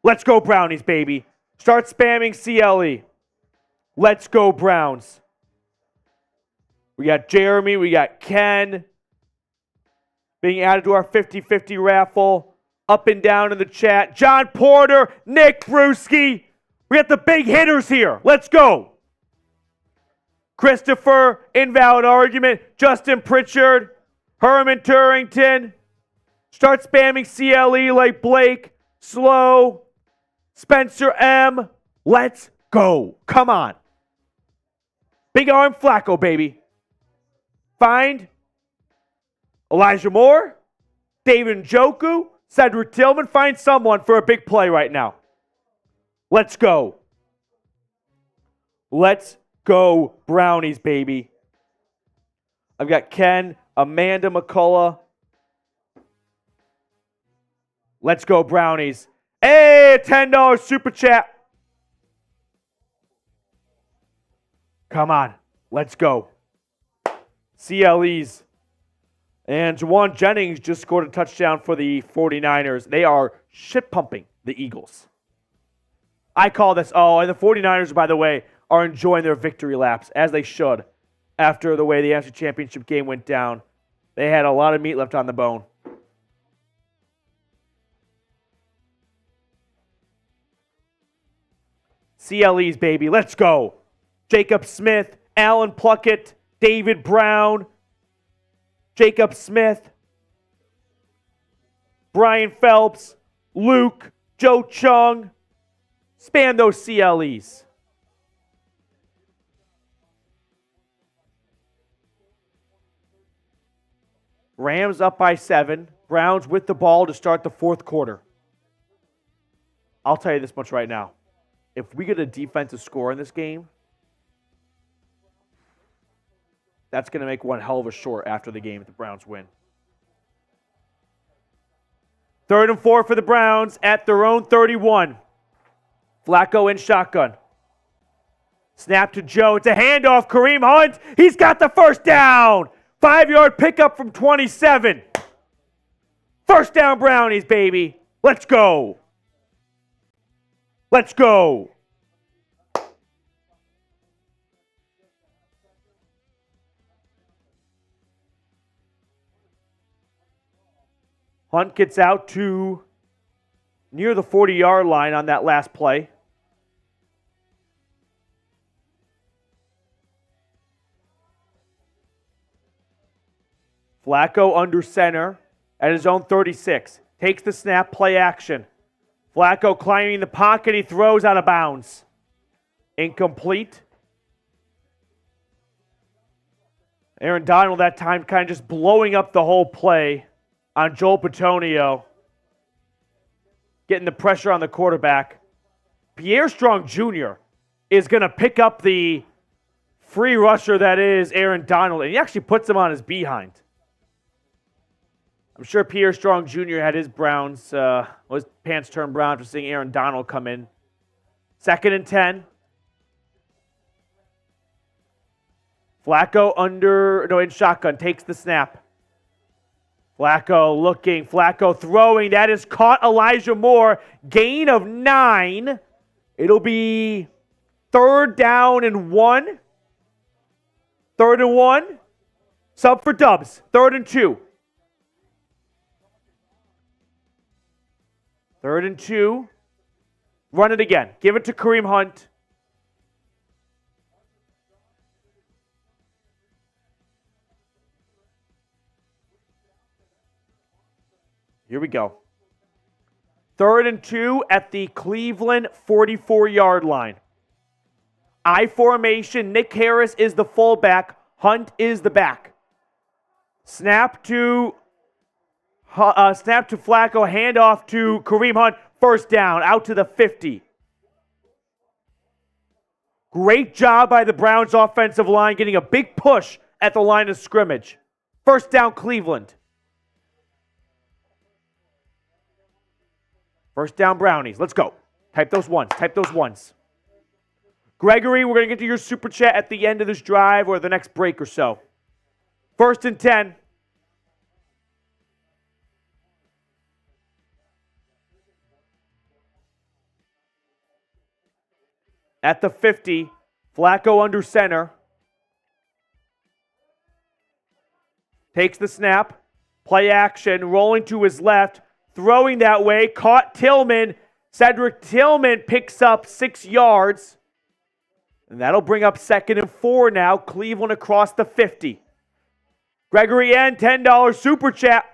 Let's go Brownies, baby. Start spamming CLE. Let's go Browns. We got Jeremy. We got Ken being added to our 50-50 raffle. Up and down in the chat. John Porter, Nick Brewski. We got the big hitters here. Let's go. Christopher, invalid argument. Justin Pritchard, Herman Turrington. Start spamming CLE like Blake. Slow. Spencer M. Let's go. Come on. Big arm Flacco, baby. Find Elijah Moore, David Njoku, Cedric Tillman. Find someone for a big play right now. Let's go. Let's go Brownies, baby. I've got Ken, Amanda McCullough. Let's go Brownies. Hey, $10 super chat. Come on. Let's go. CLEs. And Juwan Jennings just scored a touchdown for the 49ers. They are shit-pumping the Eagles. I call this, and the 49ers, by the way, are enjoying their victory laps, as they should, after the way the NFC Championship game went down. They had a lot of meat left on the bone. CLEs, baby. Let's go. Jacob Smith, Alan Pluckett, David Brown, Jacob Smith, Brian Phelps, Luke, Joe Chung. Spam those CLEs. Rams up by 7. Browns with the ball to start the fourth quarter. I'll tell you this much right now. If we get a defensive score in this game, that's going to make one hell of a short after the game if the Browns win. 3rd and 4 for the Browns at their own 31. Flacco in shotgun. Snap to Joe. It's a handoff. Kareem Hunt. He's got the first down. 5-yard pickup from 27. First down Brownies, baby. Let's go. Let's go. Hunt gets out to near the 40-yard line on that last play. Flacco under center at his own 36. Takes the snap, play action. Flacco climbing the pocket. He throws out of bounds. Incomplete. Aaron Donald that time kind of just blowing up the whole play on Joel Petonio. Getting the pressure on the quarterback. Pierre Strong Jr. is going to pick up the free rusher that is Aaron Donald, and he actually puts him on his behind. I'm sure Pierre Strong Jr. had his his pants turned brown after seeing Aaron Donald come in. 2nd and 10. Flacco in shotgun, takes the snap. Flacco looking, Flacco throwing. That is caught Elijah Moore. Gain of 9. It'll be 3rd down and 1. 3rd and 1. Sub for Dubs. 3rd and 2. 3rd and 2. Run it again. Give it to Kareem Hunt. Here we go. 3rd and 2 at the Cleveland 44-yard line. I formation. Nick Harris is the fullback. Hunt is the back. Snap to Flacco. Handoff to Kareem Hunt. 1st down. Out to the 50. Great job by the Browns offensive line getting a big push at the line of scrimmage. 1st down Cleveland. 1st down Brownies. Let's go. Type those ones. Type those ones. Gregory, we're going to get to your super chat at the end of this drive or the next break or so. 1st and 10. At the 50, Flacco under center. Takes the snap. Play action. Rolling to his left. Throwing that way. Caught Tillman. Cedric Tillman picks up 6 yards. And that'll bring up 2nd and 4 now. Cleveland across the 50. Gregory N, $10 super chat.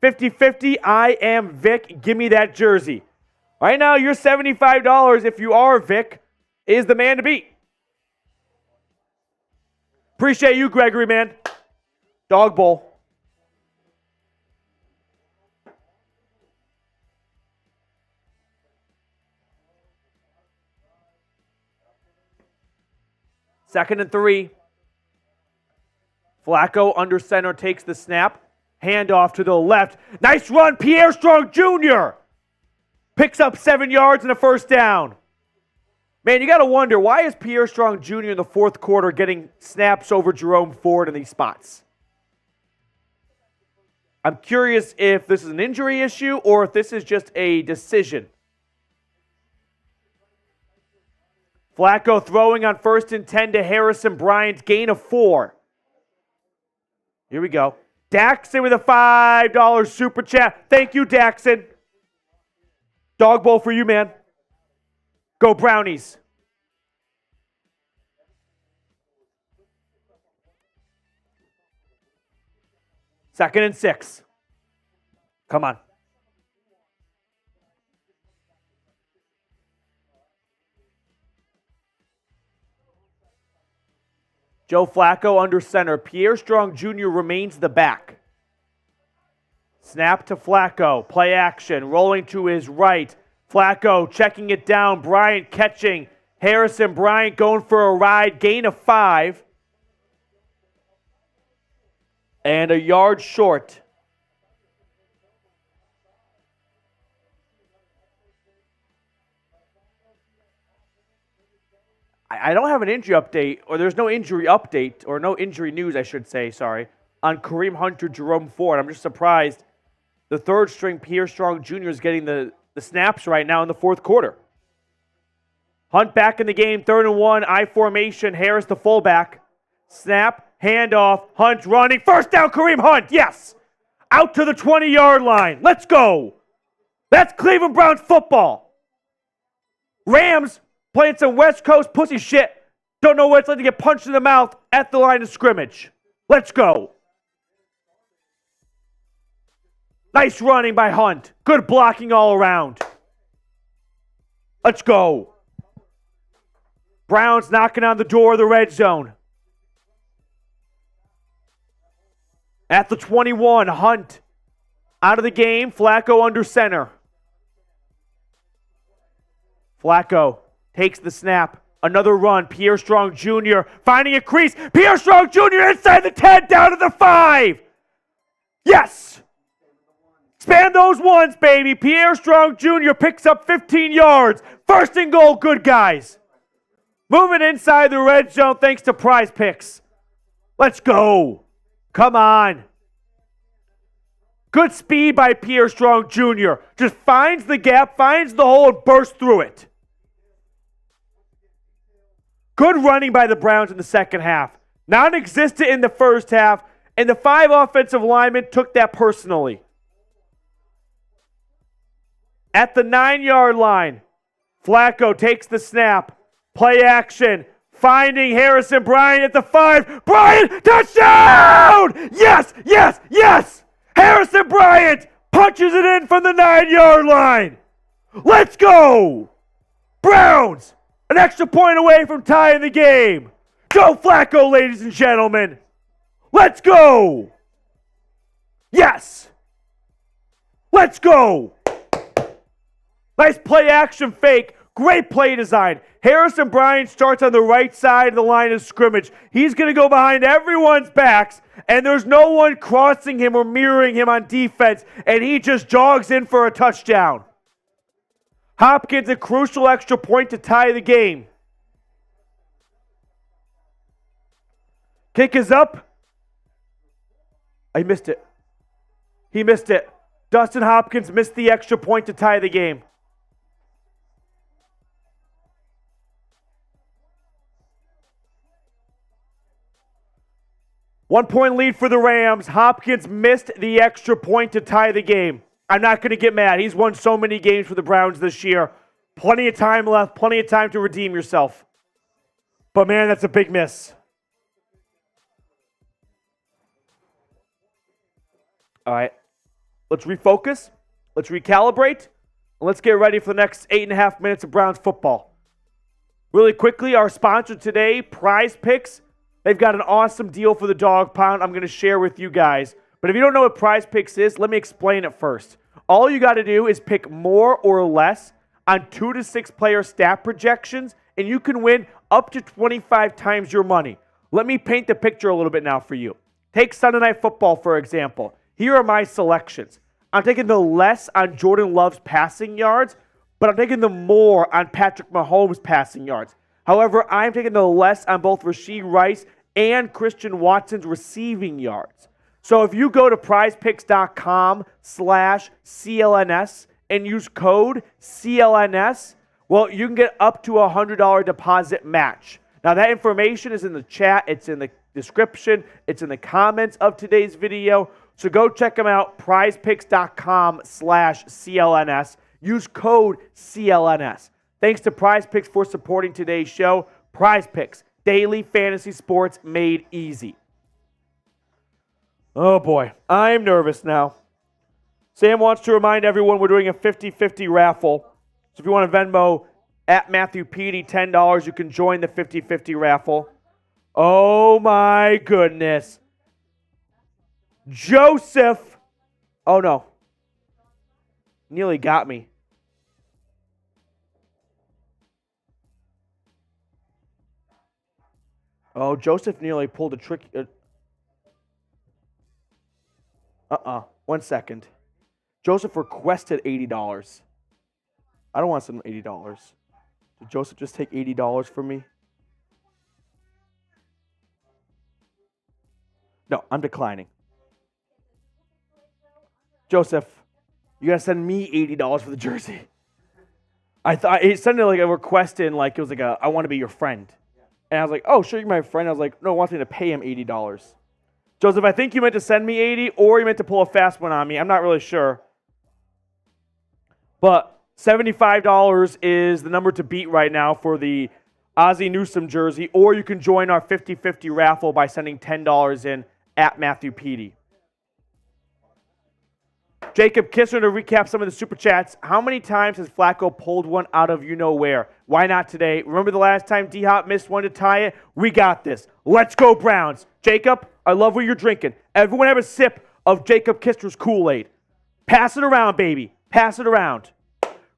50-50, I am Vic. Give me that jersey. Right now, your $75, if you are Vic, is the man to beat. Appreciate you, Gregory, man. Dog Bowl. Second and 3. Flacco under center takes the snap. Handoff to the left. Nice run, Pierre Strong Jr. Picks up 7 yards and a 1st down. Man, you got to wonder, why is Pierre Strong Jr. in the 4th quarter getting snaps over Jerome Ford in these spots? I'm curious if this is an injury issue or if this is just a decision. Flacco throwing on 1st and 10 to Harrison Bryant. Gain of 4. Here we go. Daxon with a $5 super chat. Thank you, Daxon. Dog bowl for you, man. Go Brownies. Second and 6. Come on. Joe Flacco under center. Pierre Strong Jr. remains the back. Snap to Flacco. Play action. Rolling to his right. Flacco checking it down. Bryant catching. Harrison Bryant going for a ride. Gain of 5. And a yard short. I don't have an injury update, or there's no injury update, or no injury news, I should say, sorry, on Kareem Hunt or Jerome Ford. I'm just surprised the 3rd string Pierre Strong Jr. is getting the snaps right now in the 4th quarter. Hunt back in the game, 3rd and 1, I formation, Harris the fullback. Snap, handoff, Hunt running, 1st down Kareem Hunt, yes! Out to the 20-yard line, let's go! That's Cleveland Browns football. Rams playing some West Coast pussy shit. Don't know what it's like to get punched in the mouth at the line of scrimmage. Let's go. Nice running by Hunt. Good blocking all around. Let's go. Browns knocking on the door of the red zone. At the 21, Hunt out of the game. Flacco under center. Flacco takes the snap. Another run. Pierre Strong Jr. finding a crease. Pierre Strong Jr. inside the 10, down to the 5. Yes! Spam those ones, baby. Pierre Strong Jr. picks up 15 yards. First and goal, good guys. Moving inside the red zone thanks to Prize Picks. Let's go. Come on. Good speed by Pierre Strong Jr. Just finds the gap, finds the hole, and bursts through it. Good running by the Browns in the second half. Non-existent in the first half, and the 5 offensive linemen took that personally. At the 9-yard line, Flacco takes the snap. Play action. Finding Harrison Bryant at the 5. Bryant, touchdown! Yes, yes, yes! Harrison Bryant punches it in from the 9-yard line. Let's go! Browns, an extra point away from tying the game. Joe Flacco, ladies and gentlemen. Let's go! Yes! Let's go! Nice play action fake. Great play design. Harrison Bryant starts on the right side of the line of scrimmage. He's going to go behind everyone's backs, and there's no one crossing him or mirroring him on defense, and he just jogs in for a touchdown. Hopkins, a crucial extra point to tie the game. Kick is up. I missed it. He missed it. Dustin Hopkins missed the extra point to tie the game. One-point lead for the Rams. Hopkins missed the extra point to tie the game. I'm not going to get mad. He's won so many games for the Browns this year. Plenty of time left. Plenty of time to redeem yourself. But, man, that's a big miss. All right. Let's refocus. Let's recalibrate. And let's get ready for the next 8.5 minutes of Browns football. Really quickly, our sponsor today, Prize Picks. They've got an awesome deal for the dog pound I'm going to share with you guys. But if you don't know what Prize Picks is, let me explain it first. All you got to do is pick more or less on 2 to 6 player stat projections, and you can win up to 25 times your money. Let me paint the picture a little bit now for you. Take Sunday Night Football, for example. Here are my selections. I'm taking the less on Jordan Love's passing yards, but I'm taking the more on Patrick Mahomes' passing yards. However, I'm taking the less on both Rashee Rice and Christian Watson's receiving yards. So if you go to prizepicks.com/CLNS and use code CLNS, well, you can get up to a $100 deposit match. Now, that information is in the chat. It's in the description. It's in the comments of today's video. So go check them out, prizepicks.com/CLNS. Use code CLNS. Thanks to Prize Picks for supporting today's show. Prize Picks, daily fantasy sports made easy. Oh boy, I'm nervous now. Sam wants to remind everyone we're doing a 50-50 raffle. So if you want to Venmo at Matthew Petey $10, you can join the 50-50 raffle. Oh my goodness. Joseph. Oh no. Nearly got me. Oh, Joseph nearly pulled a trick. 1 second. Joseph requested $80. I don't want to send him $80. Did Joseph just take $80 from me? No, I'm declining. Joseph, you gotta send me $80 for the jersey. I thought he sent it like a request in, like it was like a I want to be your friend. And I was like, oh, sure, you're my friend. I was like, no, I want me to pay him $80. Joseph, I think you meant to send me $80 or you meant to pull a fast one on me. I'm not really sure. But $75 is the number to beat right now for the Ozzie Newsome jersey, or you can join our 50-50 raffle by sending $10 in at Matthew Petey. Jacob Kissner to recap some of the Super Chats. How many times has Flacco pulled one out of you-know-where? Why not today? Remember the last time D-Hop missed one to tie it? We got this. Let's go, Browns. Jacob, I love what you're drinking. Everyone have a sip of Jacob Kissner's Kool-Aid. Pass it around, baby. Pass it around.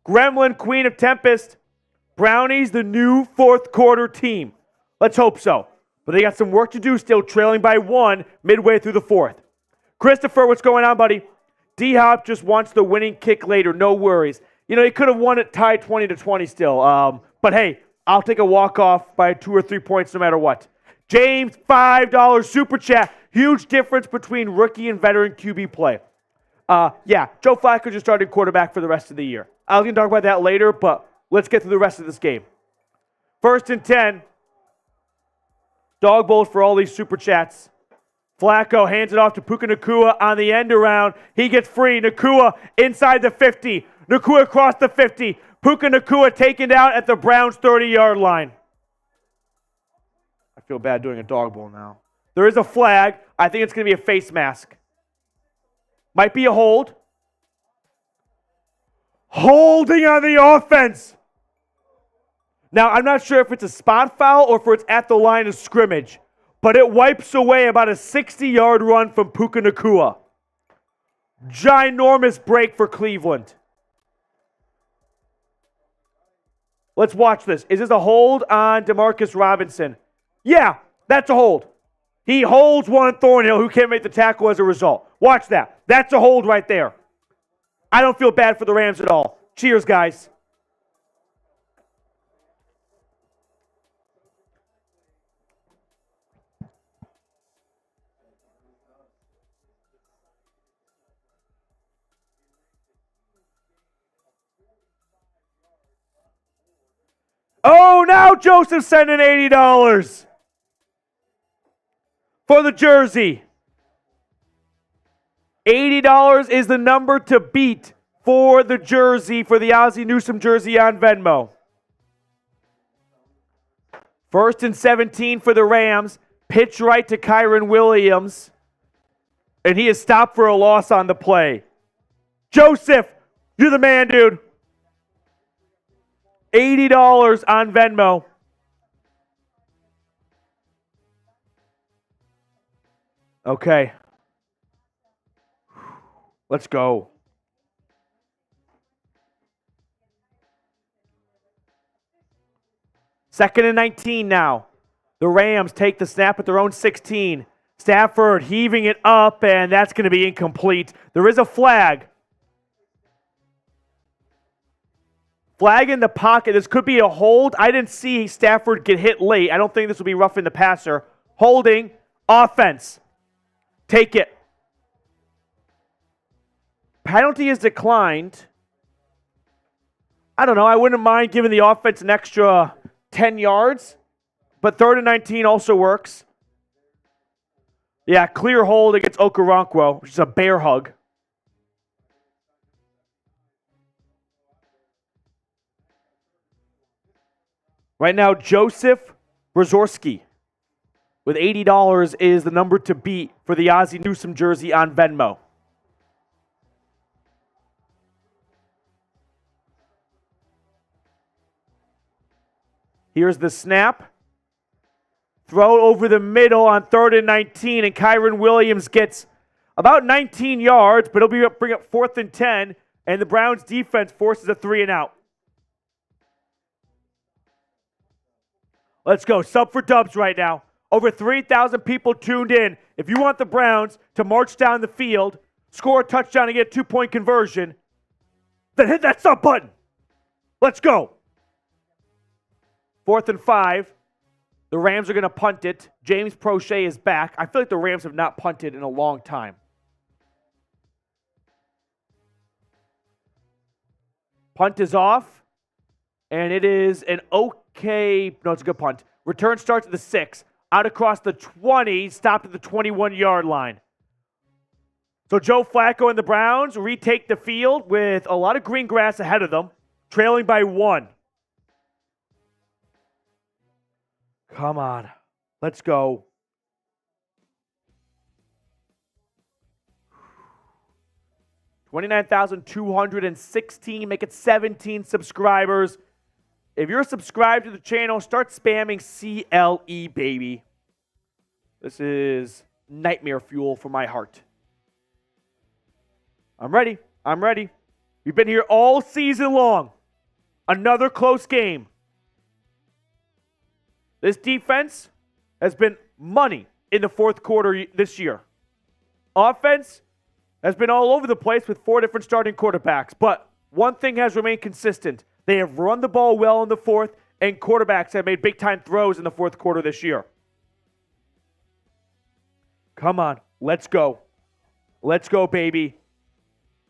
Gremlin, Queen of Tempest. Brownies, the new fourth quarter team. Let's hope so. But they got some work to do still, trailing by 1 midway through the fourth. Christopher, what's going on, buddy? D-Hop just wants the winning kick later. No worries. You know, he could have won it tied 20-20 still. But hey, I'll take a walk-off by 2 or 3 points no matter what. James, $5 super chat. Huge difference between rookie and veteran QB play. Yeah, Joe Flacco just started quarterback for the rest of the year. I was going to talk about that later, but let's get through the rest of this game. 1st and 10. Dog bowls for all these super chats. Flacco hands it off to Puka Nacua on the end around. He gets free. Nacua inside the 50. Nacua across the 50. Puka Nacua taken down at the Browns' 30-yard line. I feel bad doing a dog bowl now. There is a flag. I think it's going to be a face mask. Might be a hold. Holding on the offense. Now, I'm not sure if it's a spot foul or if it's at the line of scrimmage, but it wipes away about a 60-yard run from Puka Nacua. Ginormous break for Cleveland. Let's watch this. Is this a hold on Demarcus Robinson? Yeah, that's a hold. He holds Juan Thornhill, who can't make the tackle as a result. Watch that. That's a hold right there. I don't feel bad for the Rams at all. Cheers, guys. Oh, now Joseph sending $80 for the jersey. $80 is the number to beat for the jersey, for the Ozzie Newsome jersey on Venmo. 1st and 17 for the Rams. Pitch right to Kyron Williams. And he is stopped for a loss on the play. Joseph, you're the man, dude. $80 on Venmo. Okay. Let's go. Second and 19 now. The Rams take the snap at their own 16. Stafford heaving it up, and that's going to be incomplete. There is a flag. Flag in the pocket. This could be a hold. I didn't see Stafford get hit late. I don't think this will be roughing the passer. Holding. Offense. Take it. Penalty is declined. I don't know. I wouldn't mind giving the offense an extra 10 yards. But 3rd and 19 also works. Yeah, clear hold against Okoronkwo, which is a bear hug. Right now, Joseph Brzorski with $80 is the number to beat for the Ozzie Newsome jersey on Venmo. Here's the snap. Throw over the middle on 3rd and 19, and Kyron Williams gets about 19 yards, but he'll bring up 4th and 10, and the Browns defense forces a 3 and out. Let's go. Sub for dubs right now. Over 3,000 people tuned in. If you want the Browns to march down the field, score a touchdown and get a 2-point conversion, then hit that sub button. Let's go. 4th and 5. The Rams are going to punt it. James Prochet is back. I feel like the Rams have not punted in a long time. Punt is off. And it is an okay... No, it's a good punt. Return starts at the 6. Out across the 20. Stopped at the 21-yard line. So Joe Flacco and the Browns retake the field with a lot of green grass ahead of them. Trailing by 1. Come on. Let's go. $29,216. Make it 17 subscribers. If you're subscribed to the channel, start spamming CLE, baby. This is nightmare fuel for my heart. I'm ready. I'm ready. We've been here all season long. Another close game. This defense has been money in the fourth quarter this year. Offense has been all over the place with 4 different starting quarterbacks. But one thing has remained consistent. They have run the ball well in the fourth, and quarterbacks have made big-time throws in the fourth quarter this year. Come on. Let's go. Let's go, baby.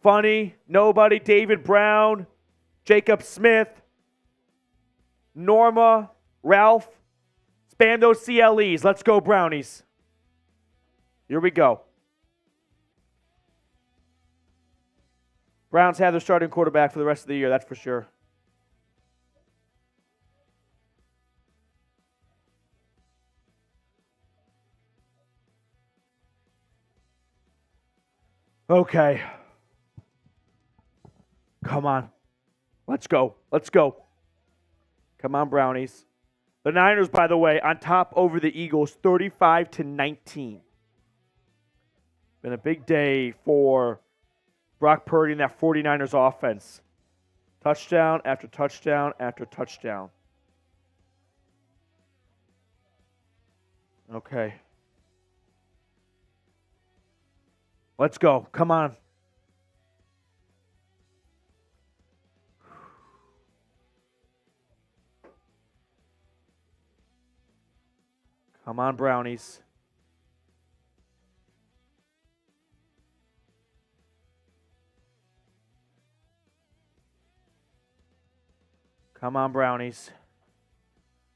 Funny, nobody, David Brown, Jacob Smith, Norma, Ralph. Spam those CLEs. Let's go, Brownies. Here we go. Browns have their starting quarterback for the rest of the year, that's for sure. Okay. Come on. Let's go. Let's go. Come on, Brownies. The Niners, by the way, on top over the Eagles, 35-19. Been a big day for Brock Purdy and that 49ers offense. Touchdown after touchdown after touchdown. Okay. Let's go. Come on. Come on, Brownies. Come on, Brownies.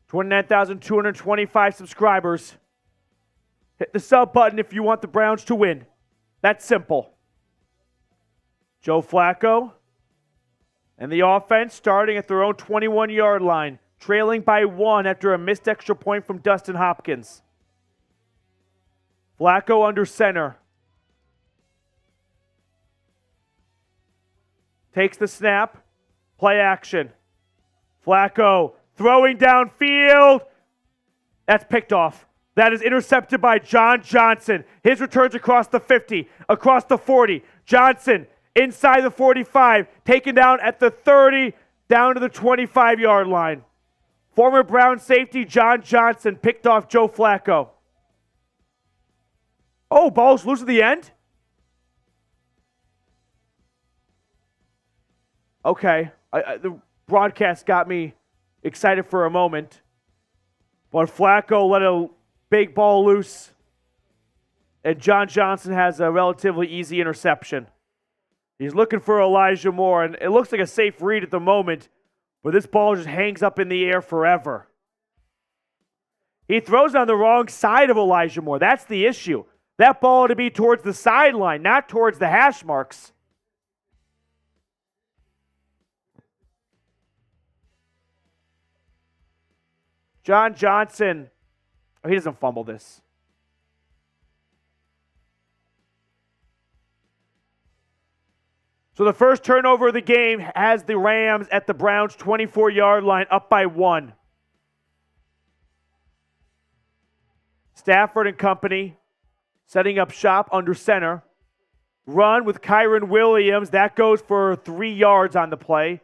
29,225 subscribers. Hit the sub button if you want the Browns to win. That's simple. Joe Flacco and the offense starting at their own 21-yard line, trailing by 1 after a missed extra point from Dustin Hopkins. Flacco under center. Takes the snap. Play action. Flacco throwing downfield. That's picked off. That is intercepted by John Johnson. His returns across the 50, across the 40. Johnson inside the 45, taken down at the 30, down to the 25-yard line. Former Brown safety John Johnson picked off Joe Flacco. Oh, ball's loose at the end? Okay. The broadcast got me excited for a moment. But Flacco let a big ball loose. And John Johnson has a relatively easy interception. He's looking for Elijah Moore, and it looks like a safe read at the moment, but this ball just hangs up in the air forever. He throws on the wrong side of Elijah Moore. That's the issue. That ball ought to be towards the sideline, not towards the hash marks. John Johnson, he doesn't fumble this. So the first turnover of the game has the Rams at the Browns' 24-yard line, up by 1. Stafford and company setting up shop under center. Run with Kyron Williams. That goes for 3 yards on the play.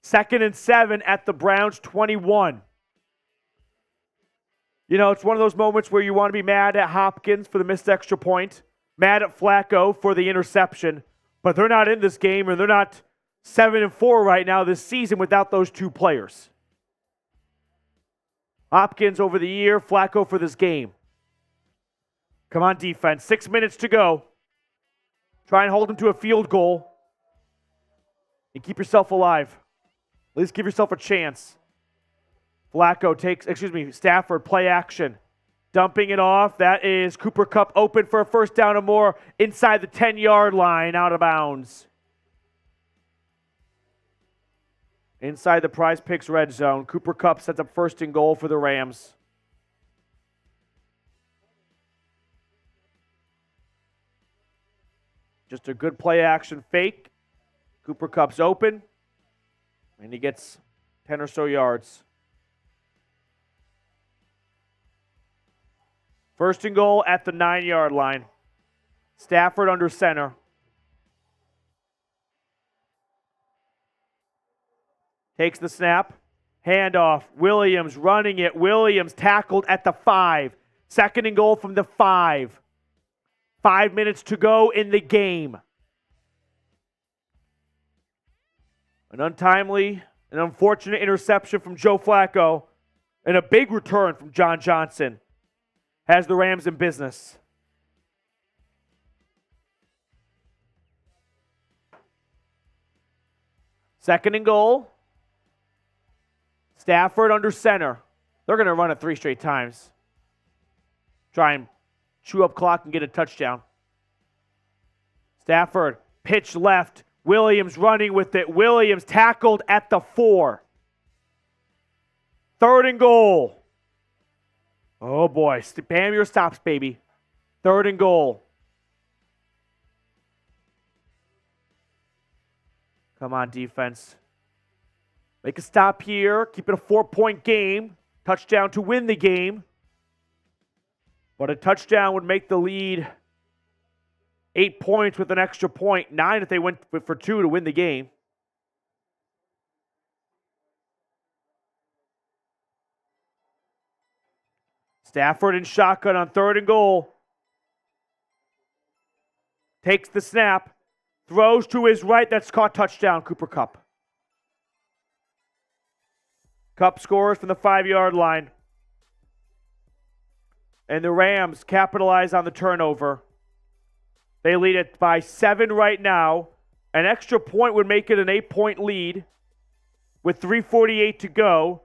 2nd and 7 at the Browns' 21. You know, it's one of those moments where you want to be mad at Hopkins for the missed extra point, mad at Flacco for the interception, but they're not in this game, and they're not 7-4 right now this season without those 2 players. Hopkins over the year, Flacco for this game. Come on, defense. 6 minutes to go. Try and hold them to a field goal and keep yourself alive. At least give yourself a chance. Flacco Stafford, play action. Dumping it off. That is Cooper Kupp open for a first down or more inside the 10-yard line, out of bounds. Inside the Prize Picks red zone. Cooper Kupp sets up 1st and goal for the Rams. Just a good play action fake. Cooper Kupp's open. And he gets 10 or so yards. 1st and goal at the 9-yard line. Stafford under center. Takes the snap. Handoff. Williams running it. Williams tackled at the 5. 2nd and goal from the 5. 5 minutes to go in the game. An untimely and unfortunate interception from Joe Flacco and a big return from John Johnson has the Rams in business. Second and goal. Stafford under center. They're going to run it 3 straight times. Try and chew up clock and get a touchdown. Stafford, pitch left. Williams running with it. Williams tackled at the 4. 3rd and goal. Oh boy, spam your stops, baby. 3rd and goal. Come on, defense. Make a stop here. Keep it a 4-point game. Touchdown to win the game. But a touchdown would make the lead 8 points with an extra point. 9 if they went for 2 to win the game. Stafford in shotgun on 3rd and goal. Takes the snap. Throws to his right. That's caught. Touchdown, Cooper Kupp. Kupp scores from the 5-yard line. And the Rams capitalize on the turnover. They lead it by 7 right now. An extra point would make it an 8-point lead with 3:48 to go.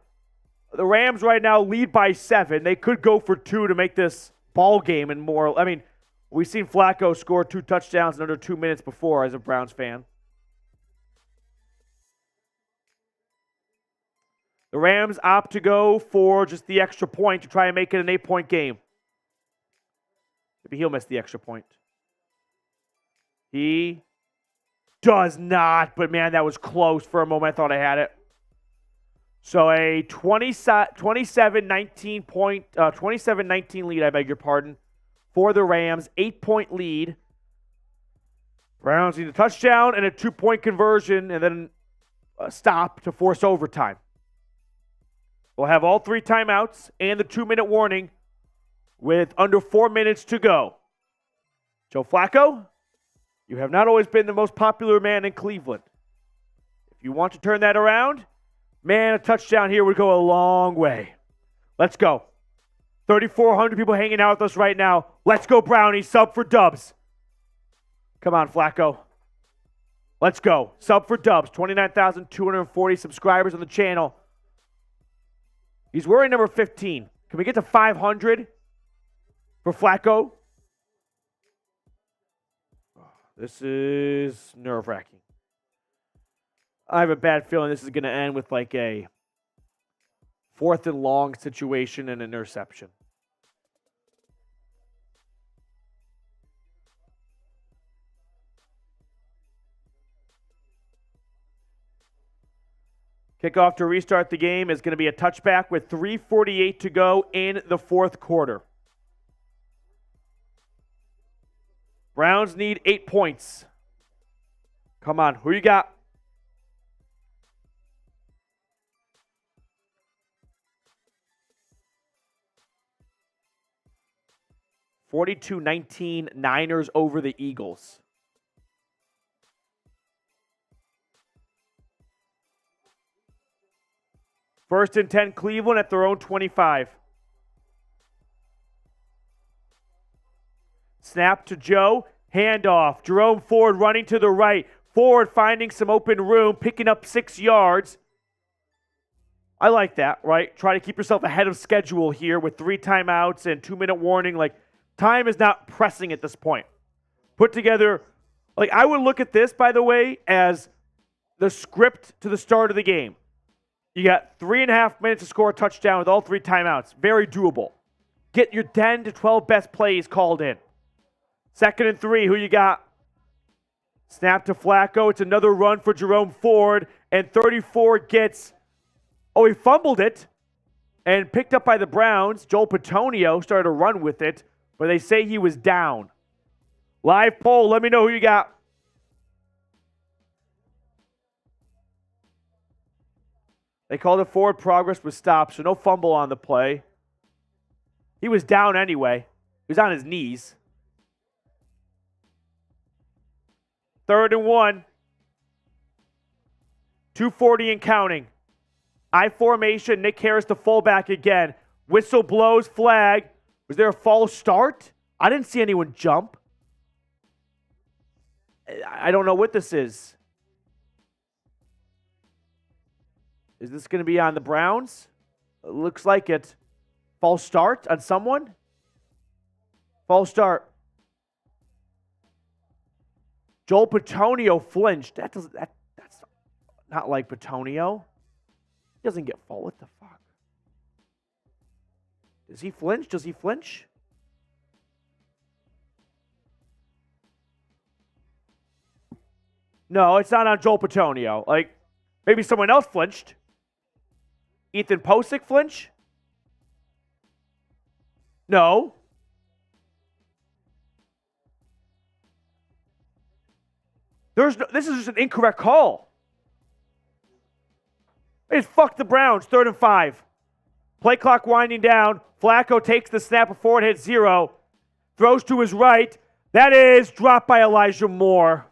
The Rams right now lead by 7. They could go for 2 to make this ball game and more. I mean, we've seen Flacco score 2 touchdowns in under 2 minutes before as a Browns fan. The Rams opt to go for just the extra point to try and make it an 8-point game. Maybe he'll miss the extra point. He does not, but man, that was close for a moment. I thought I had it. So a 27-19 lead, I beg your pardon, for the Rams. 8-point lead. Browns need a touchdown and a 2-point conversion and then a stop to force overtime. We'll have all 3 timeouts and the 2-minute warning with under 4 minutes to go. Joe Flacco, you have not always been the most popular man in Cleveland. If you want to turn that around, man, a touchdown here would go a long way. Let's go. 3,400 people hanging out with us right now. Let's go, Brownies. Sub for dubs. Come on, Flacco. Let's go. Sub for dubs. 29,240 subscribers on the channel. He's wearing number 15. Can we get to 500 for Flacco? This is nerve-wracking. I have a bad feeling this is going to end with like a 4th and long situation and an interception. Kickoff to restart the game is going to be a touchback with 3:48 to go in the 4th quarter. Browns need 8 points. Come on, who you got? (42-19) Niners over the Eagles. First and 10, Cleveland at their own 25. Snap to Joe. Handoff. Jerome Ford running to the right. Ford finding some open room, picking up 6 yards. I like that, right? Try to keep yourself ahead of schedule here with 3 timeouts and 2-minute warning. Like, time is not pressing at this point. Put together, like, I would look at this, by the way, as the script to the start of the game. You got 3.5 minutes to score a touchdown with all 3 timeouts. Very doable. Get your 10 to 12 best plays called in. 2nd and 3, who you got? Snap to Flacco. It's another run for Jerome Ford. And 34 gets, he fumbled it and picked up by the Browns. Joel Petonio started to run with it, but they say he was down. Live poll, let me know who you got. They called it forward progress was stopped, so no fumble on the play. He was down anyway. He was on his knees. 3rd and 1. 2:40 and counting. I formation, Nick Harris the fullback again. Whistle blows, flag. Was there a false start? I didn't see anyone jump. I don't know what this is. Is this going to be on the Browns? It looks like it. False start on someone? False start. Joel Petonio flinched. That's not like Petonio. He doesn't get full. What the fuck? Does he flinch? Does he flinch? No, it's not on Joel Petonio. Like, maybe someone else flinched. Ethan Posick flinch? No. This is just an incorrect call. It's fuck the Browns, 3rd and 5. Play clock winding down. Flacco takes the snap before it hits 0. Throws to his right. That is dropped by Elijah Moore.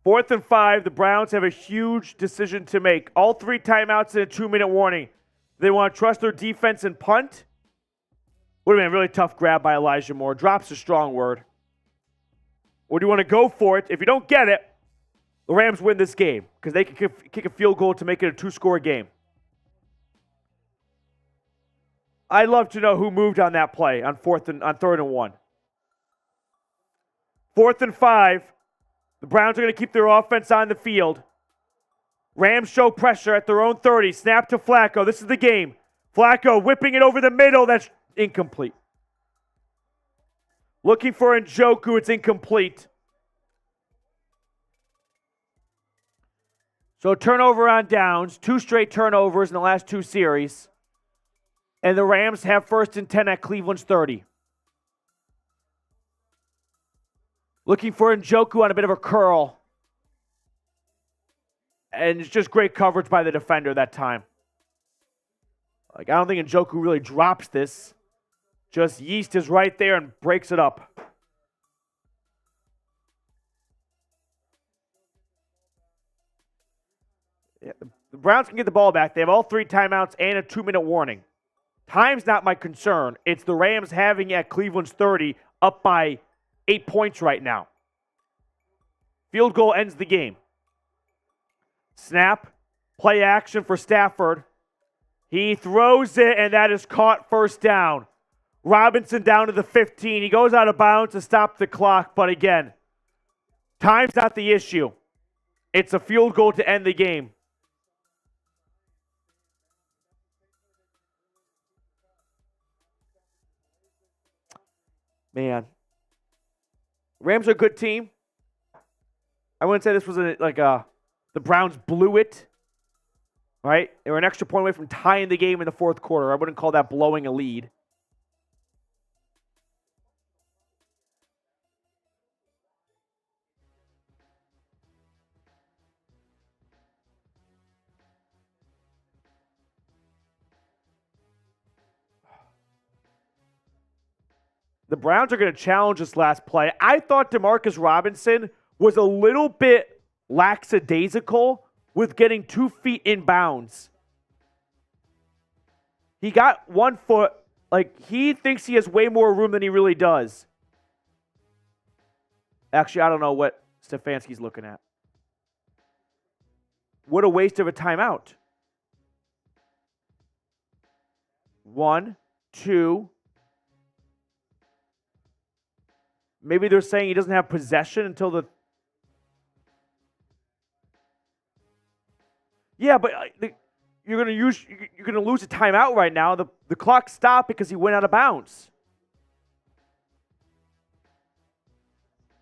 4th and 5. The Browns have a huge decision to make. All 3 timeouts and a 2-minute warning. They want to trust their defense and punt. Would have been a really tough grab by Elijah Moore. Drop's a strong word. Or do you want to go for it? If you don't get it, the Rams win this game because they can kick a field goal to make it a 2-score game. I'd love to know who moved on that play on 3rd and 1. 4th and 5. The Browns are going to keep their offense on the field. Rams show pressure at their own 30. Snap to Flacco. This is the game. Flacco whipping it over the middle. That's incomplete. Looking for Njoku. It's incomplete. So turnover on downs. 2 straight turnovers in the last 2 series. And the Rams have 1st and 10 at Cleveland's 30. Looking for Njoku on a bit of a curl. And it's just great coverage by the defender that time. Like, I don't think Njoku really drops this. Just Yeast is right there and breaks it up. Yeah, the Browns can get the ball back. They have all 3 timeouts and a 2-minute warning. Time's not my concern. It's the Rams having at Cleveland's 30 up by 8 points right now. Field goal ends the game. Snap. Play action for Stafford. He throws it, and that is caught, 1st down. Robinson down to the 15. He goes out of bounds to stop the clock, but again, time's not the issue. It's a field goal to end the game. Man. Rams are a good team. I wouldn't say this was the Browns blew it. Right? They were an extra point away from tying the game in the 4th quarter. I wouldn't call that blowing a lead. The Browns are going to challenge this last play. I thought Demarcus Robinson was a little bit lackadaisical with getting 2 feet in bounds. He got 1 foot. Like, he thinks he has way more room than he really does. Actually, I don't know what Stefanski's looking at. What a waste of a timeout. 1, 2. Maybe they're saying he doesn't have possession until the... Yeah, but you're going to lose a timeout right now. The clock stopped because he went out of bounds.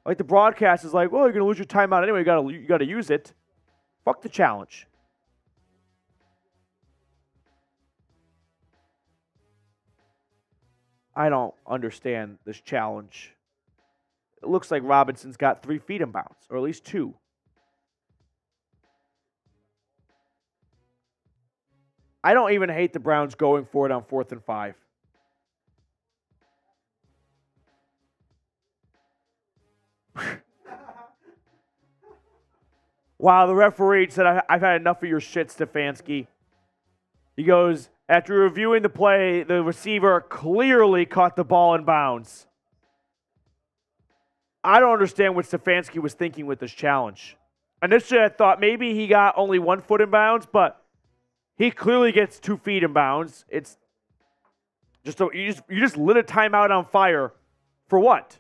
Like, the broadcast is like, well, you're going to lose your timeout anyway. You got to use it. Fuck the challenge. I don't understand this challenge. It looks like Robinson's got 3 feet in bounds, or at least 2. I don't even hate the Browns going for it on 4th and 5. Wow, the referee said, I've had enough of your shit, Stefanski. He goes, after reviewing the play, the receiver clearly caught the ball in bounds. I don't understand what Stefanski was thinking with this challenge. Initially, I thought maybe he got only 1 foot in bounds, but he clearly gets 2 feet in bounds. It's just you just lit a timeout on fire for what?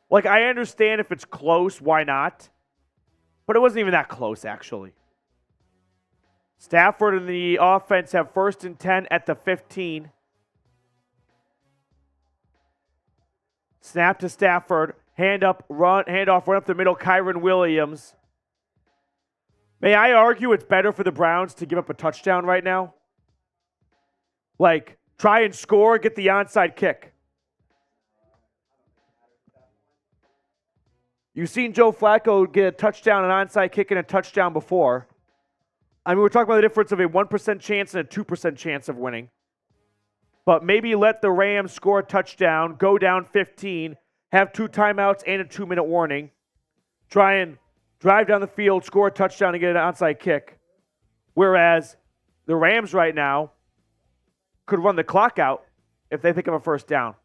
Like, I understand if it's close, why not? But it wasn't even that close, actually. Stafford and the offense have 1st and 10 at the 15. Snap to Stafford. Hand off, run up the middle, Kyren Williams. May I argue it's better for the Browns to give up a touchdown right now? Like, try and score, get the onside kick. You've seen Joe Flacco get a touchdown, an onside kick, and a touchdown before. I mean, we're talking about the difference of a 1% chance and a 2% chance of winning. But maybe let the Rams score a touchdown, go down 15, have 2 timeouts and a 2-minute warning. Try and drive down the field, score a touchdown, and get an onside kick. Whereas the Rams right now could run the clock out if they pick up a first down.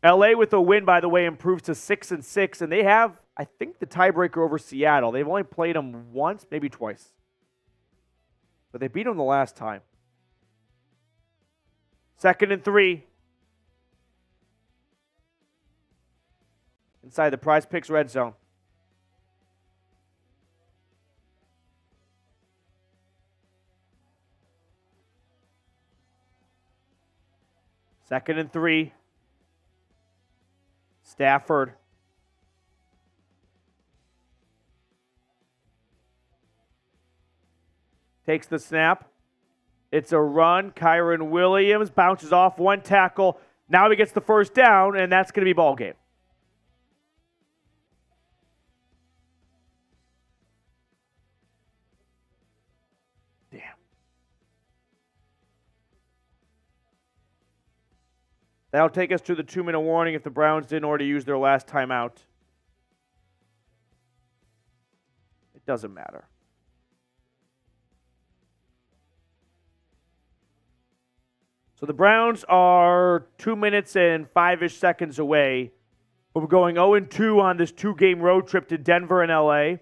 LA with a win, by the way, improves to 6-6, and they have, I think, the tiebreaker over Seattle. They've only played them once, maybe twice. But they beat them the last time. 2nd and 3. Inside the Prize Picks red zone. Second and 3. Stafford. Takes the snap. It's a run. Kyren Williams bounces off 1 tackle. Now he gets the first down, and that's going to be ball game. Damn. That'll take us to the 2-minute warning if the Browns didn't already use their last timeout. It doesn't matter. So the Browns are 2 minutes and 5-ish seconds away. But we're going 0-2 on this 2-game road trip to Denver and LA.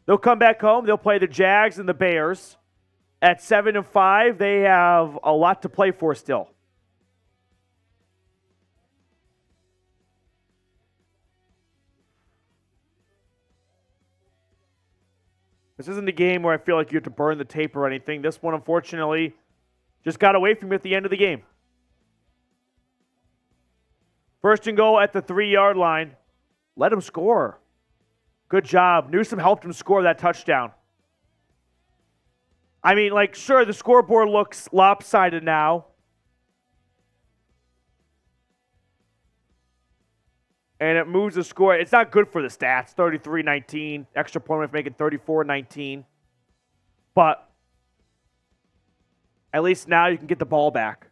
They'll come back home. They'll play the Jags and the Bears. At 7-5, they have a lot to play for still. This isn't a game where I feel like you have to burn the tape or anything. This one, unfortunately, just got away from you at the end of the game. 1st and goal at the 3-yard line. Let him score. Good job. Newsome helped him score that touchdown. I mean, like, sure, the scoreboard looks lopsided now. And it moves the score. It's not good for the stats. 33-19. Extra point would make it 34-19. But at least now you can get the ball back.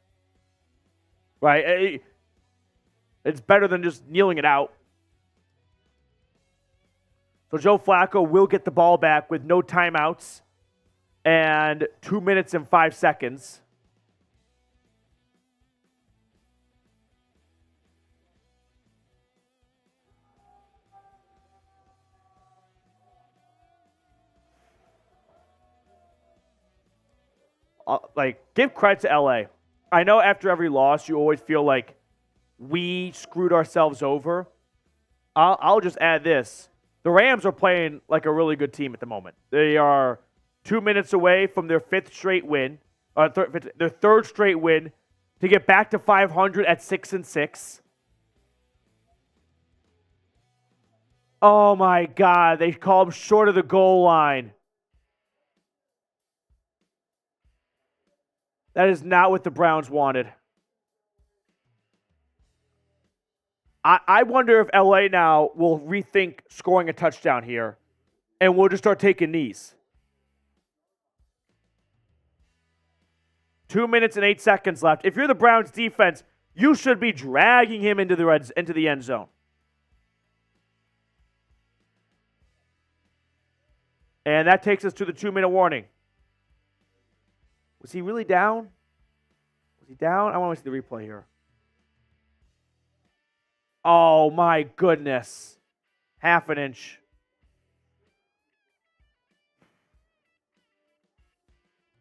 Right? It's better than just kneeling it out. So Joe Flacco will get the ball back with no timeouts and 2 minutes and 5 seconds. Give credit to LA. I know after every loss, you always feel like we screwed ourselves over. I'll just add this. The Rams are playing like a really good team at the moment. They are 2 minutes away from their 5th straight win, their 3rd straight win, to get back to 500 at 6-6. Oh my God, they call him short of the goal line. That is not what the Browns wanted. I wonder if LA now will rethink scoring a touchdown here and we'll just start taking knees. 2 minutes and 8 seconds left. If you're the Browns defense, you should be dragging him into the end zone. And that takes us to the 2-minute warning. Was he really down? Was he down? I want to see the replay here. Oh, my goodness. Half an inch.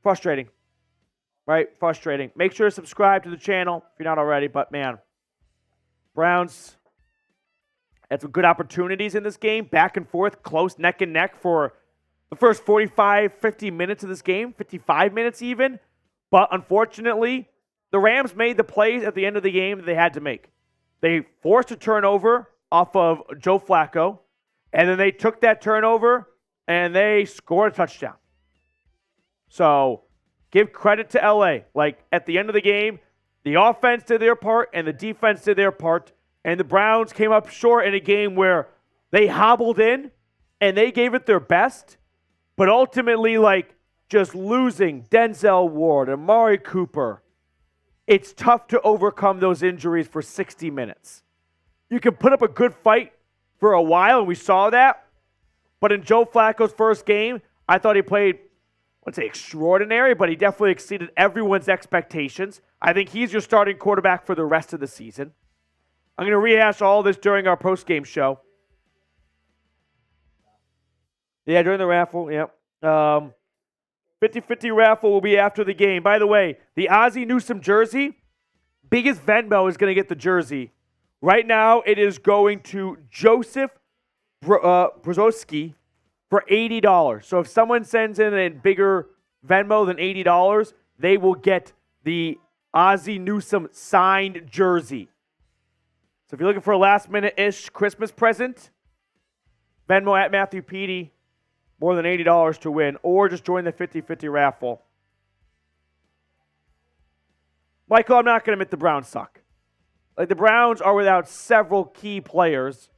Frustrating. Right? Frustrating. Make sure to subscribe to the channel if you're not already. But, man, Browns had some good opportunities in this game. Back and forth, close, neck and neck for the first 45, 50 minutes of this game. 55 minutes even. But, unfortunately, the Rams made the plays at the end of the game that they had to make. They forced a turnover off of Joe Flacco. And then they took that turnover and they scored a touchdown. So, give credit to LA. Like, at the end of the game, the offense did their part and the defense did their part. And the Browns came up short in a game where they hobbled in and they gave it their best. But ultimately, like, just losing Denzel Ward, Amari Cooper, it's tough to overcome those injuries for 60 minutes. You can put up a good fight for a while, and we saw that. But in Joe Flacco's first game, I thought he played, I wouldn't say extraordinary, but he definitely exceeded everyone's expectations. I think he's your starting quarterback for the rest of the season. I'm going to rehash all this during our post-game show. Yeah, during the raffle, yep. 50-50 raffle will be after the game. By the way, the Ozzie Newsome jersey, biggest Venmo is going to get the jersey. Right now, it is going to Joseph Brzozowski for $80. So if someone sends in a bigger Venmo than $80, they will get the Ozzie Newsome signed jersey. So if you're looking for a last-minute-ish Christmas present, Venmo at Matthew Petey, more than $80 to win, or just join the 50-50 raffle. Michael, I'm not going to admit the Browns suck. Like, the Browns are without several key players,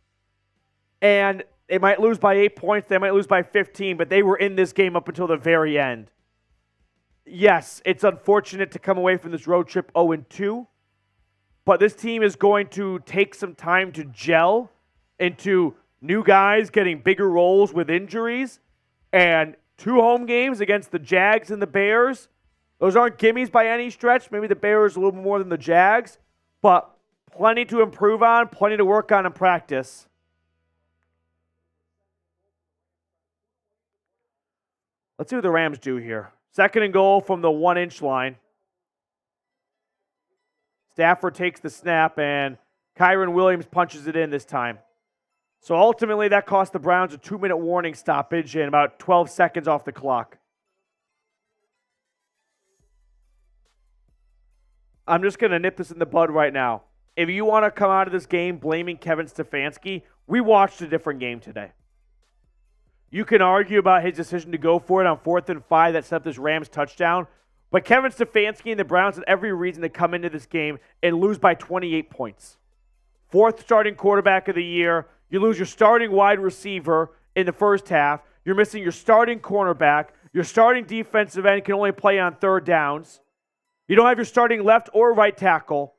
and they might lose by 8 points, they might lose by 15, but they were in this game up until the very end. Yes, it's unfortunate to come away from this road trip 0-2, but this team is going to take some time to gel into new guys getting bigger roles with injuries, and 2 home games against the Jags and the Bears. Those aren't gimmies by any stretch. Maybe the Bears a little more than the Jags, but plenty to improve on, plenty to work on in practice. Let's see what the Rams do here. 2nd and goal from the 1-inch line. Stafford takes the snap, and Kyron Williams punches it in this time. So ultimately, that cost the Browns a 2-minute warning stoppage and about 12 seconds off the clock. I'm just going to nip this in the bud right now. If you want to come out of this game blaming Kevin Stefanski, we watched a different game today. You can argue about his decision to go for it on 4th and 5 that set up this Rams touchdown, but Kevin Stefanski and the Browns had every reason to come into this game and lose by 28 points. 4th starting quarterback of the year. You lose your starting wide receiver in the first half. You're missing your starting cornerback. Your starting defensive end can only play on 3rd downs. You don't have your starting left or right tackle.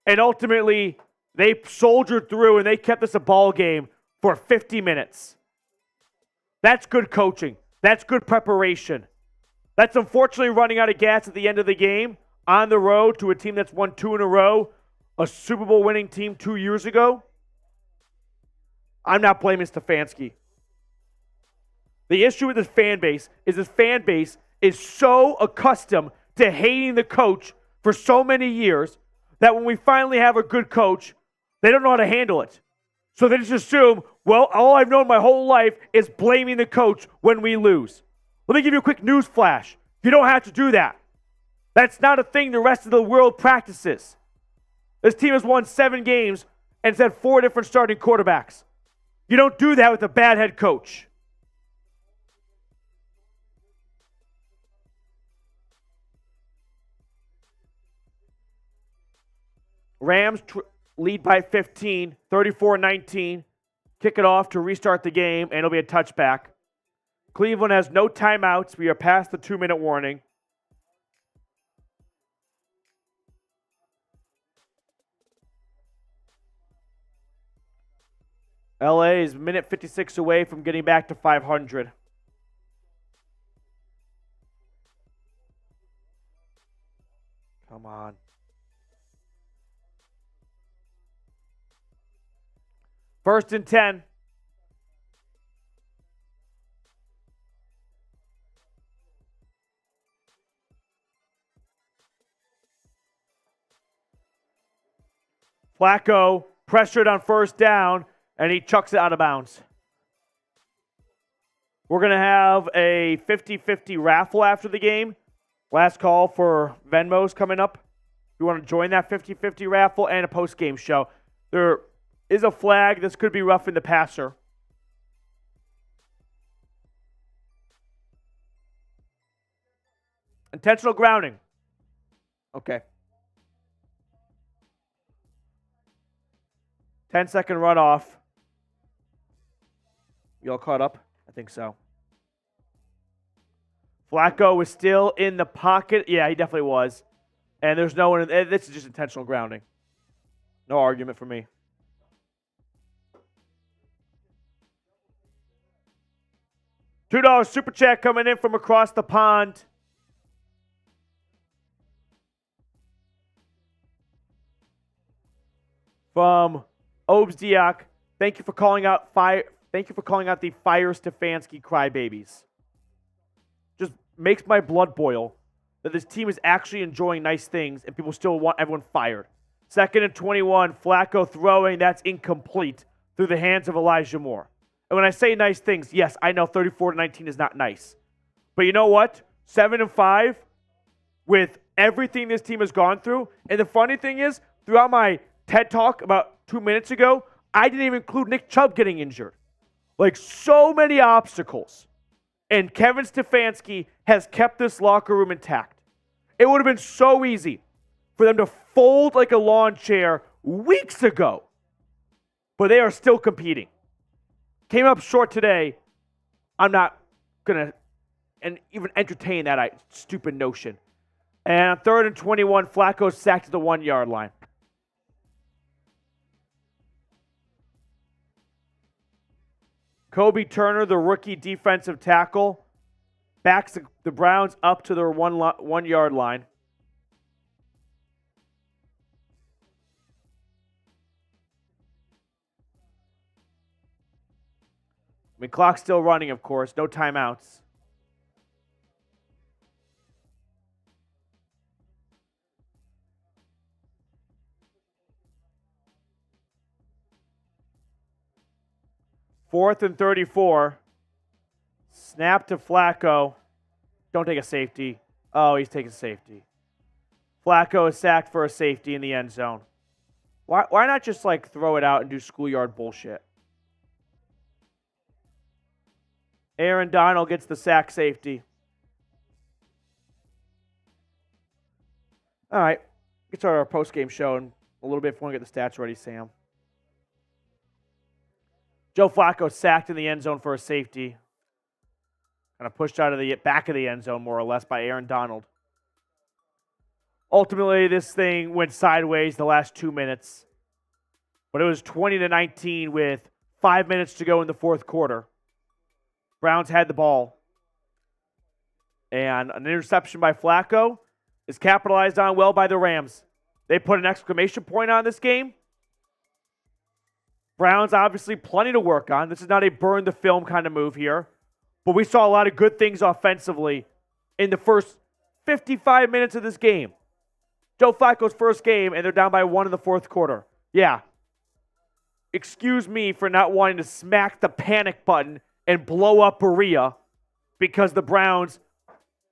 And ultimately, they soldiered through and they kept us a ball game for 50 minutes. That's good coaching. That's good preparation. That's unfortunately running out of gas at the end of the game on the road to a team that's won 2 in a row, a Super Bowl winning team 2 years ago. I'm not blaming Stefanski. The issue with this fan base is so accustomed to hating the coach for so many years that when we finally have a good coach, they don't know how to handle it. So they just assume, well, all I've known my whole life is blaming the coach when we lose. Let me give you a quick news flash. You don't have to do that. That's not a thing the rest of the world practices. This team has won 7 games and it's had 4 different starting quarterbacks. You don't do that with a bad head coach. Rams lead by 15, 34-19. Kick it off to restart the game, and it'll be a touchback. Cleveland has no timeouts. We are past the 2-minute warning. LA is minute 56 away from getting back to 500. Come on. First and 10. Flacco pressured on first down, and he chucks it out of bounds. We're going to have a 50-50 raffle after the game. Last call for Venmos coming up. If you want to join that 50-50 raffle and a post-game show. There is a flag. This could be roughing the passer. Intentional grounding. Okay. 10-second runoff. You all caught up? I think so. Flacco was still in the pocket. Yeah, he definitely was. And there's no one. This is just intentional grounding. No argument for me. $2 super chat coming in from across the pond. From Obes Diak, thank you for calling out the Fire Stefanski crybabies. Just makes my blood boil that this team is actually enjoying nice things and people still want everyone fired. 2nd and 21, Flacco throwing, that's incomplete through the hands of Elijah Moore. And when I say nice things, yes, I know 34-19 is not nice. But you know what? 7-5 with everything this team has gone through. And the funny thing is, throughout my TED Talk about 2 minutes ago, I didn't even include Nick Chubb getting injured. Like, so many obstacles. And Kevin Stefanski has kept this locker room intact. It would have been so easy for them to fold like a lawn chair weeks ago. But they are still competing. Came up short today. I'm not going to even entertain that stupid notion. And on 3rd and 21, Flacco sacked to the 1-yard line. Kobe Turner, the rookie defensive tackle, backs the Browns up to their 1-yard line. I mean, clock's still running, of course. No timeouts. Fourth and 34. Snap to Flacco. Don't take a safety. Oh, he's taking safety. Flacco is sacked for a safety in the end zone. Why not just throw it out and do schoolyard bullshit? Aaron Donald gets the sack safety. All right. Get to our post-game show in a little bit before we get the stats ready, Sam. Joe Flacco sacked in the end zone for a safety. Kind of pushed out of the back of the end zone, more or less, by Aaron Donald. Ultimately, this thing went sideways the last 2 minutes. But it was 20-19 with 5 minutes to go in the fourth quarter. Browns had the ball. And an interception by Flacco is capitalized on well by the Rams. They put an exclamation point on this game. Browns obviously plenty to work on. This is not a burn the film kind of move here. But we saw a lot of good things offensively in the first 55 minutes of this game. Joe Flacco's first game, and they're down by 1 in the fourth quarter. Yeah. Excuse me for not wanting to smack the panic button and blow up Berea because the Browns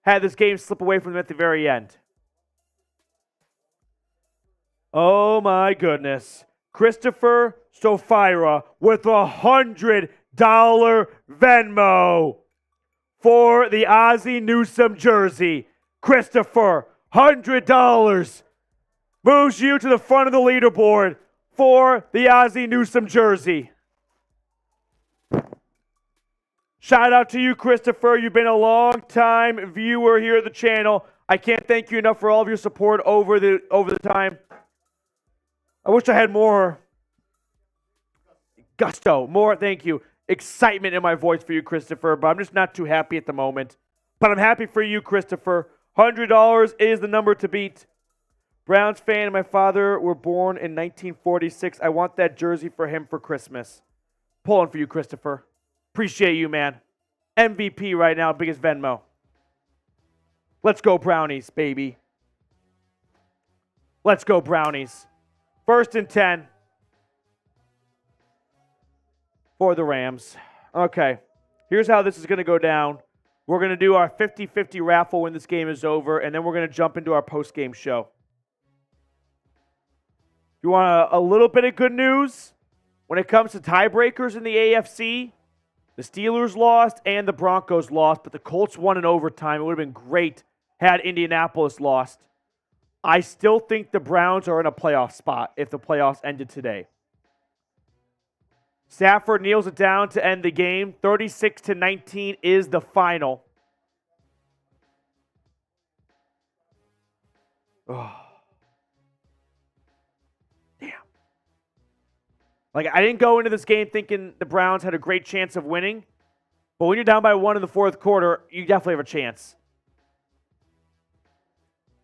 had this game slip away from them at the very end. Oh my goodness. Christopher Sofira with $100 Venmo for the Ozzie Newsome jersey. Christopher, $100 moves you to the front of the leaderboard for the Ozzie Newsome jersey. Shout out to you, Christopher. You've been a long-time viewer here at the channel. I can't thank you enough for all of your support over the time. I wish I had more gusto, more, thank you, excitement in my voice for you, Christopher, but I'm just not too happy at the moment. But I'm happy for you, Christopher. $100 is the number to beat. Browns fan and my father were born in 1946. I want that jersey for him for Christmas. Pulling for you, Christopher. Appreciate you, man. MVP right now, biggest Venmo. Let's go Brownies, baby. Let's go Brownies. 1st and 10 for the Rams. Okay, here's how this is going to go down. We're going to do our 50-50 raffle when this game is over, and then we're going to jump into our post-game show. You want a little bit of good news? When it comes to tiebreakers in the AFC, the Steelers lost and the Broncos lost, but the Colts won in overtime. It would have been great had Indianapolis lost. I still think the Browns are in a playoff spot if the playoffs ended today. Stafford kneels it down to end the game. 36-19 is the final. Oh. Damn. Like, I didn't go into this game thinking the Browns had a great chance of winning, but when you're down by 1 in the 4th quarter, you definitely have a chance.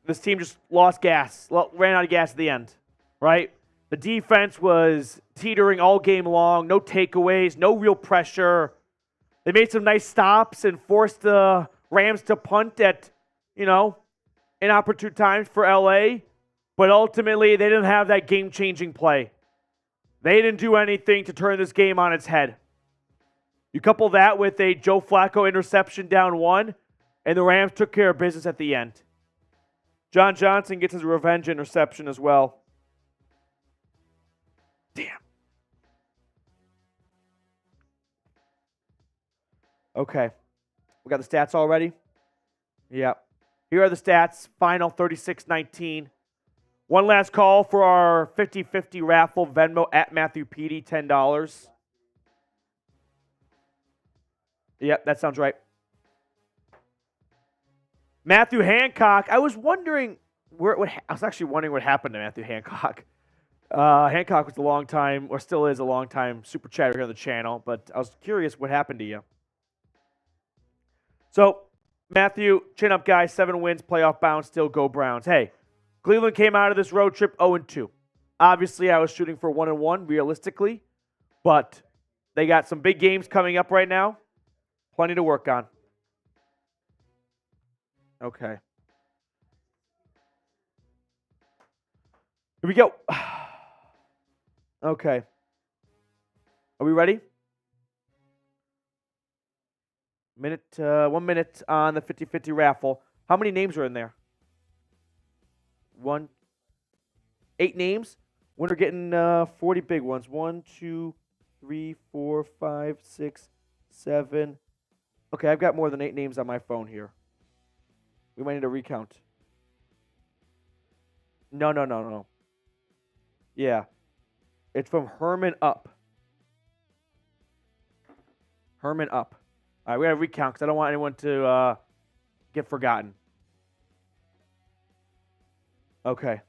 This team just lost gas, ran out of gas at the end, right? The defense was teetering all game long, no takeaways, no real pressure. They made some nice stops and forced the Rams to punt at, inopportune times for LA, but ultimately they didn't have that game-changing play. They didn't do anything to turn this game on its head. You couple that with a Joe Flacco interception down 1, and the Rams took care of business at the end. John Johnson gets his revenge interception as well. Damn. Okay. We got the stats already? Yeah. Here are the stats. Final 36-19. One last call for our 50-50 raffle. Venmo at Matthew Petey, $10. Yep, that sounds right. Matthew Hancock. I was wondering I was actually wondering what happened to Matthew Hancock. Hancock was a long time, or still is a long time, super chatter here on the channel, but I was curious what happened to you. So, Matthew, chin up guy, 7 wins, playoff bound, still go Browns. Hey, Cleveland came out of this road trip 0-2. Obviously, I was shooting for 1-1 realistically, but they got some big games coming up right now. Plenty to work on. Okay. Here we go. Okay. Are we ready? 1 minute on the 50-50 raffle. How many names are in there? 8 names. Winner getting 40 big ones. 1, 2, 3, 4, 5, 6, 7. Okay, I've got more than 8 names on my phone here. We might need a recount. No. Yeah. It's from Herman up. Herman up. All right, we got to recount because I don't want anyone to get forgotten. Okay.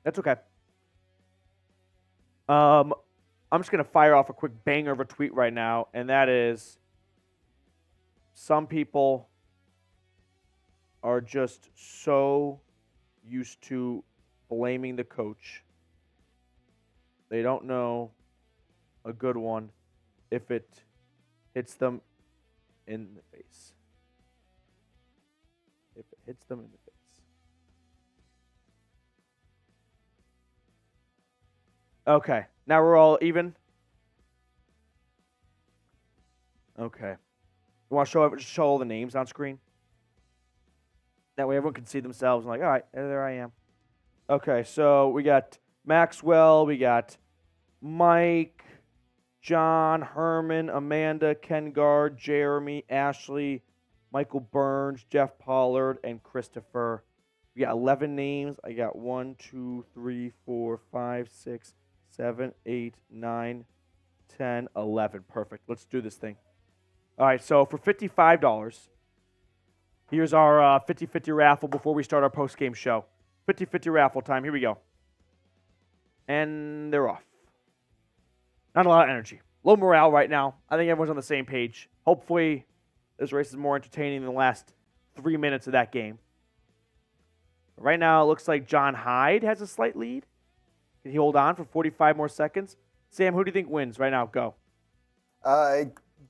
That's okay. I'm just going to fire off a quick banger of a tweet right now, and that is some people are just so used to blaming the coach. They don't know a good one if it hits them in the face. If it hits them in the face. Okay, now we're all even. Okay. You want to show all the names on screen? That way everyone can see themselves. I'm like, all right, there I am. Okay, so we got Maxwell, we got Mike, John, Herman, Amanda, Ken Gard, Jeremy, Ashley, Michael Burns, Jeff Pollard, and Christopher. We got 11 names. I got 1, 2, 3, 4, 5, 6, 7, 8, 9, 10, 11. Perfect. Let's do this thing. All right, so for $55, here's our 50-50 raffle before we start our post-game show. 50-50 raffle time. Here we go. And they're off. Not a lot of energy. Low morale right now. I think everyone's on the same page. Hopefully, this race is more entertaining than the last 3 minutes of that game. Right now, it looks like John Hyde has a slight lead. Can he hold on for 45 more seconds? Sam, who do you think wins right now? Go.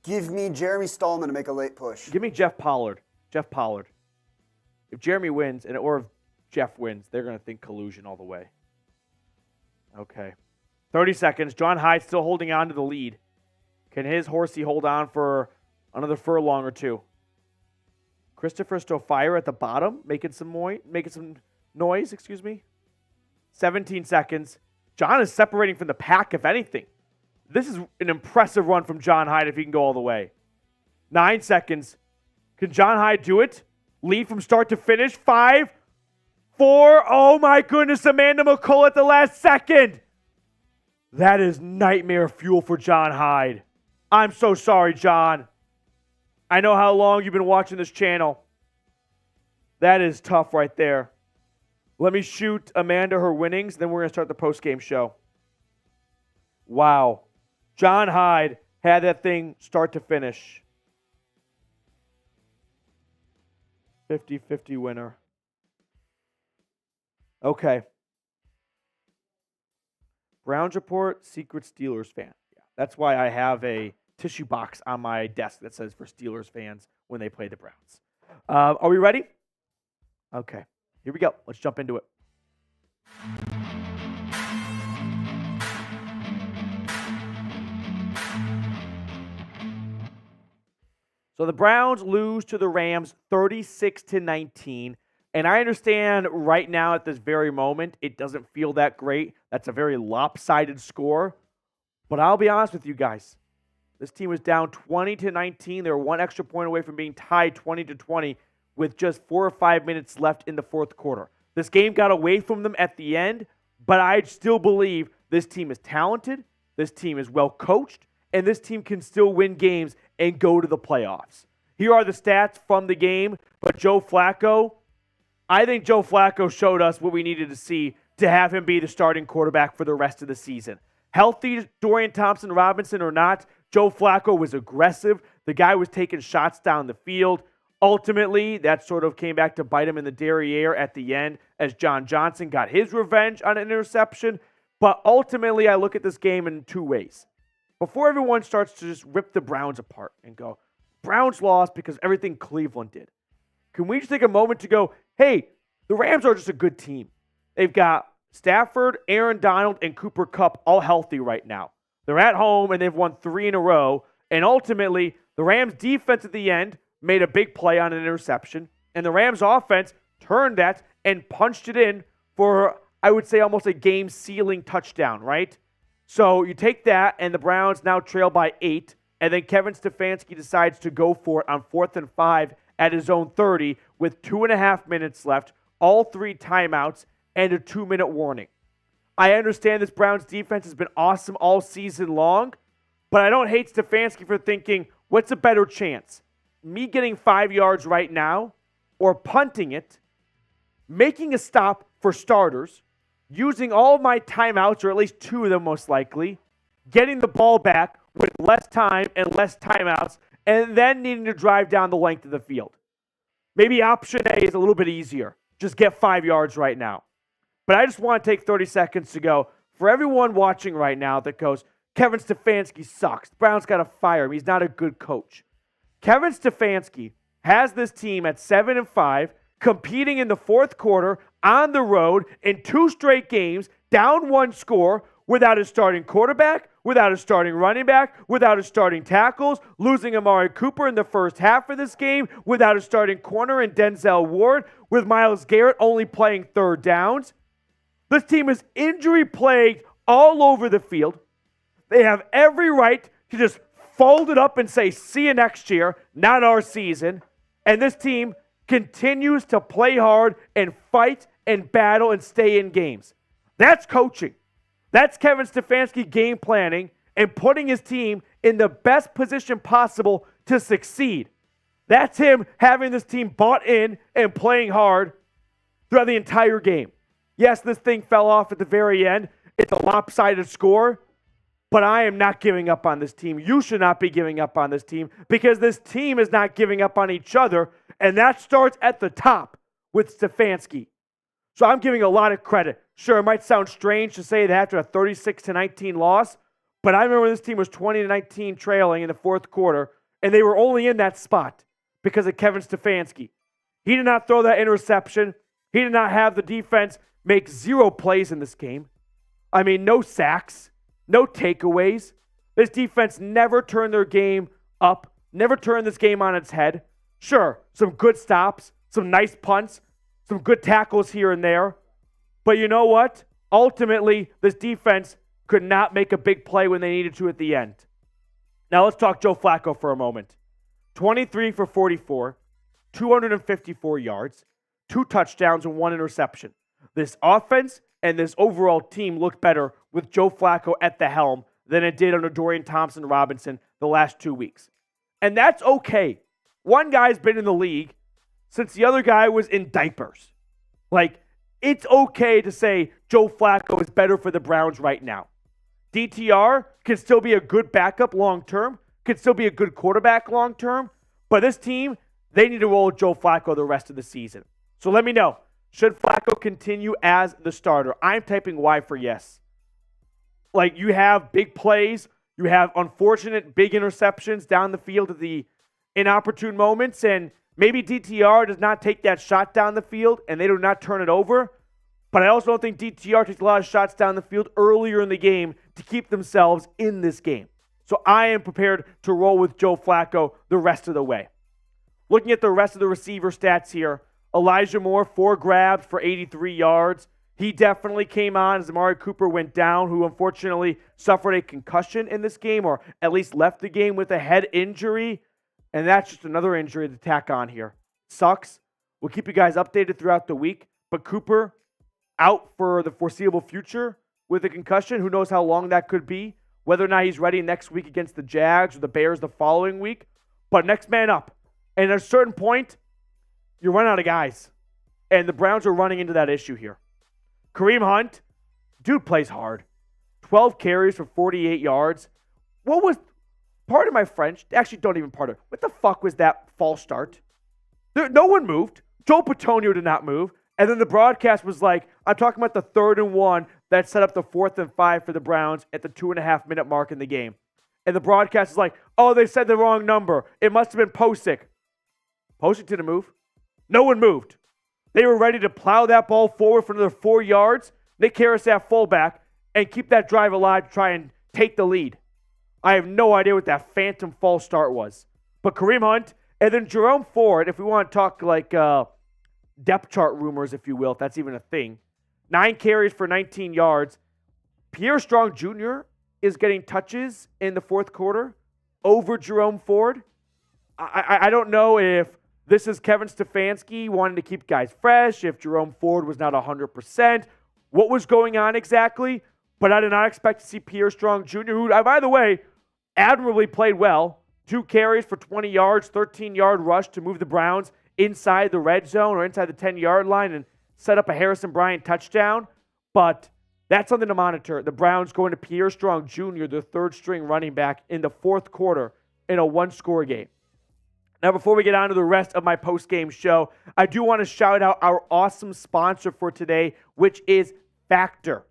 Give me Jeremy Stallman to make a late push. Give me Jeff Pollard. Jeff Pollard. If Jeremy wins, or if Jeff wins, they're going to think collusion all the way. Okay. 30 seconds. John Hyde still holding on to the lead. Can his horsey hold on for another furlong or two? Christopher Stofire at the bottom, making some noise. 17 seconds. John is separating from the pack, if anything. This is an impressive run from John Hyde if he can go all the way. 9 seconds. Can John Hyde do it? Lead from start to finish. 5, 4. Oh my goodness, Amanda McCullough at the last second. That is nightmare fuel for John Hyde. I'm so sorry, John. I know how long you've been watching this channel. That is tough right there. Let me shoot Amanda her winnings, then we're going to start the post-game show. Wow. John Hyde had that thing start to finish. 50-50 winner. Okay. Browns report, secret Steelers fan. Yeah, that's why I have a tissue box on my desk that says for Steelers fans when they play the Browns. Are we ready? Okay. Here we go. Let's jump into it. So the Browns lose to the Rams 36-19. And I understand right now at this very moment, it doesn't feel that great. That's a very lopsided score. But I'll be honest with you guys. This team was down 20-19. They were one extra point away from being tied 20-20 with just 4 or 5 minutes left in the fourth quarter. This game got away from them at the end, but I still believe this team is talented, this team is well coached, and this team can still win games and go to the playoffs. Here are the stats from the game, but Joe Flacco, I think Joe Flacco showed us what we needed to see to have him be the starting quarterback for the rest of the season. Healthy Dorian Thompson-Robinson or not, Joe Flacco was aggressive. The guy was taking shots down the field. Ultimately, that sort of came back to bite him in the derriere at the end as John Johnson got his revenge on an interception. But ultimately, I look at this game in two ways. Before everyone starts to just rip the Browns apart and go, Browns lost because of everything Cleveland did. Can we just take a moment to go, hey, the Rams are just a good team. They've got Stafford, Aaron Donald, and Cooper Kupp all healthy right now. They're at home, and they've won 3 in a row. And ultimately, the Rams' defense at the end made a big play on an interception, and the Rams' offense turned that and punched it in for, I would say, almost a game-sealing touchdown, right? So you take that, and the Browns now trail by 8, and then Kevin Stefanski decides to go for it on 4th and 5 at his own 30 with 2.5 minutes left, all 3 timeouts, and a 2-minute warning. I understand this Browns defense has been awesome all season long, but I don't hate Stefanski for thinking, what's a better chance? Me getting 5 yards right now or punting it, making a stop for starters, using all of my timeouts, or at least 2 of them most likely, getting the ball back with less time and less timeouts, and then needing to drive down the length of the field. Maybe option A is a little bit easier. Just get 5 yards right now. But I just want to take 30 seconds to go, for everyone watching right now that goes, Kevin Stefanski sucks. The Browns got to fire him. He's not a good coach. Kevin Stefanski has this team at 7-5, competing in the fourth quarter on the road in 2 straight games, down 1 score, without a starting quarterback, without a starting running back, without a starting tackles, losing Amari Cooper in the first half of this game, without a starting corner in Denzel Ward, with Myles Garrett only playing third downs. This team is injury-plagued all over the field. They have every right to just fold it up and say, see you next year, not our season. And this team continues to play hard and fight and battle and stay in games. That's coaching. That's Kevin Stefanski game planning and putting his team in the best position possible to succeed. That's him having this team bought in and playing hard throughout the entire game. Yes, this thing fell off at the very end. It's a lopsided score. But I am not giving up on this team. You should not be giving up on this team because this team is not giving up on each other, and that starts at the top with Stefanski. So I'm giving a lot of credit. Sure, it might sound strange to say that after a 36-19 loss, but I remember this team was 20-19 trailing in the fourth quarter, and they were only in that spot because of Kevin Stefanski. He did not throw that interception. He did not have the defense make 0 plays in this game. I mean, no sacks, no takeaways. This defense never turned their game up, never turned this game on its head. Sure, some good stops, some nice punts, some good tackles here and there. But you know what? Ultimately, this defense could not make a big play when they needed to at the end. Now let's talk Joe Flacco for a moment. 23 for 44, 254 yards, 2 touchdowns and 1 interception. This offense and this overall team looked better with Joe Flacco at the helm than it did under Dorian Thompson-Robinson the last 2 weeks. And that's okay. One guy's been in the league since the other guy was in diapers. Like, it's okay to say Joe Flacco is better for the Browns right now. DTR can still be a good backup long-term, can still be a good quarterback long-term, but this team, they need to roll with Joe Flacco the rest of the season. So let me know, should Flacco continue as the starter? I'm typing Y for yes. Like, you have big plays, you have unfortunate big interceptions down the field at the inopportune moments, and maybe DTR does not take that shot down the field and they do not turn it over. But I also don't think DTR takes a lot of shots down the field earlier in the game to keep themselves in this game. So I am prepared to roll with Joe Flacco the rest of the way. Looking at the rest of the receiver stats here, Elijah Moore, 4 grabs for 83 yards. He definitely came on as Amari Cooper went down, who unfortunately suffered a concussion in this game, or at least left the game with a head injury. And that's just another injury to tack on here. Sucks. We'll keep you guys updated throughout the week. But Cooper out for the foreseeable future with a concussion. Who knows how long that could be? Whether or not he's ready next week against the Jags or the Bears the following week. But next man up. And at a certain point, you run out of guys. And the Browns are running into that issue here. Kareem Hunt, dude plays hard. 12 carries for 48 yards. What was, pardon my French, actually don't even pardon. What the fuck was that false start? No one moved. Joe Petonio did not move. And then the broadcast was like, I'm talking about the 3rd and 1 that set up the 4th and 5 for the Browns at the 2.5-minute mark in the game. And the broadcast is like, oh, they said the wrong number. It must have been Posick. Posick didn't move. No one moved. They were ready to plow that ball forward for another 4 yards. Nick Harris at fullback and keep that drive alive to try and take the lead. I have no idea what that phantom false start was. But Kareem Hunt and then Jerome Ford, if we want to talk like depth chart rumors, if you will, if that's even a thing. 9 carries for 19 yards. Pierre Strong Jr. is getting touches in the fourth quarter over Jerome Ford. I don't know if this is Kevin Stefanski wanting to keep guys fresh, if Jerome Ford was not 100%, what was going on exactly, but I did not expect to see Pierre Strong Jr., who, by the way, admirably played well. 2 carries for 20 yards, 13-yard rush to move the Browns inside the red zone or inside the 10-yard line and set up a Harrison Bryant touchdown. But that's something to monitor. The Browns going to Pierre Strong Jr., their 3rd-string running back, in the fourth quarter in a 1-score game. Now, before we get on to the rest of my post-game show, I do want to shout out our awesome sponsor for today, which is Factor.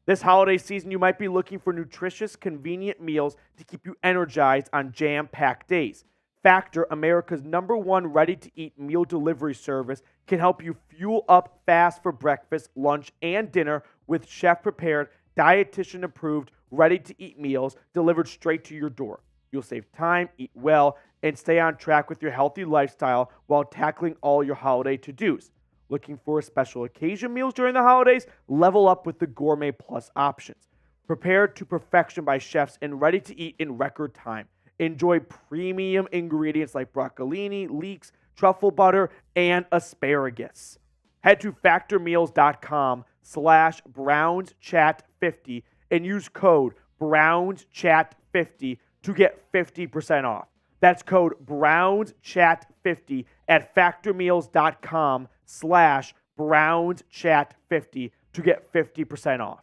This holiday season, you might be looking for nutritious, convenient meals to keep you energized on jam-packed days. Factor, America's #1 ready-to-eat meal delivery service, can help you fuel up fast for breakfast, lunch, and dinner with chef-prepared, dietitian-approved, ready-to-eat meals delivered straight to your door. You'll save time, eat well, and stay on track with your healthy lifestyle while tackling all your holiday to-dos. Looking for special occasion meals during the holidays? Level up with the Gourmet Plus options. Prepared to perfection by chefs and ready to eat in record time. Enjoy premium ingredients like broccolini, leeks, truffle butter, and asparagus. Head to factormeals.com/BrownsChat50 and use code BrownsChat50 to get 50% off. That's code BrownsChat50 at factormeals.com/BrownsChat50 to get 50% off.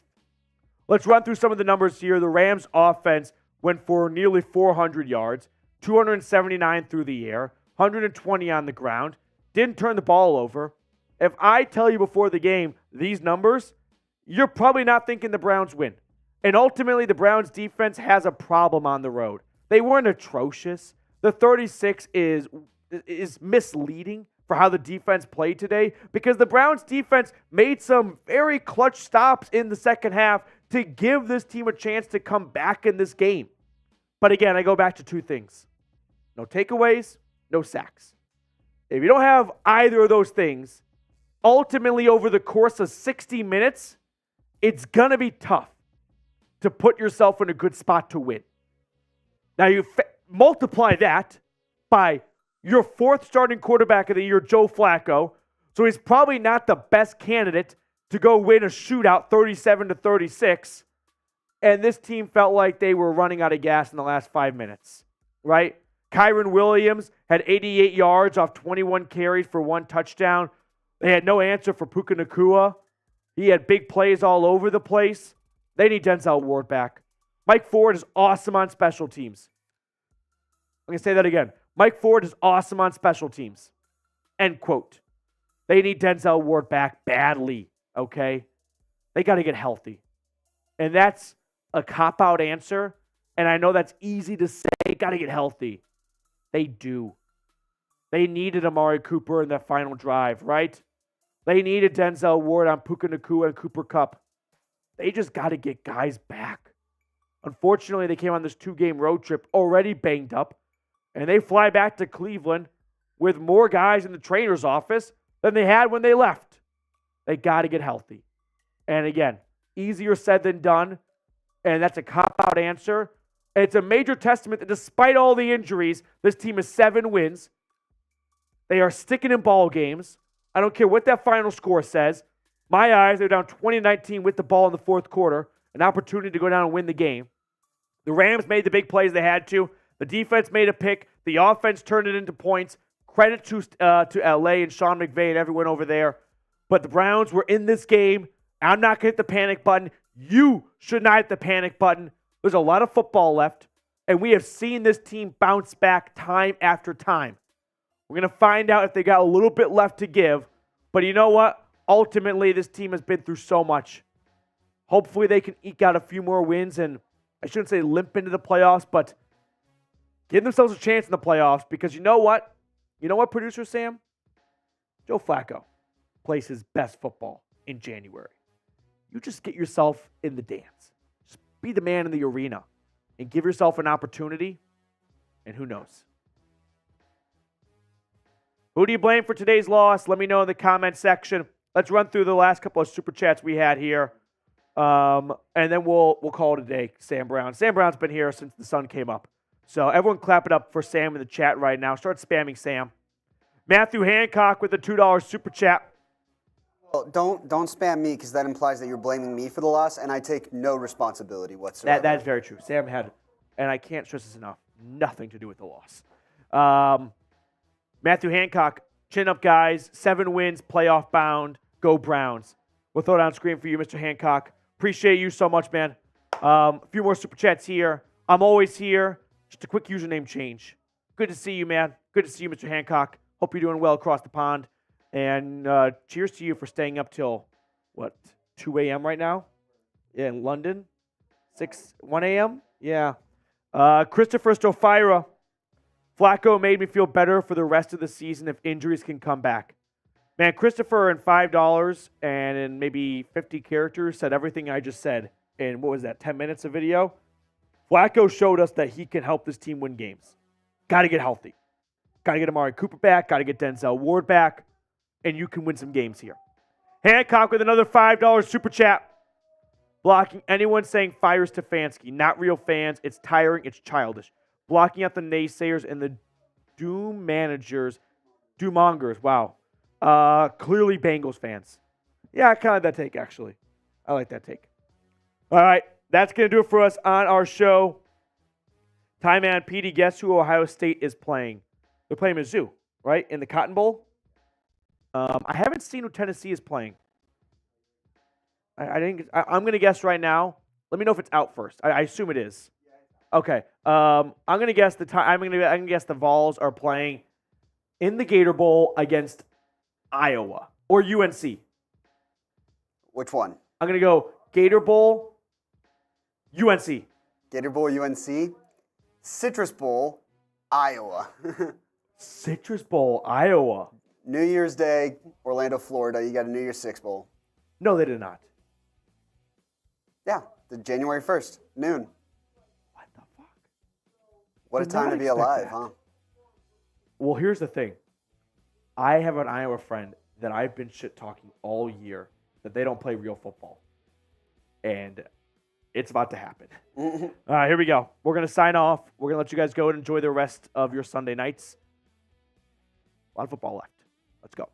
Let's run through some of the numbers here. The Rams offense went for nearly 400 yards, 279 through the air, 120 on the ground, didn't turn the ball over. If I tell you before the game these numbers, you're probably not thinking the Browns win. And ultimately, the Browns defense has a problem on the road. They weren't atrocious. The 36 is misleading for how the defense played today because the Browns defense made some very clutch stops in the second half to give this team a chance to come back in this game. But again, I go back to two things. No takeaways, no sacks. If you don't have either of those things, ultimately over the course of 60 minutes, it's going to be tough to put yourself in a good spot to win. Now you multiply that by your fourth starting quarterback of the year, Joe Flacco. So he's probably not the best candidate to go win a shootout 37-36. And this team felt like they were running out of gas in the last 5 minutes, right? Kyron Williams had 88 yards off 21 carries for 1 touchdown. They had no answer for Puka Nacua. He had big plays all over the place. They need Denzel Ward back. Mike Ford is awesome on special teams. I'm going to say that again. Mike Ford is awesome on special teams. End quote. They need Denzel Ward back badly, okay? They got to get healthy. And that's a cop-out answer. And I know that's easy to say, got to get healthy. They do. They needed Amari Cooper in that final drive, right? They needed Denzel Ward on Puka Nacua and Cooper Kupp. They just got to get guys back. Unfortunately, they came on this 2-game road trip already banged up, and they fly back to Cleveland with more guys in the trainer's office than they had when they left. They got to get healthy. And again, easier said than done, and that's a cop-out answer. And it's a major testament that despite all the injuries, this team has 7 wins. They are sticking in ball games. I don't care what that final score says. My eyes, they're down 20-19 with the ball in the fourth quarter, an opportunity to go down and win the game. The Rams made the big plays they had to. The defense made a pick. The offense turned it into points. Credit to LA and Sean McVay and everyone over there. But the Browns were in this game. I'm not going to hit the panic button. You should not hit the panic button. There's a lot of football left, and we have seen this team bounce back time after time. We're going to find out if they got a little bit left to give. But you know what? Ultimately, this team has been through so much. Hopefully, they can eke out a few more wins and I shouldn't say limp into the playoffs, but give themselves a chance in the playoffs because you know what? You know what, producer Sam? Joe Flacco plays his best football in January. You just get yourself in the dance. Just be the man in the arena and give yourself an opportunity, and who knows? Who do you blame for today's loss? Let me know in the comment section. Let's run through the last couple of super chats we had here. And then we'll call it a day, Sam Brown. Sam Brown's been here since the sun came up. So everyone clap it up for Sam in the chat right now. Start spamming Sam. Matthew Hancock with a $2 super chat. Well, don't spam me because that implies that you're blaming me for the loss, and I take no responsibility whatsoever. That is very true. Sam had, and I can't stress this enough, nothing to do with the loss. Matthew Hancock, chin up, guys. 7 wins, playoff bound. Go Browns. We'll throw it on screen for you, Mr. Hancock. Appreciate you so much, man. A few more super chats here. I'm always here. Just a quick username change. Good to see you, man. Good to see you, Mr. Hancock. Hope you're doing well across the pond. And cheers to you for staying up till, 2 a.m. right now? Yeah, in London? 1 a.m.? Yeah. Christopher Stofira. Flacco made me feel better for the rest of the season if injuries can come back. Man, Christopher in $5 and in maybe 50 characters said everything I just said in, 10 minutes of video? Flacco showed us that he can help this team win games. Got to get healthy. Got to get Amari Cooper back. Got to get Denzel Ward back. And you can win some games here. Hancock with another $5 super chat. Blocking anyone saying fire Stefanski. Not real fans. It's tiring. It's childish. Blocking out the naysayers and the doomongers. Wow. Clearly Bengals fans. Yeah, I kind of like that take, actually. I like that take. All right. That's going to do it for us on our show. Ty Man, Petey, guess who Ohio State is playing? They're playing Mizzou, right? In the Cotton Bowl. I haven't seen who Tennessee is playing. I'm going to guess right now. Let me know if it's out first. I assume it is. Okay. I'm gonna guess the time. I'm gonna guess the Vols are playing in the Gator Bowl against Iowa or UNC. Which one? I'm gonna go Gator Bowl, UNC. Gator Bowl, UNC. Citrus Bowl, Iowa. Citrus Bowl, Iowa. New Year's Day, Orlando, Florida. You got a New Year's Six Bowl. No, they did not. Yeah, the January 1st, noon. What the fuck? What a Did time not to be expect alive, that. huh? Well, here's the thing. I have an Iowa friend that I've been shit talking all year that they don't play real football. And it's about to happen. All right, here we go. We're going to sign off. We're going to let you guys go and enjoy the rest of your Sunday nights. A lot of football left. Let's go.